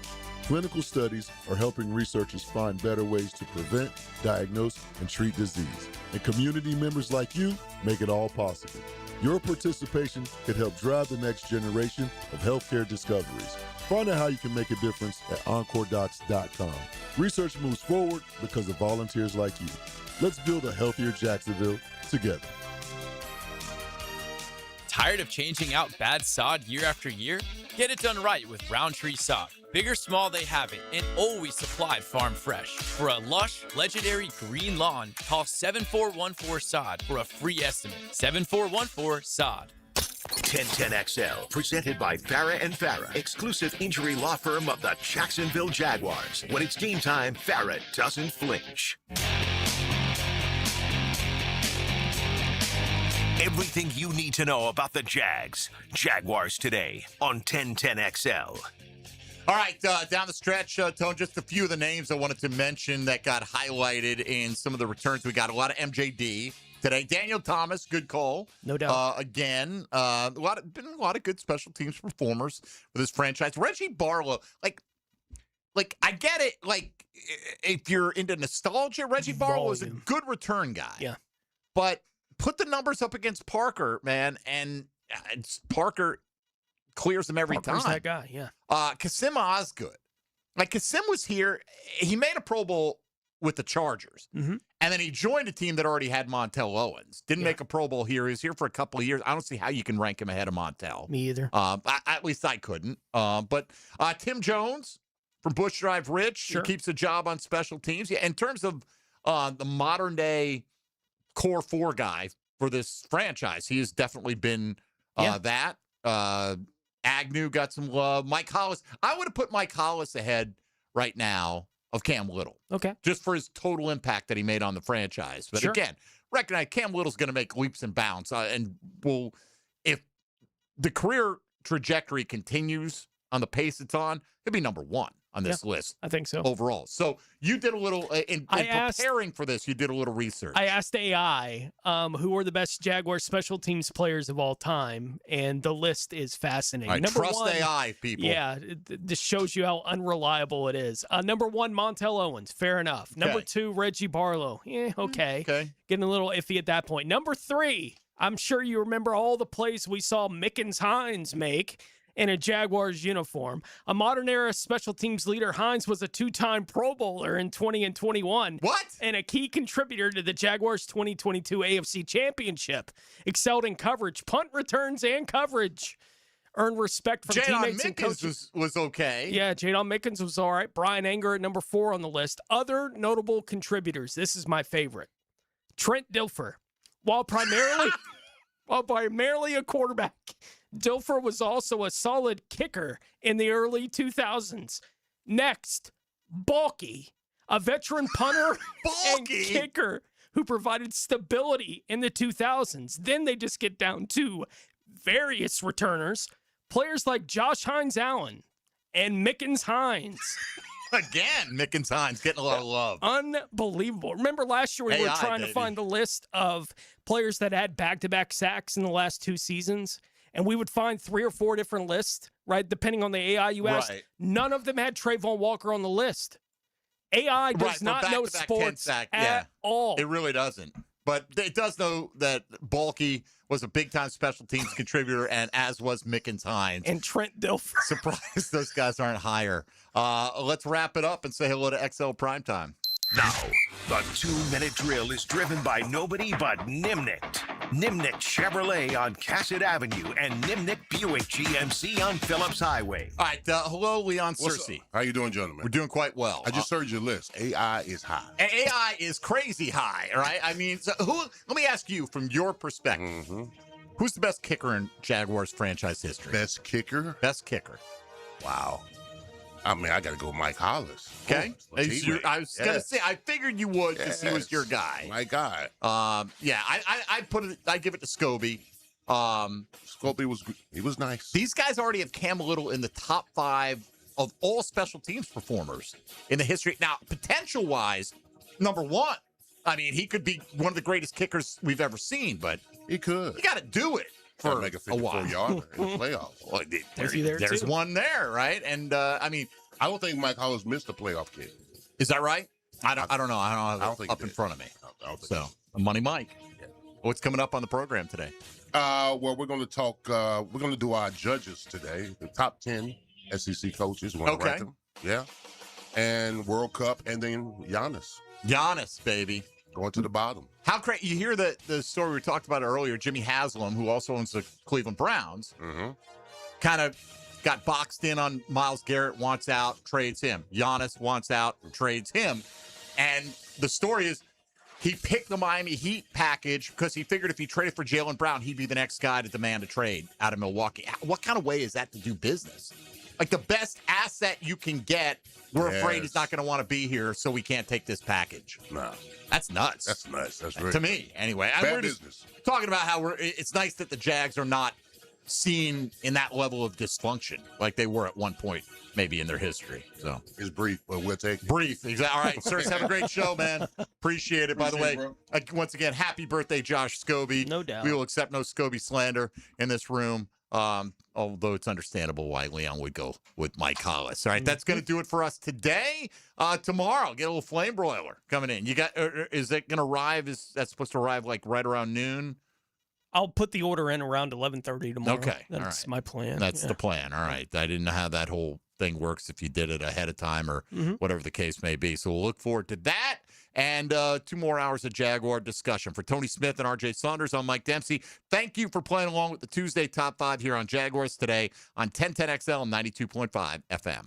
Clinical studies are helping researchers find better ways to prevent, diagnose, and treat disease. And community members like you make it all possible. Your participation could help drive the next generation of healthcare discoveries. Find out how you can make a difference at EncoreDocs.com. Research moves forward because of volunteers like you. Let's build a healthier Jacksonville together. Tired of changing out bad sod year after year? Get it done right with Roundtree Sod. Big or small, they have it, and always supplied farm fresh. For a lush, legendary green lawn, call 7414-SOD for a free estimate. 7414-SOD. 1010XL, presented by Farah and Farah, exclusive injury law firm of the Jacksonville Jaguars. When it's game time, Farah doesn't flinch. Everything you need to know about the Jags. Jaguars Today on 1010XL. All right, down the stretch, Tone, just a few of the names I wanted to mention that got highlighted in some of the returns. We got a lot of MJD today. Daniel Thomas, good call. No doubt. Again, a lot of good special teams performers for this franchise. Reggie Barlow, like I get it. Like, if you're into nostalgia, Reggie Barlow is a good return guy. Yeah. But put the numbers up against Parker, man, and Parker clears them every Parker's time. that guy, yeah. Kasim Osgood. Like, Kasim was here. He made a Pro Bowl with the Chargers. Mm-hmm. And then he joined a team that already had Montel Owens. Didn't make a Pro Bowl here. He was here for a couple of years. I don't see how you can rank him ahead of Montel. Me either. At least I couldn't. But Tim Jones from Bush Drive Rich keeps a job on special teams. Yeah, in terms of the modern-day core 4 guy for this franchise, he has definitely been that. Agnew got some love. Mike Hollis. I would have put Mike Hollis ahead right now of Cam Little. Okay. Just for his total impact that he made on the franchise. But again, recognize Cam Little's going to make leaps and bounds. And if the career trajectory continues on the pace it's on, he'll be number 1 on this list. I think so. Overall. So you did a little, in preparing for this, you did a little research. I asked AI who are the best Jaguars special teams players of all time, and the list is fascinating. All right, Number trust 1, AI, people. Yeah, this shows you how unreliable it is. Number 1, Montel Owens. Fair enough. Number 2, Reggie Barlow. Okay. Getting a little iffy at that point. Number 3, I'm sure you remember all the plays we saw Mickens-Hines make in a Jaguars uniform. A modern-era special teams leader, Hines was a 2-time Pro Bowler in 20 and 21. What? And a key contributor to the Jaguars' 2022 AFC Championship. Excelled in coverage, punt returns, and coverage. Earned respect from teammates and coaches. Was okay. Yeah, Jadon Mickens was all right. Brian Anger at number 4 on the list. Other notable contributors. This is my favorite. Trent Dilfer. While primarily a quarterback, Dilfer was also a solid kicker in the early 2000s. Next, Balky, a veteran punter and kicker who provided stability in the 2000s. Then they just get down to various returners, players like Josh Hines-Allen and Mickens-Hines. Again, Mickens-Hines getting a lot of love. Unbelievable. Remember last year we were trying to find the list of players that had back-to-back sacks in the last 2 seasons? and we would find 3 or 4 different lists, right? Depending on the AI you asked. Right. None of them had Trayvon Walker on the list. AI does not know sports at all. It really doesn't. But it does know that Balky was a big-time special teams contributor, and as was Mickens Hines. And Trent Dilfer. Surprised those guys aren't higher. Let's wrap it up and say hello to XL Primetime. Now, the 2-minute drill is driven by nobody but Nimnicht. Nimnicht Chevrolet on Cassett Avenue and Nimnicht Buick GMC on Phillips Highway. All right, hello, Leon Searcy. How you doing, gentlemen? We're doing quite well. I just heard your list. AI is high. AI is crazy high, all right? I mean, so let me ask you from your perspective, who's the best kicker in Jaguars franchise history? Best kicker? Best kicker. Wow. I mean, I got to go Mike Hollis. Okay. I was going to say, I figured you would because he was your guy. My guy. Yeah, I give it to Scobie. Scobie was nice. These guys already have Cam Little in the top 5 of all special teams performers in the history. Now, potential-wise, number 1. I mean, he could be one of the greatest kickers we've ever seen, but he could. You got to do it. For make a 54-yarder in the playoffs. Well, there's one there, right? And I mean, I don't think Mike Hollis missed a playoff kick. Is that right? I don't know. I don't have it up in front of me. So, Money Mike. Yeah. What's coming up on the program today? Well, we're going to talk. We're going to do our judges today. The top 10 SEC coaches. We're going to rank them. Yeah. And World Cup, and then Giannis, baby. Going to the bottom. How crazy. You hear the story we talked about earlier, Jimmy Haslam, who also owns the Cleveland Browns, kind of got boxed in on Myles Garrett, wants out, trades him. Giannis wants out, trades him. And the story is he picked the Miami Heat package because he figured if he traded for Jaylen Brown, he'd be the next guy to demand a trade out of Milwaukee. What kind of way is that to do business? Like the best asset you can get, we're afraid he's not going to want to be here, so we can't take this package. No. That's nuts. That's nuts. That's really to me, anyway. Bad business. Talking about how it's nice that the Jags are not seen in that level of dysfunction like they were at one point, maybe in their history. So it's brief, but we'll take it. Brief, exactly. All right, sirs, have a great show, man. Appreciate it. By the way, once again, happy birthday, Josh Scobie. No doubt. We will accept no Scobie slander in this room. Although it's understandable why Leon would go with Mike Hollis. All right, that's going to do it for us today. Tomorrow, get a little flame broiler coming in. You got? Is that going to arrive? Is that supposed to arrive like right around noon? I'll put the order in around 11:30 tomorrow. Okay, that's my plan. That's the plan. All right, I didn't know how that whole thing works if you did it ahead of time or whatever the case may be. So we'll look forward to that. And 2 more hours of Jaguar discussion. For Tony Smith and RJ Saunders, I'm Mike Dempsey. Thank you for playing along with the Tuesday Top 5 here on Jaguars Today on 1010XL and 92.5 FM.